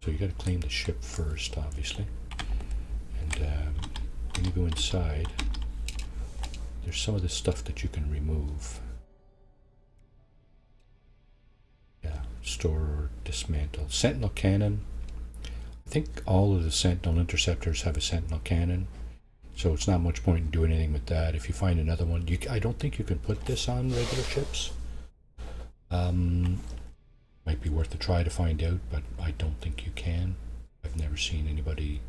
So you got to clean the ship first, obviously. And when you go inside, there's some of the stuff that you can remove. Yeah, store or dismantle. Sentinel cannon. I think all of the Sentinel interceptors have a Sentinel cannon. So it's not much point in doing anything with that. If you find another one, I don't think you can put this on regular ships. Might be worth a try to find out, but I don't think you can. I've never seen anybody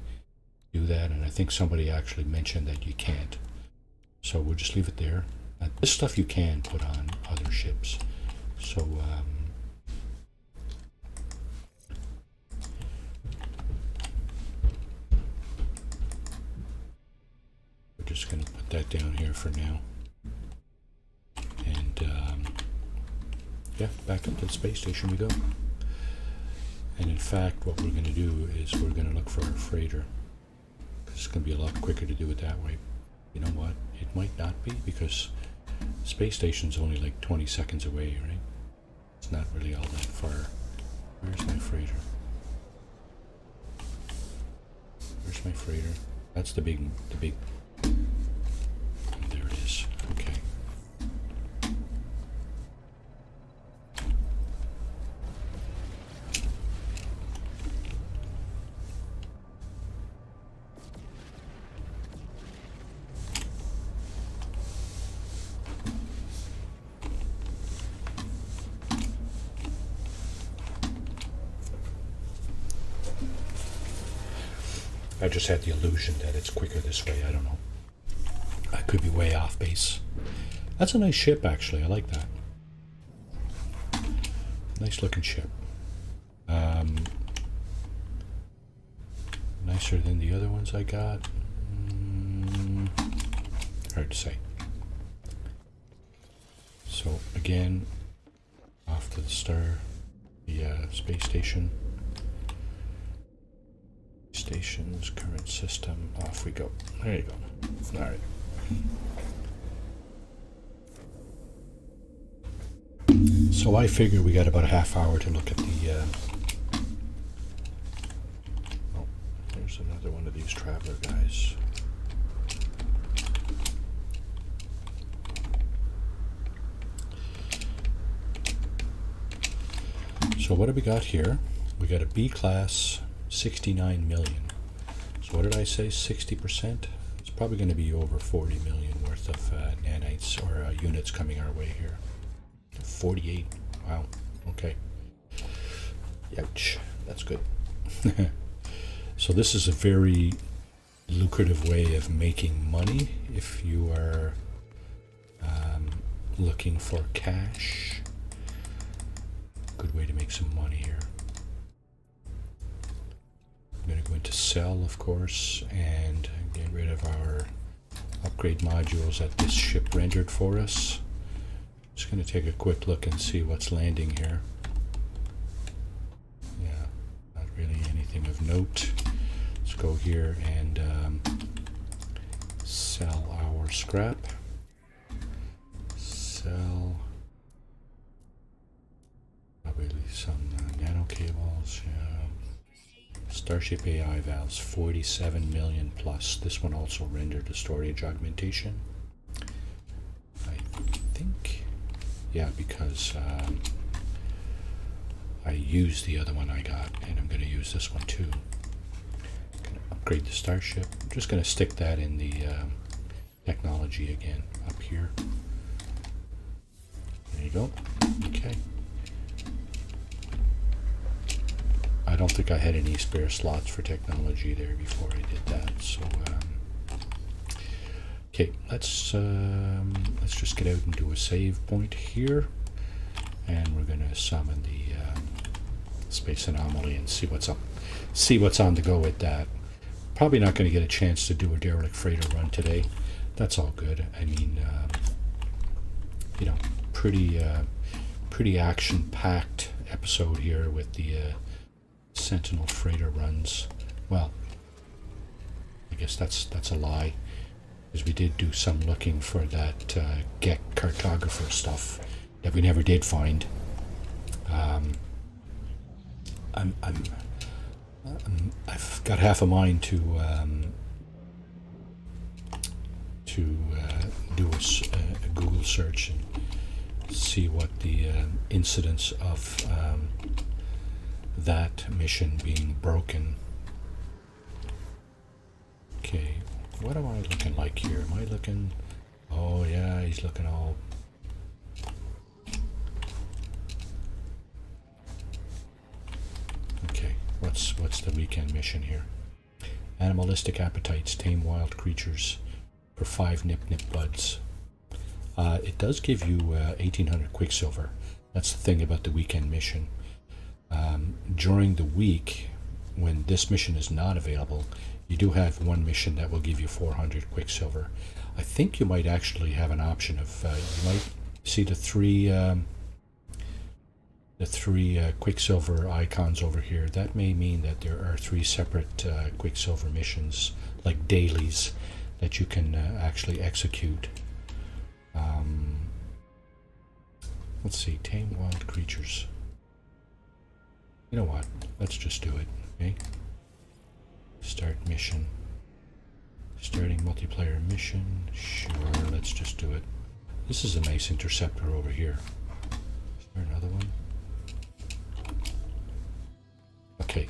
do that, and I think somebody actually mentioned that you can't. So we'll just leave it there. This stuff you can put on other ships. So we're just going to put that down here for now. And yeah, back up to the space station we go. And in fact, what we're going to do is we're going to look for our freighter. It's going to be a lot quicker to do it that way. You know what? It might not be, because the space station's only like 20 seconds away, right? It's not really all that far. Where's my freighter? Where's my freighter? That's the big. There it is. Okay. I just had the illusion that it's quicker this way. I don't know. I could be way off base. That's a nice ship, actually. I like that. Nice looking ship. Nicer than the other ones I got. Hard to say. So again, off to the space station. Station's current system. Off we go. There you go. All right. So I figure we got about a half hour to look at the... oh, there's another one of these traveler guys. So what do we got here? We got a B class, 69 million. So what did I say, 60%? It's probably going to be over 40 million worth of nanites or units coming our way here. 48, wow, okay. Ouch, that's good. So this is a very lucrative way of making money if you are looking for cash. Good way to make some money here. I'm going to go into sell, of course, and get rid of our upgrade modules that this ship rendered for us. Just going to take a quick look and see what's landing here. Yeah, not really anything of note. Let's go here and sell our scrap. Sell probably some nano cables. Yeah. Starship AI valves, 47 million plus. This one also rendered a storage augmentation. I think, yeah, because I used the other one I got, and I'm going to use this one too. I'm going to upgrade the Starship. I'm just going to stick that in the technology again up here. There you go. Okay. I don't think I had any spare slots for technology there before I did that. So, okay, let's just get out and do a save point here, and we're going to summon the space anomaly and see what's up, see what's on the go with that. Probably not going to get a chance to do a derelict freighter run today. That's all good. I mean, you know, pretty action-packed episode here with the Sentinel freighter runs. Well, I guess that's a lie, because we did do some looking for that GEC cartographer stuff that we never did find. I've got half a mind to do a Google search and see what the incidence of that mission being broken. Okay, what am I looking like here? Am I looking... oh yeah, he's looking all... okay, what's the weekend mission here? Animalistic appetites, tame wild creatures for 5 nip buds. It does give you 1800 quicksilver. That's the thing about the weekend mission. During the week, when this mission is not available, you do have one mission that will give you 400 quicksilver. I think you might actually have an option of, you might see the three quicksilver icons over here. That may mean that there are 3 separate quicksilver missions, like dailies, that you can actually execute. Let's see, tame wild creatures. You know what? Let's just do it. Okay. Start mission. Starting multiplayer mission. Sure, let's just do it. This is a nice interceptor over here. Is there another one? Okay.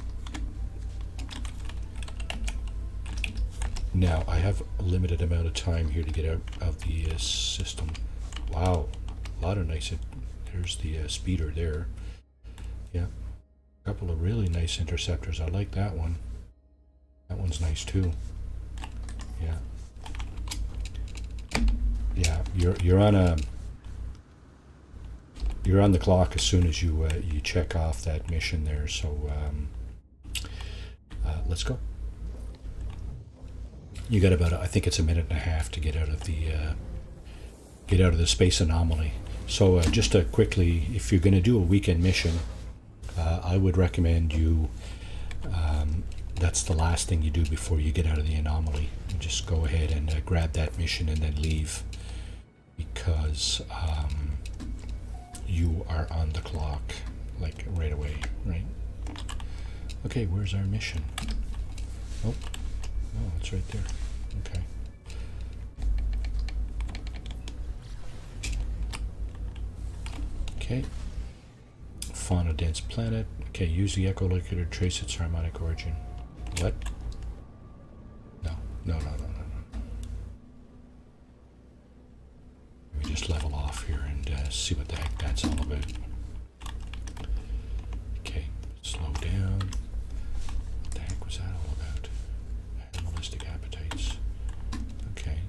Now, I have a limited amount of time here to get out of the system. Wow. A lot of nice... there's the speeder there. Yeah. A couple of really nice interceptors. I like that one. That one's nice too. Yeah. Yeah, you're on the clock as soon as you you check off that mission there. So let's go. You got about, I think it's a minute and a half to get out of the space anomaly. So just quickly, if you're going to do a weekend mission, I would recommend you, that's the last thing you do before you get out of the anomaly. You just go ahead and grab that mission and then leave, because you are on the clock, like right away, right? Okay, where's our mission? Oh, it's right there. Okay. Okay. Fauna dense planet. Okay, use the echolocator to trace its harmonic origin. What? No. We just level off here and see what the heck that's all about. Okay, slow down. What the heck was that all about? Animalistic appetites. Okay.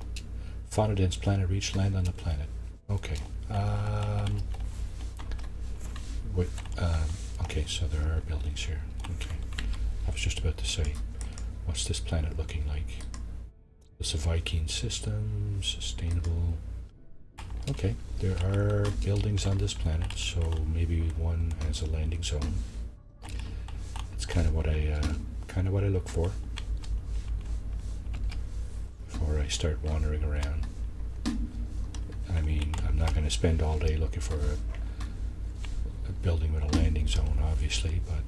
Fauna dense planet, reach land on the planet. Okay. Wait, okay, so there are buildings here. Okay. I was just about to say, what's this planet looking like? It's a Viking system, sustainable. Okay, there are buildings on this planet, so maybe one has a landing zone. That's kind of what I look for before I start wandering around. I mean, I'm not going to spend all day looking for a building with a landing zone, obviously, but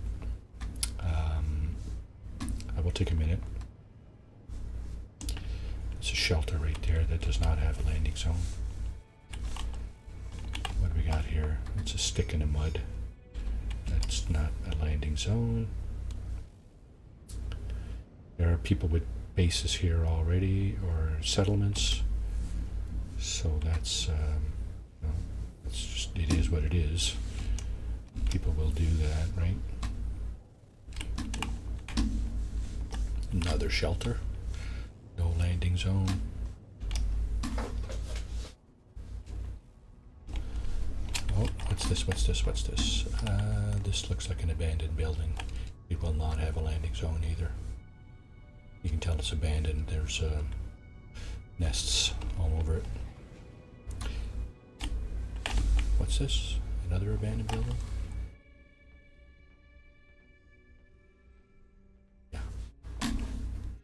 I will take a minute. It's a shelter right there that does not have a landing zone. What do we got here? It's a stick in the mud. That's not a landing zone. There are people with bases here already, or settlements. So that's, it's just, it is what it is. People will do that, right? Another shelter. No landing zone. Oh, what's this? This looks like an abandoned building. It will not have a landing zone either. You can tell it's abandoned. There's nests all over it. What's this? Another abandoned building? Yeah.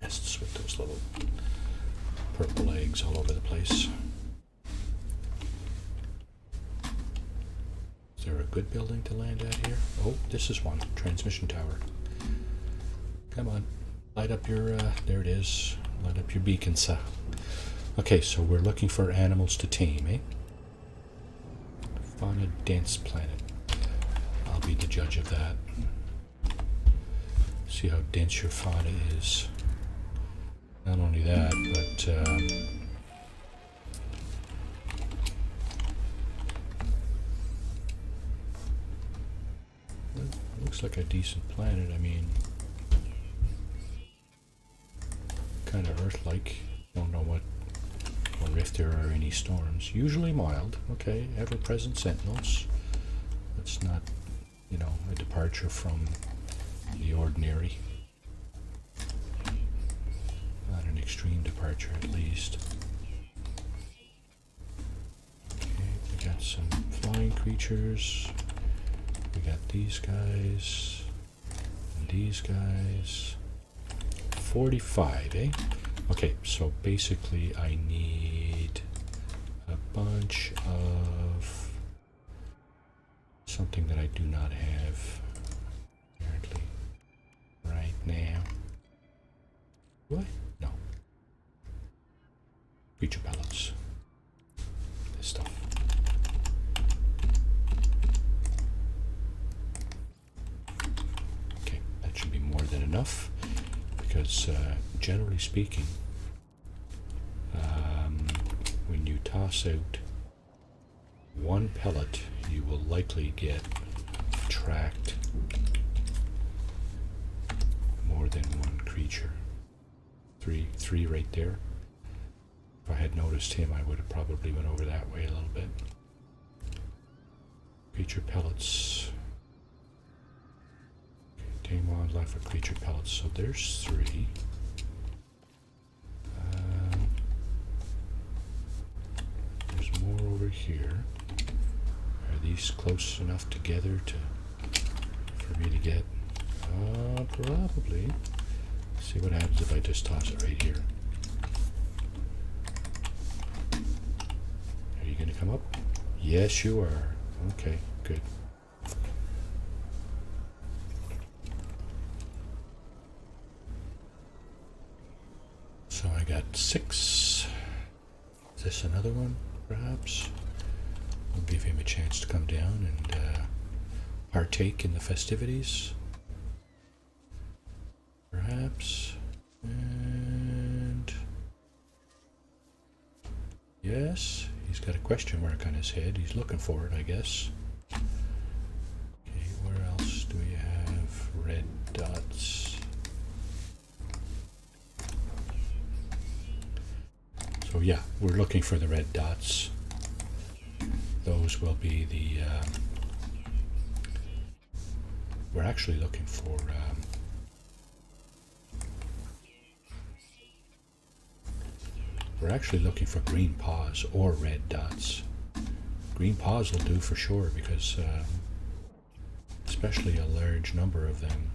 Nests with those little purple eggs all over the place. Is there a good building to land at here? Oh, this is one. Transmission tower. Come on. Light up your, there it is. Light up your beacons. Okay, so we're looking for animals to tame, eh? Fauna dense planet. I'll be the judge of that. See how dense your fauna is. Not only that, but looks like a decent planet. I mean, kind of Earth-like. Don't know what, or if there are any storms. Usually mild. Okay, ever-present sentinels. That's not, you know, a departure from the ordinary. Not an extreme departure, at least. Okay, we got some flying creatures. We got these guys. And these guys. 45, eh? Okay, so basically I need a bunch of something that I do not have apparently right now. What? No. Creature pellets. This stuff. Okay, that should be more than enough. Because generally speaking, when you toss out one pellet, you will likely get tracked more than one creature. Three right there. If I had noticed him, I would have probably went over that way a little bit. Creature pellets. Tame wildlife with creature pellets. So there's 3. There's more over here. Are these close enough together for me to get? Probably. Let's see what happens if I just toss it right here. Are you going to come up? Yes, you are. Okay, good. So I got 6. Is this another one, perhaps? We'll give him a chance to come down and partake in the festivities. Perhaps. And yes, he's got a question mark on his head. He's looking for it, I guess. Okay, where else do we have red dots? So yeah, we're looking for the red dots. Those will be the... we're actually looking for... we're actually looking for green paws or red dots. Green paws will do for sure, because especially a large number of them.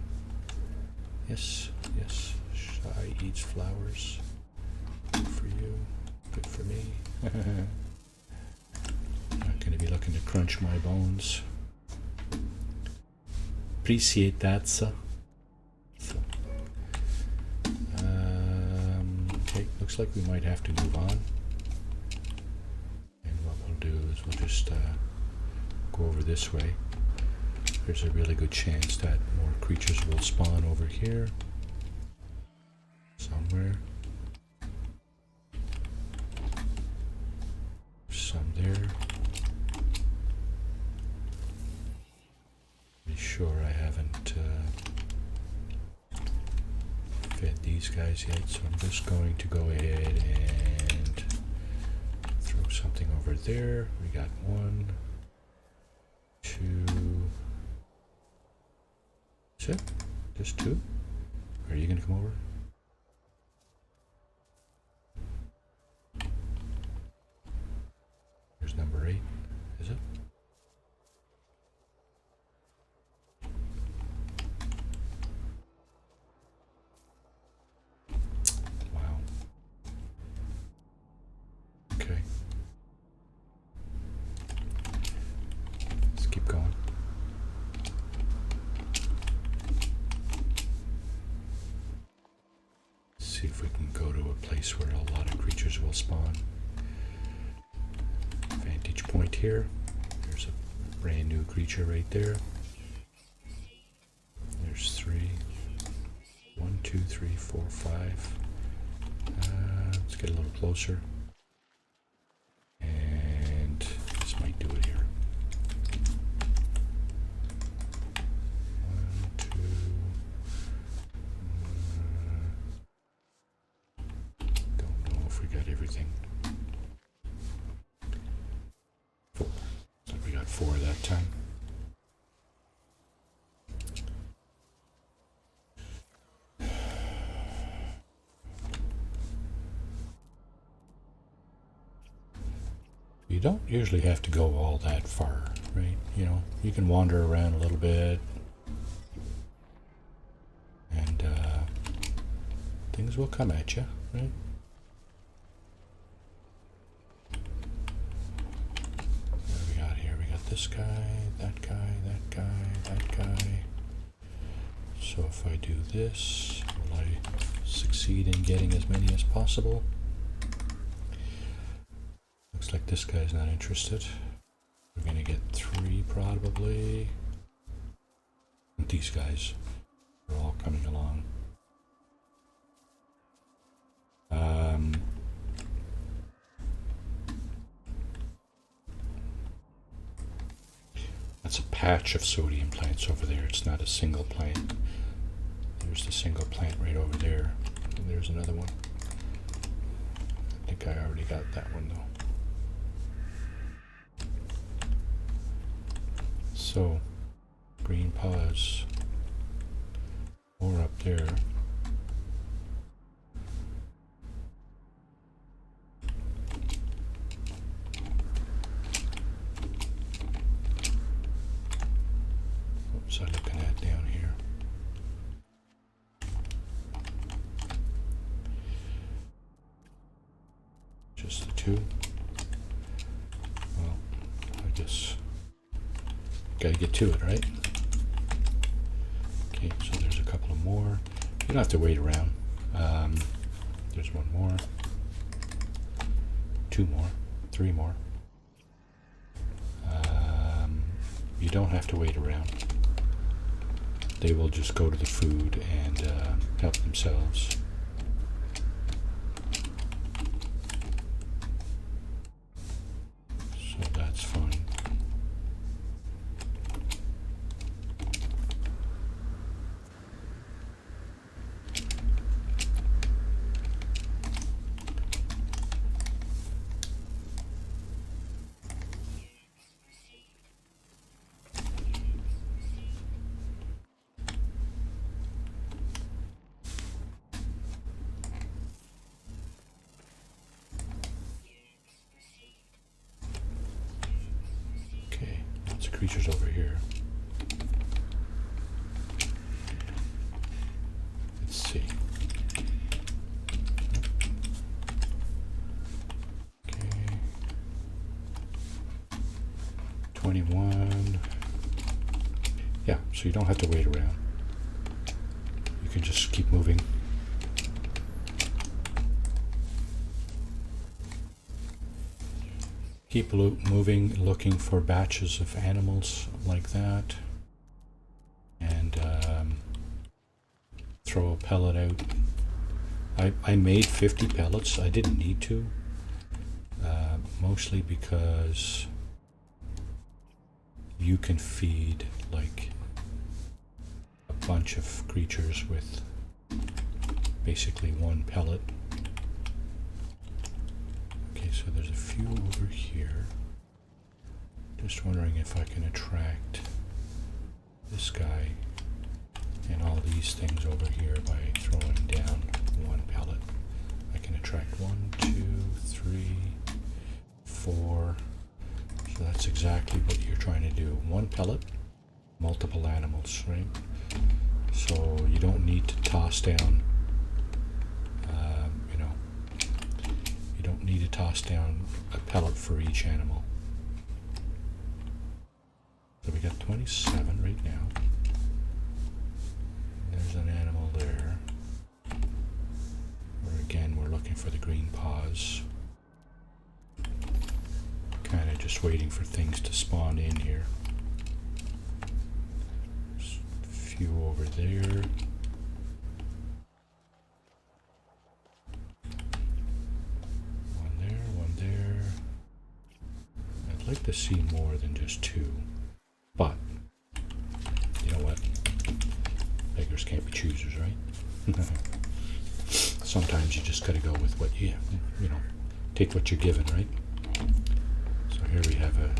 Yes, yes. Shy eats flowers. Good for you. Good for me. Not going to be looking to crunch my bones. Appreciate that, sir. So, okay, looks like we might have to move on. And what we'll do is we'll just go over this way. There's a really good chance that more creatures will spawn over here. Somewhere. Some there. Be sure I haven't fed these guys yet, so I'm just going to go ahead and throw something over there. We got 1, 2. That's it? Just 2? Are you going to come over? There's number 8, is it? Wow. Okay. Let's keep going. See if we can go to a place where a lot of creatures will spawn. Vantage point here. There's a brand new creature right there. There's 3. 1, 2, 3, 4, 5. Let's get a little closer. And this might do it here. 1, 2. Don't know if we got everything. 4. So we got 4 that time. You don't usually have to go all that far, right? You know, you can wander around a little bit, and things will come at you, right? What do we got here? We got this guy, that guy, that guy, that guy. So if I do this, will I succeed in getting as many as possible? Looks like this guy's not interested. We're gonna get 3 probably. And these guys are all coming along. That's a patch of sodium plants over there. It's not a single plant. There's the single plant right over there. And there's another one. I think I already got that one though. So, green paws, more up there. What was I looking at down here? Just the 2? Well, I guess Gotta get to it, right? Okay, so there's a couple of more. You don't have to wait around. There's one more. Two more. Three more. You don't have to wait around. They will just go to the food and help themselves. So that's fine. Creatures over here. Let's see. Okay. 21. Yeah, so you don't have to wait around. You can just keep moving. Keep moving, looking for batches of animals like that, and throw a pellet out. I made 50 pellets. I didn't need to, mostly because you can feed like a bunch of creatures with basically one pellet. Okay, so there's a few over here. Just wondering if I can attract this guy and all these things over here by throwing down one pellet. I can attract 1, 2, 3, 4. So that's exactly what you're trying to do. One pellet, multiple animals, right? So you don't need to toss down need to toss down a pellet for each animal. So we got 27 right now. There's an animal there. Where again we're looking for the green paws. Kind of just waiting for things to spawn in here. There's a few over there. I'd like to see more than just 2, but you know what? Beggars can't be choosers, right? Sometimes you just gotta go with what you know, take what you're given, right? So here we have a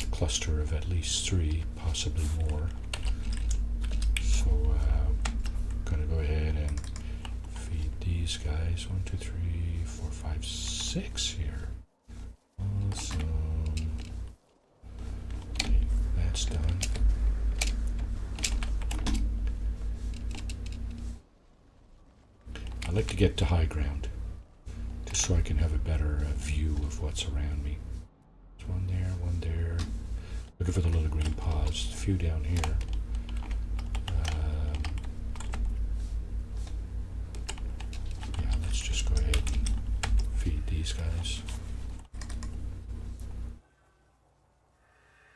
cluster of at least 3, possibly more. So I'm gonna go ahead and feed these guys. 1, 2, 3, 4, 5, 6 here. Awesome. Okay, that's done. I like to get to high ground, just so I can have a better view of what's around me. There's one there. Looking for the little green paws. A few down here. Yeah, let's just go ahead and feed these guys.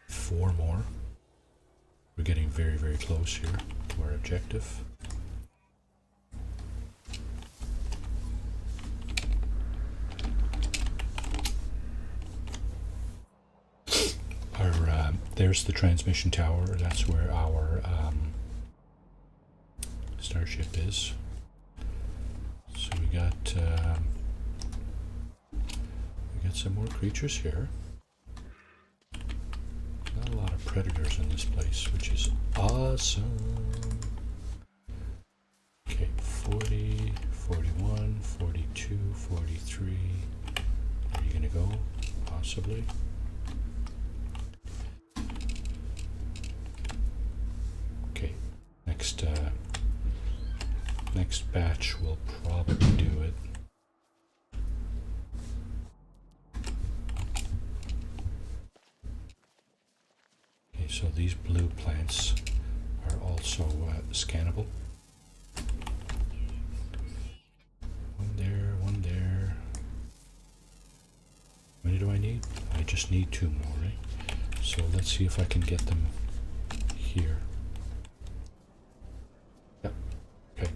4 more. We're getting very, very close here to our objective. There's the transmission tower. That's where our starship is. So we got some more creatures here. Not a lot of predators in this place, which is awesome. Okay, 40, 41, 42, 43. Where are you gonna go? Possibly. Okay, next batch will probably do it. points are also scannable. One there, one there. How many do I need? I just need 2 more, right? So let's see if I can get them here. Yep. Okay.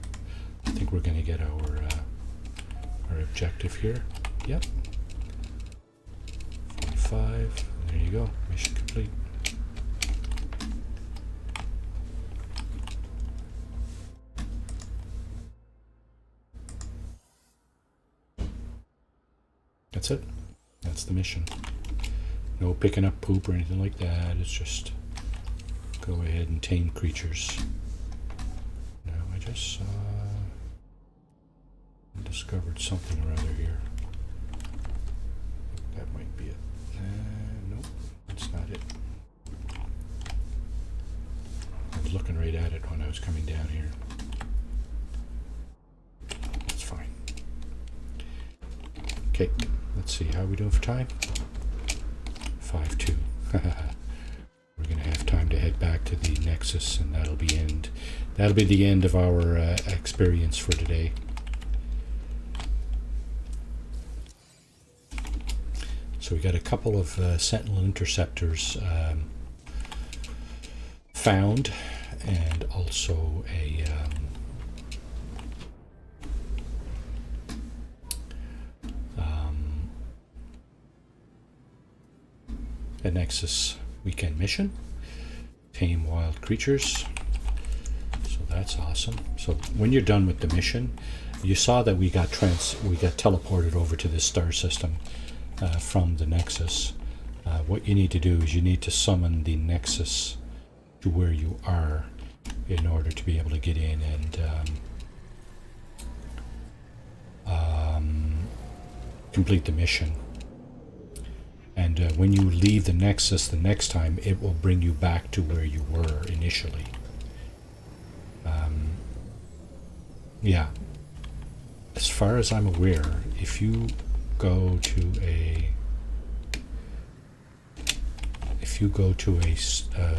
I think we're going to get our objective here. Yep. 45. There you go. Mission complete. That's it. That's the mission. No picking up poop or anything like that. It's just go ahead and tame creatures. Now I just discovered something or other here. That might be it. Nope, that's not it. I was looking right at it when I was coming down here. That's fine. Okay, let's see. How are we doing for time? 5-2. We're going to have time to head back to the Nexus, and that'll be the end of our experience for today. So we got a couple of Sentinel interceptors found, and also a Nexus weekend mission, tame wild creatures. So that's awesome. So when you're done with the mission, you saw that we got teleported over to this star system from the Nexus. What you need to do is you need to summon the Nexus to where you are in order to be able to get in and complete the mission. And when you leave the Nexus the next time, it will bring you back to where you were initially. Yeah. As far as I'm aware, if you go to a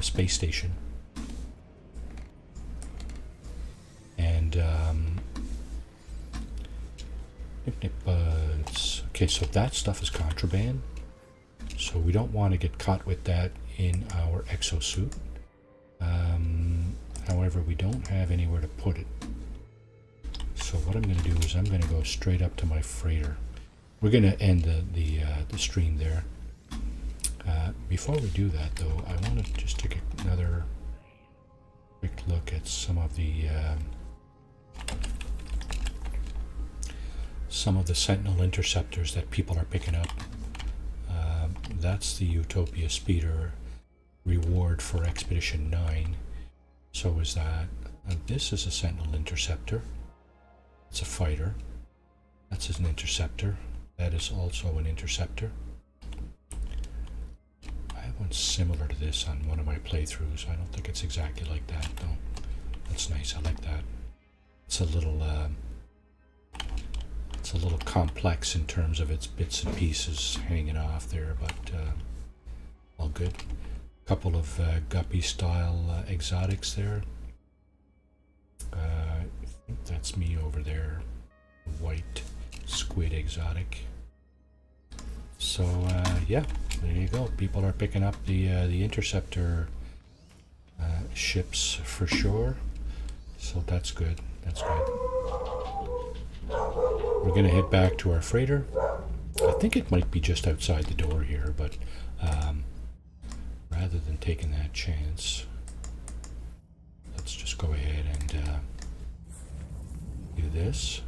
space station and okay, so that stuff is contraband. So we don't want to get caught with that in our exosuit. However, we don't have anywhere to put it. So what I'm going to do is I'm going to go straight up to my freighter. We're going to end the stream there. Before we do that, though, I want to just take another quick look at some of the Sentinel interceptors that people are picking up. That's the Utopia Speeder reward for Expedition 9. So is that. This is a Sentinel interceptor. It's a fighter. That's an interceptor. That is also an interceptor. I have one similar to this on one of my playthroughs. I don't think it's exactly like that, though. That's nice. I like that. It's a little complex in terms of its bits and pieces hanging off there, but all good. Couple of guppy style exotics there. I think that's me over there. White squid exotic. So yeah, there you go. People are picking up the interceptor ships for sure. So that's good. That's good. We're going to head back to our freighter. I think it might be just outside the door here, but rather than taking that chance, let's just go ahead and do this.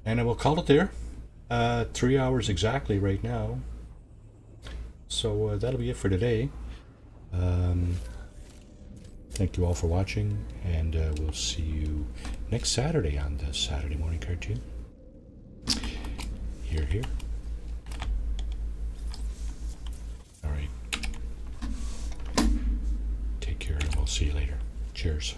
And I will call it there. 3 hours exactly right now. So that'll be it for today. Thank you all for watching, and we'll see you next Saturday on the Saturday Morning Cartoon. Here. All right. Take care, and we'll see you later. Cheers.